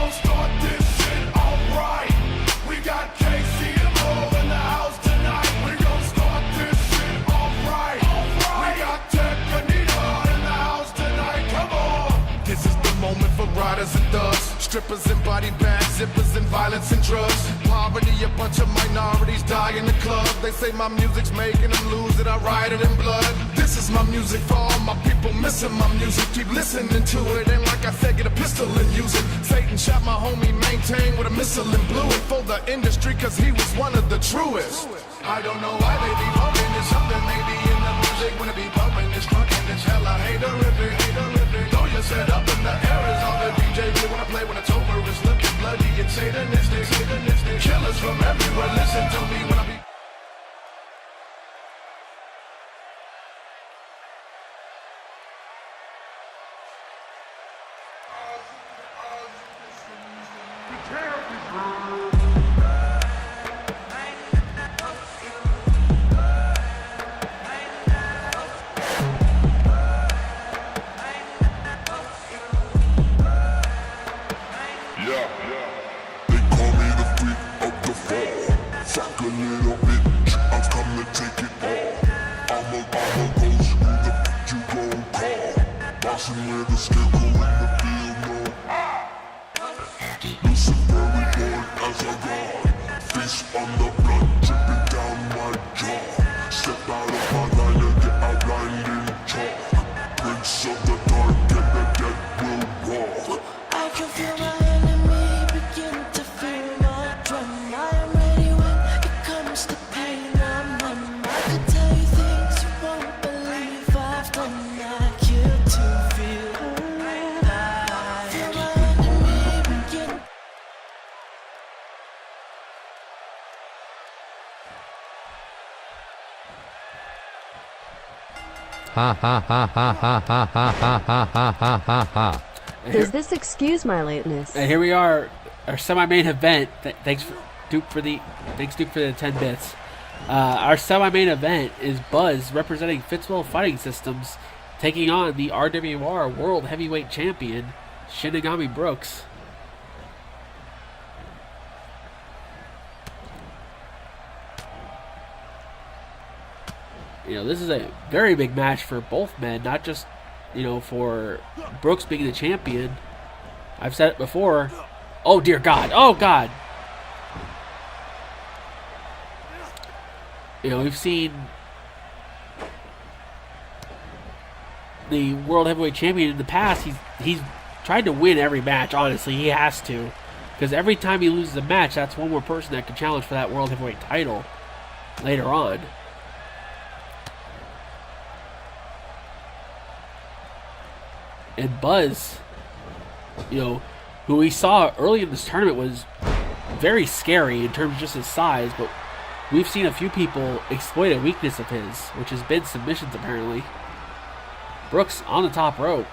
Start this shit alright. We got KCMO in the house tonight. We gon' start this shit alright. We got Tech Anita in the house tonight. Come on.
This is the moment for riders and thugs, strippers and body bags, zippers and violence and drugs. Poverty, a bunch of minorities die in the club. They say my music's making them lose it, I ride it in blood. This is my music for all my people missing my music. Keep listening to it, and like I said, get a pistol and use it. Satan shot my homie Maintain with a missile and blew it for the industry, cause he was one of the truest.
I don't know why they be bumping. There's something maybe in the music when it be bumping. It's crunking, it's hella haterific, haterific. Throw your set up in the air is all the DJ really wanna play when it's over. It's looking bloody, it's satanistic, satanistic. Killers from everywhere, listen to me when I be.
I can tell you
Does this excuse my lateness?
And here we are, our semi-main event. Thanks Duke for the 10 bits. Our semi-main event is Buzz representing Fitzwell Fighting Systems, taking on the RWR World Heavyweight Champion Shinigami Brooks. You know, this is a very big match for both men, not just, you know, for Brooks being the champion. I've said it before. Oh, dear God. Oh, God. You know, we've seen the World Heavyweight Champion in the past. He's tried to win every match, honestly. He has to. Because every time he loses a match, that's one more person that can challenge for that World Heavyweight title later on. And Buzz, you know, who we saw early in this tournament was very scary in terms of just his size, but we've seen a few people exploit a weakness of his, which has been submissions apparently. Brooks on the top rope.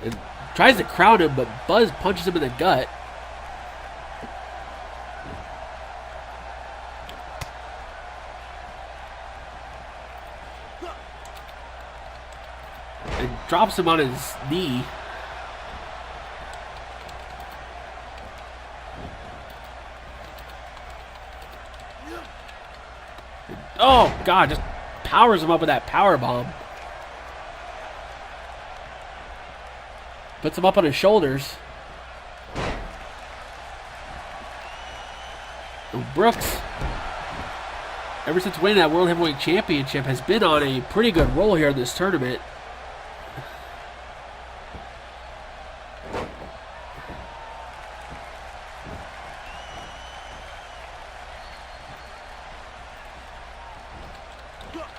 And tries to crowd him, but Buzz punches him in the gut. And drops him on his knee. Oh, God, just powers him up with that power bomb. Puts him up on his shoulders. And Brooks, ever since winning that World Heavyweight Championship, has been on a pretty good roll here in this tournament.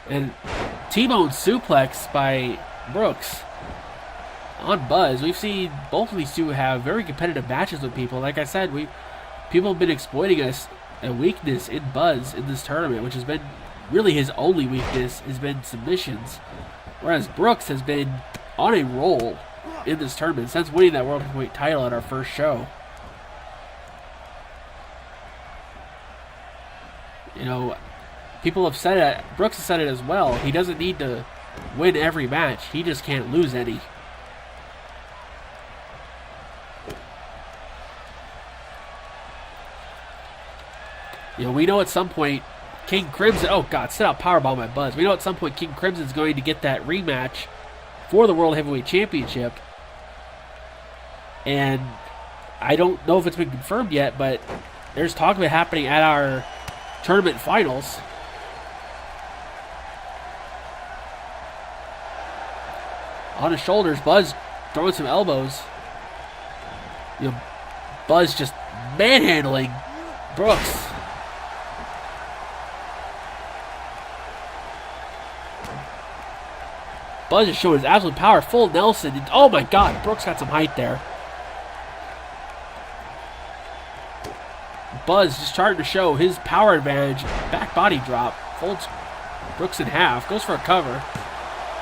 And T-bone suplex by Brooks on Buzz. We've seen both of these two have very competitive matches with people. Like I said, people have been exploiting a weakness in Buzz in this tournament, which has been really his only weakness, has been submissions. Whereas Brooks has been on a roll in this tournament since winning that World Heavyweight title at our first show. You know, people have said it, Brooks has said it as well. He doesn't need to win every match. He just can't lose any. You know, we know at some point King Crimson, oh God, set out powerbomb by Buzz. We know at some point King Crimson's going to get that rematch for the World Heavyweight Championship. And I don't know if it's been confirmed yet, but there's talk of it happening at our tournament finals. On his shoulders, Buzz throwing some elbows. You know, Buzz just manhandling Brooks. Buzz is showing his absolute power. Full Nelson. Oh my God, Brooks got some height there. Buzz just starting to show his power advantage. Back body drop. Folds Brooks in half. Goes for a cover.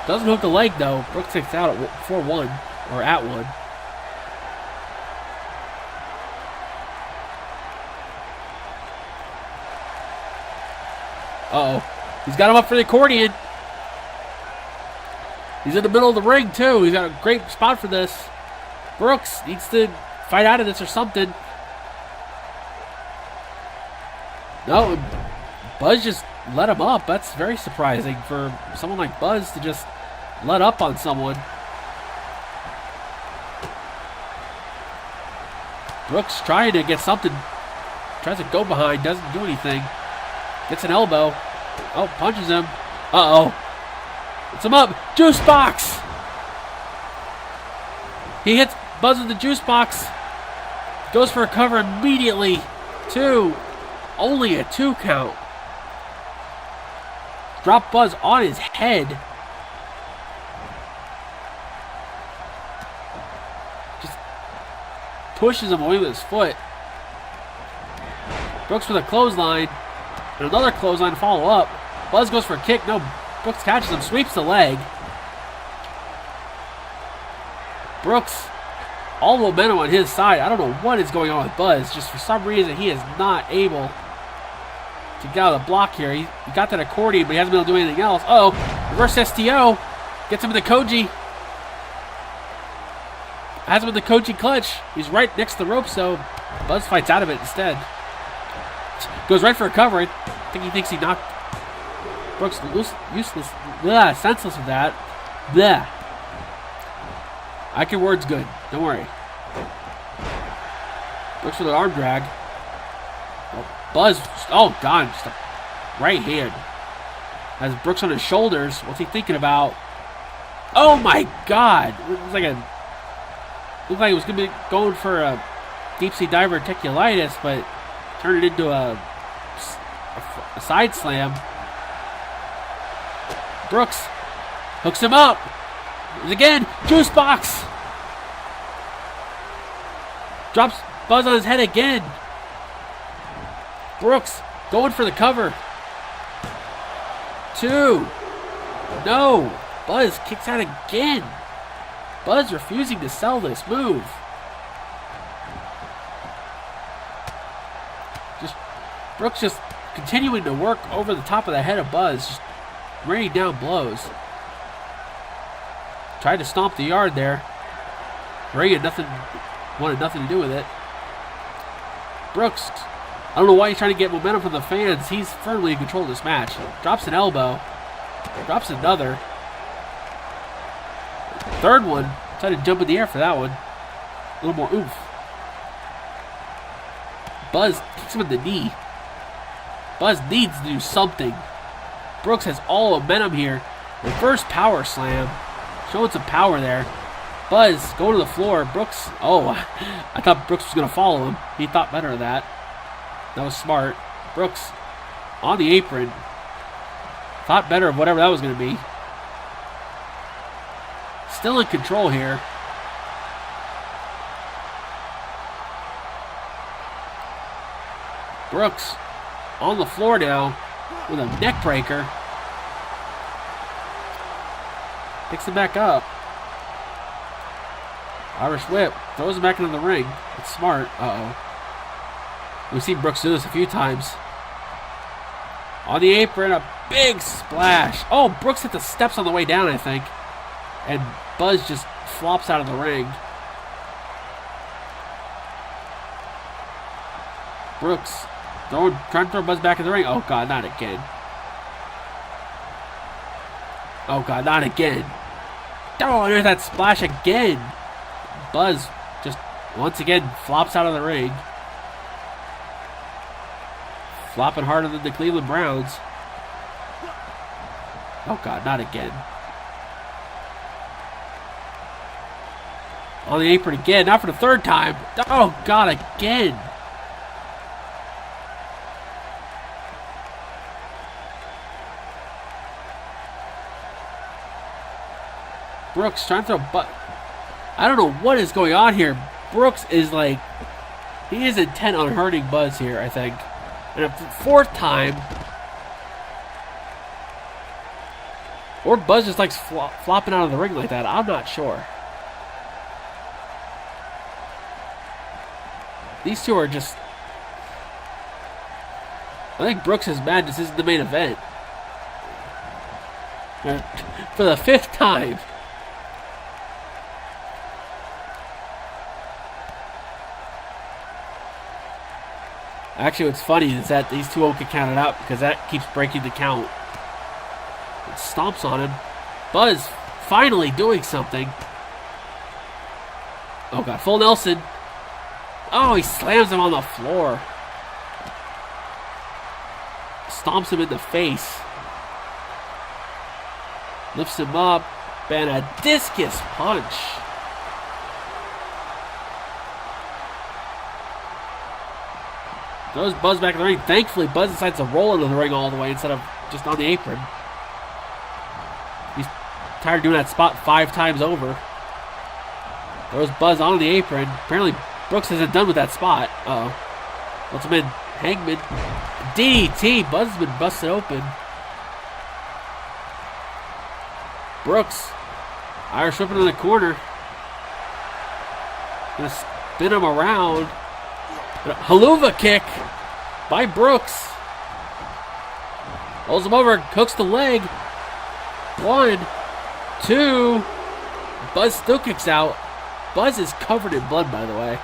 Doesn't hook a leg though. Brooks takes out at 4-1. Or at 1. Uh-oh. He's got him up for the accordion. He's in the middle of the ring, too. He's got a great spot for this. Brooks needs to fight out of this or something. No, Buzz just let him up. That's very surprising for someone like Buzz to just let up on someone. Brooks trying to get something. Tries to go behind. Doesn't do anything. Gets an elbow. Oh, punches him. Uh-oh. It's him up. Juice box. He hits Buzz with the juice box. Goes for a cover immediately. 2. Only a 2 count. Drop Buzz on his head. Just pushes him away with his foot. Brooks with a clothesline. And another clothesline to follow up. Buzz goes for a kick. No, Brooks catches him, sweeps the leg. Brooks, all the momentum on his side. I don't know what is going on with Buzz. Just for some reason, he is not able to get out of the block here. He got that accordion, but he hasn't been able to do anything else. Uh-oh, reverse STO. Gets him in the Koji. Has him in the Koji clutch. He's right next to the rope, so Buzz fights out of it instead. Goes right for a cover. I think he thinks he knocked Brooks useless, senseless with that. Blah. Ike Ward's good. Don't worry. Brooks with an arm drag. Oh, Buzz. Oh, God. Just a right hand. Has Brooks on his shoulders. What's he thinking about? Oh, my God. It was like looked like it was going to be going for a deep sea diverticulitis, but turned it into a side slam. Brooks hooks him up. Again, juice box. Drops Buzz on his head again. Brooks going for the cover. 2. No. Buzz kicks out again. Buzz refusing to sell this move. Brooks just continuing to work over the top of the head of Buzz. Just raining down blows. Tried to stomp the yard there. Ray wanted nothing to do with it. Brooks, I don't know why he's trying to get momentum from the fans. He's firmly in control of this match. Drops an elbow. Drops another. Third one. Tried to jump in the air for that one. A little more oomph. Buzz kicks him in the knee. Buzz needs to do something. Brooks has all momentum here. Reverse power slam. Showing some power there. Buzz going to the floor. Brooks. Oh, I thought Brooks was going to follow him. He thought better of that. That was smart. Brooks on the apron. Thought better of whatever that was going to be. Still in control here. Brooks on the floor now with a neck breaker. Picks him back up. Irish whip. Throws him back into the ring. It's smart. Uh-oh. We've seen Brooks do this a few times. On the apron, a big splash. Oh, Brooks hit the steps on the way down, I think. And Buzz just flops out of the ring. Brooks trying to throw Buzz back in the ring. Oh, God, not again. Oh, God, not again. Oh, there's that splash again. Buzz just once again flops out of the ring. Flopping harder than the Cleveland Browns. Oh, God, not again. On the apron again, not for the third time. Oh, God, again. Brooks trying to throw I don't know what is going on here. Brooks is like, he is intent on hurting Buzz here, I think. And a fourth time. Or Buzz just likes flopping out of the ring like that. I'm not sure. These two are just... I think Brooks is mad this isn't the main event. For the fifth time. Actually, what's funny is that these two won't get counted out because that keeps breaking the count. It stomps on him. Buzz finally doing something. Oh, God. Full Nelson. Oh, he slams him on the floor. Stomps him in the face. Lifts him up. And a discus punch. Throws Buzz back in the ring. Thankfully, Buzz decides to roll into the ring all the way instead of just on the apron. He's tired of doing that spot 5 times over. Throws Buzz onto the apron. Apparently, Brooks isn't done with that spot. Uh-oh. Ultimate Hangman. DDT. Buzz has been busted open. Brooks. Irish whipping in the corner. Gonna spin him around. Haluva kick by Brooks. Rolls him over, hooks the leg. 1, 2. Buzz still kicks out. Buzz is covered in blood, by the way.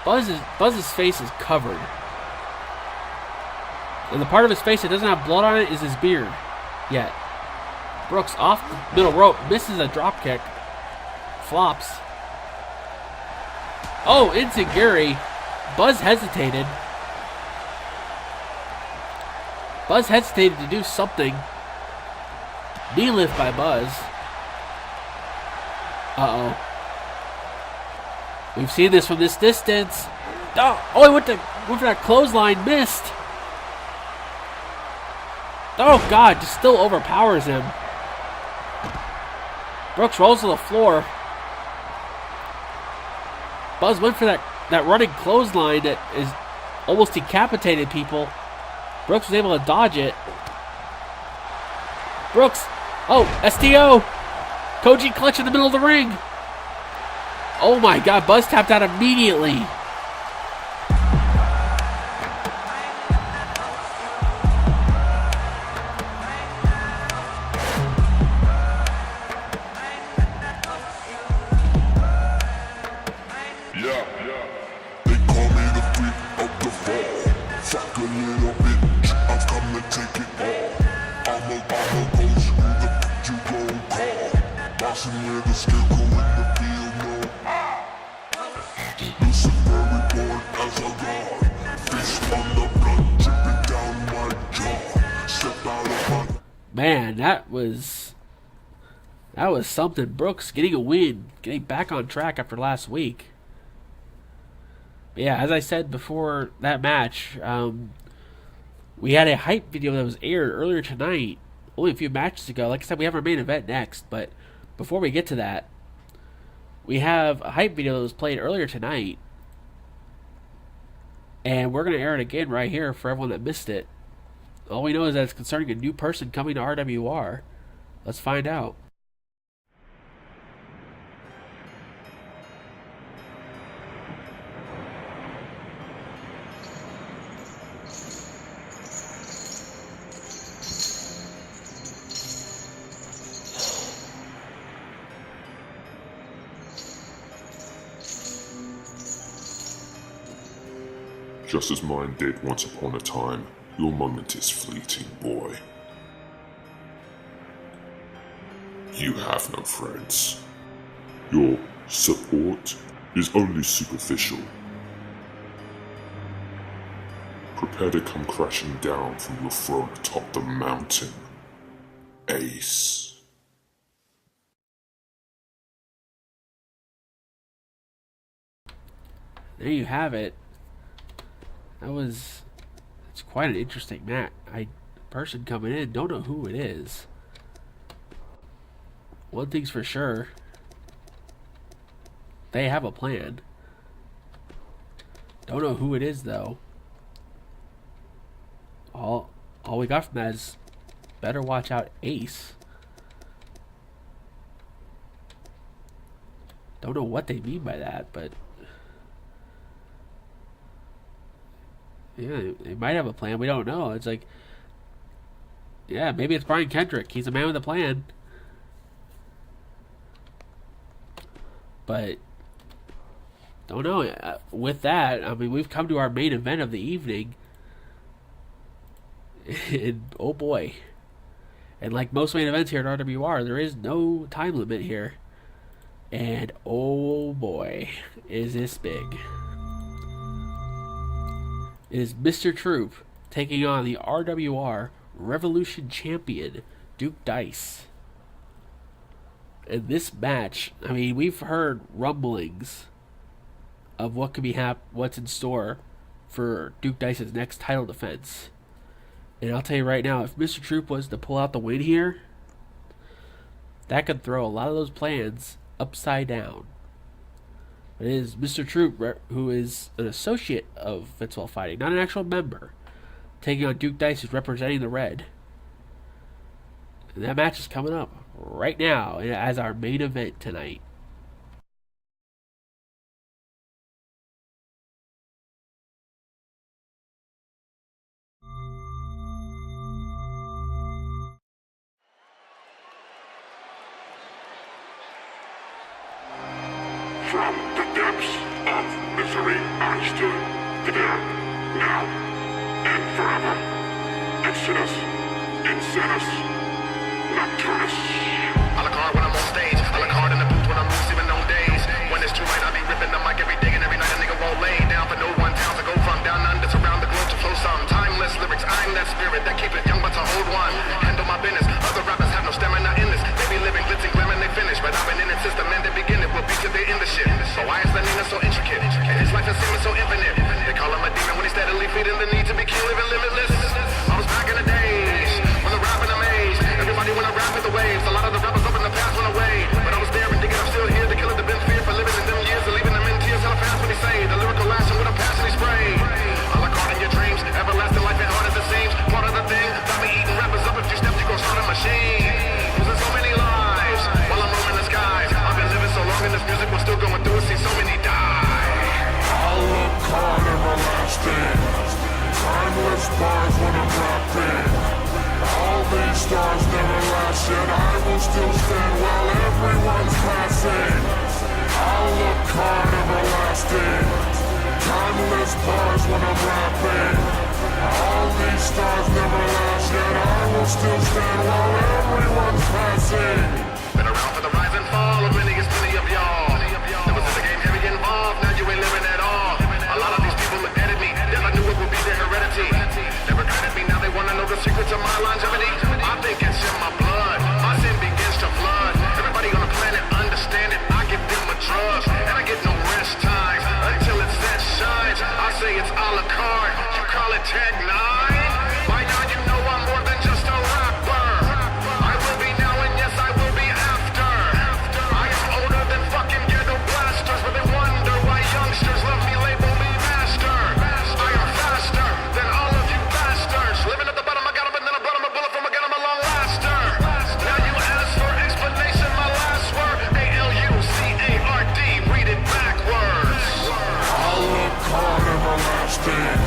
Buzz's face is covered. And the part of his face that doesn't have blood on it is his beard. Yet. Brooks off the middle rope, misses a drop kick. Flops. Oh, into Gary. Buzz hesitated. Buzz hesitated to do something. Knee lift by Buzz. Uh-oh. We've seen this from this distance. Oh, he went for that clothesline, missed. Oh, God, just still overpowers him. Brooks rolls to the floor. Buzz went for that running clothesline that is almost decapitated people. Brooks was able to dodge it. Brooks. Oh, STO. Koji clutch in the middle of the ring. Oh my God, Buzz tapped out immediately.
They call me the freak of the fall. Fuck a little bitch, I've come to take it all. I'ma go screw the bitch you gon' call. Bossing with the scarecrow in the field, no. Lucifer reborn as a god. Fish on the blood dripping down my jaw. Step out of my...
Man, that was something. Brooks getting a win, getting back on track after last week. Yeah, as I said before that match, we had a hype video that was aired earlier tonight, only a few matches ago. Like I said, we have our main event next, but before we get to that, we have a hype video that was played earlier tonight, and we're going to air it again right here for everyone that missed it. All we know is that it's concerning a new person coming to RWR. Let's find out.
Just as mine did once upon a time, your moment is fleeting, boy. You have no friends. Your support is only superficial. Prepare to come crashing down from your throne atop the mountain, Ace.
There you have it. It's quite an interesting match. Person coming in, don't know who it is. One thing's for sure, they have a plan. Don't know who it is though. All we got from that is better watch out, Ace. Don't know what they mean by that, but yeah, they might have a plan. We don't know. It's like, yeah, maybe it's Brian Kendrick. He's a man with a plan. But don't know. With that, I mean, we've come to our main event of the evening. And oh boy. And like most main events here at RWR, there is no time limit here. And oh boy, is this big. It is Mr. Troop taking on the RWR Revolution Champion, Duke Dice. In this match, I mean, we've heard rumblings of what could be what's in store for Duke Dice's next title defense. And I'll tell you right now, if Mr. Troop was to pull out the win here, that could throw a lot of those plans upside down. It is Mr. Troop, who is an associate of Fitzwell Fighting, not an actual member. taking on Duke Dice, who's representing the red. And that match is coming up right now as our main event tonight.
From the depths of misery I stood, there, now, and forever. Exodus, Insanus, Nocturnus.
I look hard when I'm on stage. I look hard in the booth when I'm receiving on days. When it's too late, I be ripping the mic every day and every night. A nigga won't lay down for no one town to go from down under to around the globe to flow some timeless lyrics. I'm that spirit that keep it young but to hold one. Handle my business. Other rappers have no stamina in this. They be living glitz and glam and they finish, but I've been in it since the men that begin it. Will be till they end the shit. So why is the Nina so intricate? And his life is seeming so infinite. They call him a demon when he's steadily feeding the need to be killed, living limitless. I was back in the days when the rapping amazed. Everybody wanna rap with the waves. A lot of the rappers up in the past went away, but I was there and digging. I'm still here. The killer that been feared for living in them years and leaving them in tears. Hella fast when he say the lyrical lashing with a passion he spray. I like caught in your dreams. Everlasting life ain't hard as it seems. Part of the thing got me eating rappers up. If you step, you gon' start a machine. Losing so many lives while I'm roaming the skies. I've been living so long in this music, we're still going through it. See so many die.
I look hard everlasting. Timeless bars when I'm rapping. All these stars never last, yet I will still stand while everyone's passing. I look hard everlasting. Timeless bars when I'm rapping. All these stars never last, yet I will still stand while everyone's passing.
Been around for the rise and fall of many of y'all. Never was in the game heavy involved, now you ain't living at all. A lot of these people looked at me, never knew it would be their heredity. Never credit me, now they wanna know the secret to my longevity. I think it's in my blood, my sin begins to flood. Everybody on the planet understand it, I give them a drug. And I get no rest time until it set shines. I say it's a la carte, you call it Tech 9. By now you know I'm more than just a rapper. I will be now and yes I will be after. I am older than fucking ghetto blasters, but they wonder why youngsters love me, label me master. I am faster than all of you bastards. Living at the bottom, I got him, and then I brought him a bullet from a gun, I'm a long laster. Now you ask for explanation, my last word, A-L-U-C-A-R-D, read it backwards.
I look hard everlasting.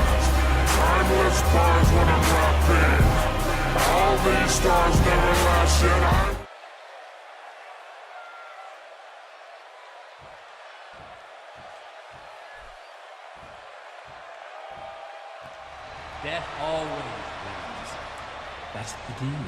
Timeless bars when I'm rapping. All these stars never last, yet I...
Death always wins. That's the deal.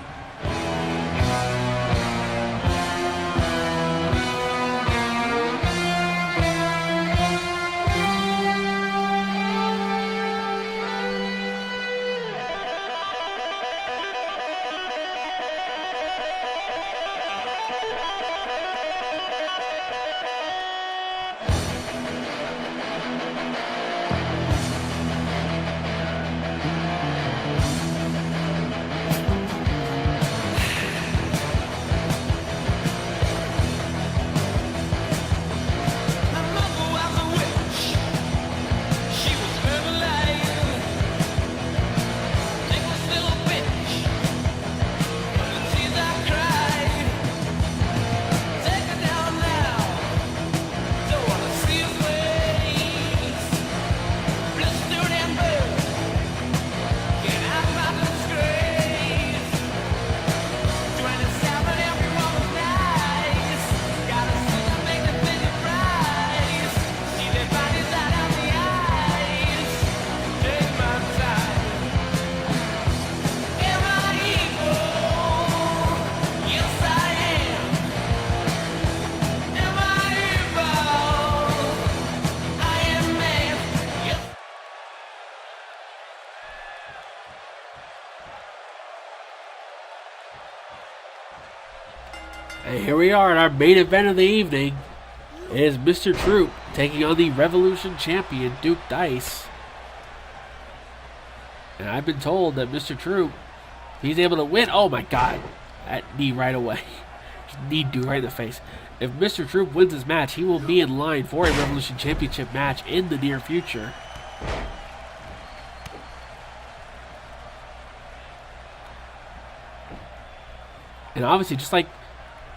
And here we are at our main event of the evening. It is Mr. Troop taking on the Revolution champion, Duke Dice. And I've been told that Mr. Troop, he's able to win. Oh my god. That knee right away. Just knee dude right in the face. If Mr. Troop wins this match, he will be in line for a Revolution championship match in the near future. And obviously, just like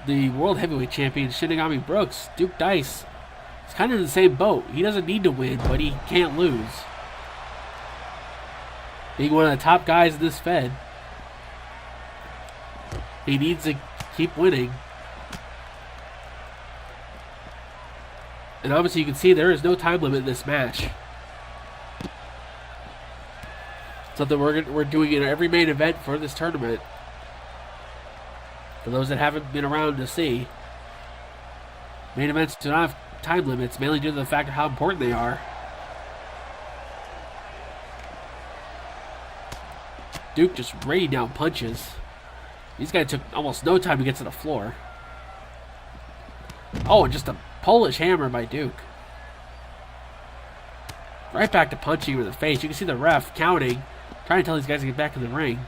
the World Heavyweight Champion Shinigami Brooks, Duke Dice is kind of in the same boat. He doesn't need to win, but he can't lose. Being one of the top guys in this Fed, he needs to keep winning. And obviously you can see there is no time limit in this match. Something we're doing in every main event for this tournament. For those that haven't been around to see, main events do not have time limits, mainly due to the fact of how important they are. Duke just raining down punches. These guys took almost no time to get to the floor. Oh, and just a Polish hammer by Duke. Right back to punching him in the face. You can see the ref counting, trying to tell these guys to get back in the ring.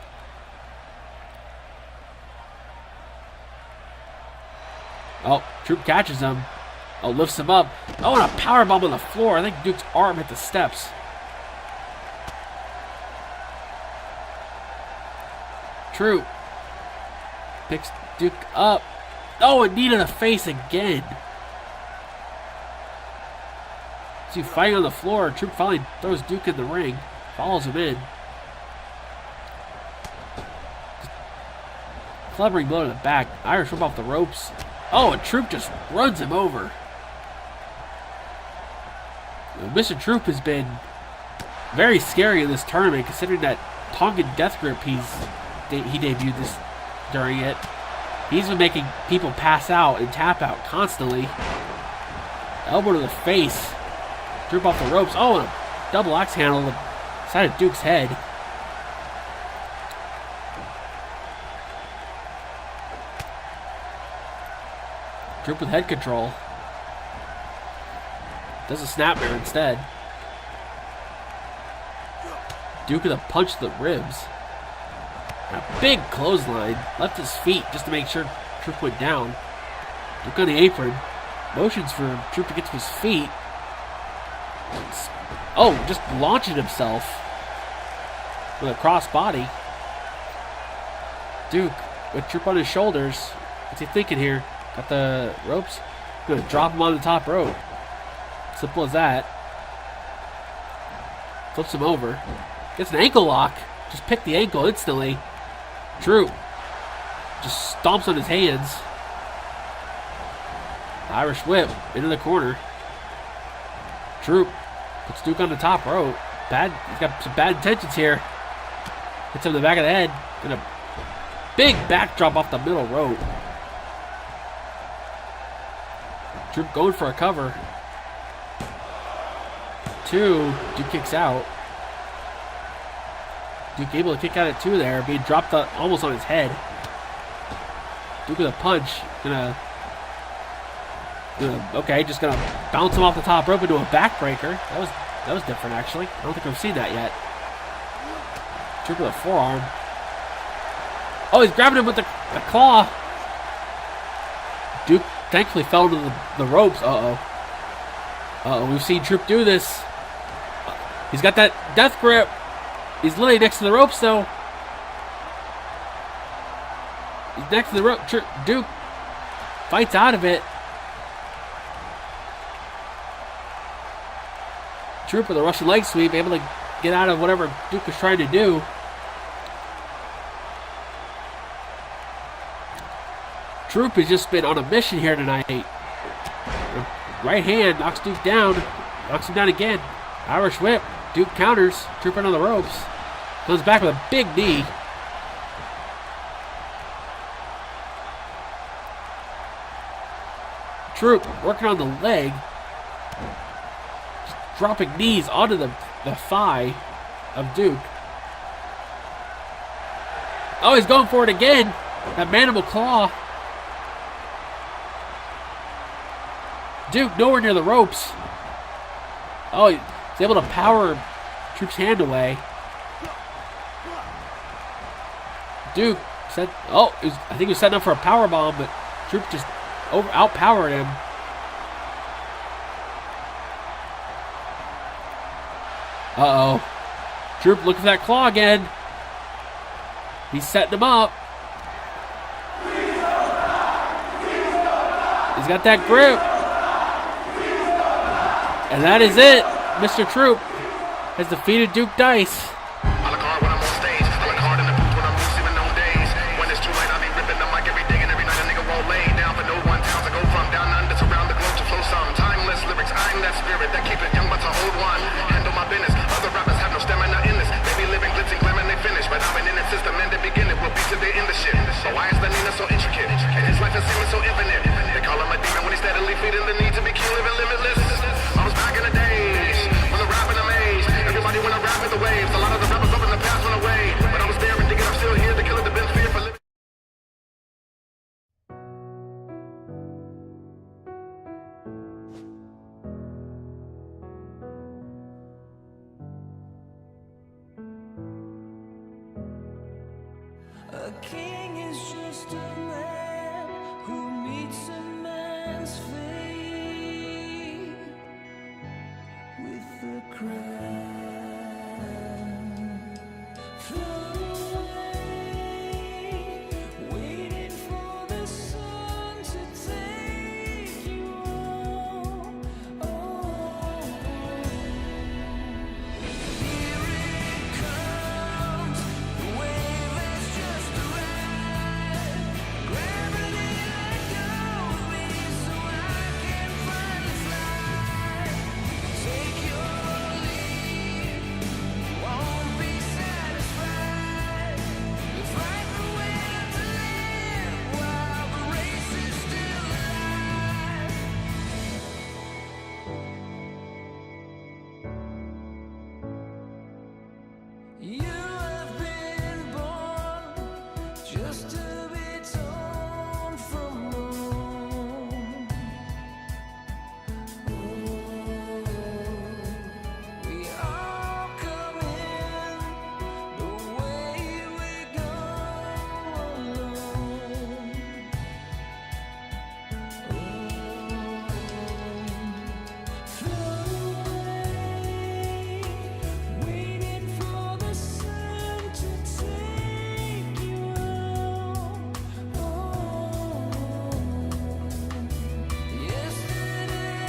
Oh, Troop catches him. Oh, lifts him up. Oh, and a powerbomb on the floor. I think Duke's arm hit the steps. Troop picks Duke up. Oh, and knee to the face again. See, fighting on the floor. Troop finally throws Duke in the ring. Follows him in. Clevering blow to the back. Irish whip off the ropes. Oh, and Troop just runs him over. Mr. Troop has been very scary in this tournament, considering that Tongan Death Grip he debuted this during it. He's been making people pass out and tap out constantly. Elbow to the face. Troop off the ropes. Oh, and a double axe handle to the side of Duke's head. Troop with head control. Does a snapmare instead. Duke with a punch to the ribs. And a big clothesline. Left his feet just to make sure Troop went down. Duke on the apron. Motions for Troop to get to his feet. Oh, just launching himself with a cross body. Duke with Troop on his shoulders. What's he thinking here? Got the ropes. Gonna drop him on the top rope. Simple as that. Flips him over. Gets an ankle lock. Just picked the ankle instantly. Troop just stomps on his hands. Irish whip into the corner. Troop puts Duke on the top rope. He's got some bad intentions here. Hits him in the back of the head. And a big backdrop off the middle rope. Troop going for a cover. 2. Duke kicks out. Duke able to kick out at 2 there. Being dropped almost on his head. Duke with a punch. Okay, just gonna bounce him off the top rope into a backbreaker. That was different actually. I don't think we've seen that yet. Troop with a forearm. Oh, he's grabbing him with the claw. Duke thankfully fell into the ropes. We've seen Troop do this. He's got that death grip. He's literally next to the ropes though. He's next to the rope. Duke fights out of it. Troop with a Russian leg sweep, able to get out of whatever Duke was trying to do. Troop has just been on a mission here tonight. Right hand knocks Duke down. Knocks him down again. Irish whip. Duke counters. Troop on the ropes. Comes back with a big knee. Troop working on the leg. Just dropping knees onto the thigh of Duke. Oh, he's going for it again. That mandible claw. Duke nowhere near the ropes. Oh, he's able to power Troop's hand away. Duke said, I think he was setting up for a power bomb, but Troop just outpowered him. Troop looking for that claw again. He's setting him up. He's got that grip. And that is it. Mr. Troop has defeated Duke Dice.
A king is just a man who meets a man's fate with the crown. Float away, waiting for the sun to take you home. Here it comes, the wave is just a ride. Gravity let go of me so I can finally fly. Take your lead, won't be satisfied. You fight the will to live while the race is still alive. You have been born just to be torn from home. We all come in the way we go alone. Float away, waiting for the sun to take you home. Yesterday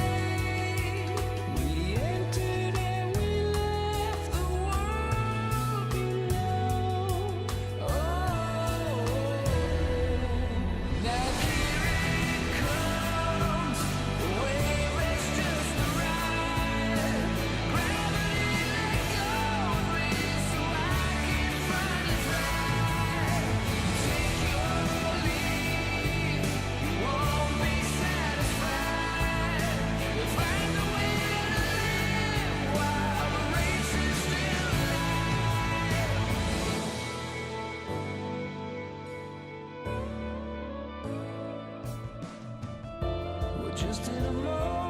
we entered and we left the world below. Now here it comes, the wave is just a ride. Gravity let go of me so I can finally fly. Take your lead, you won't be satisfied. You'll find the way to live while the race is still alive. We're just in a moment.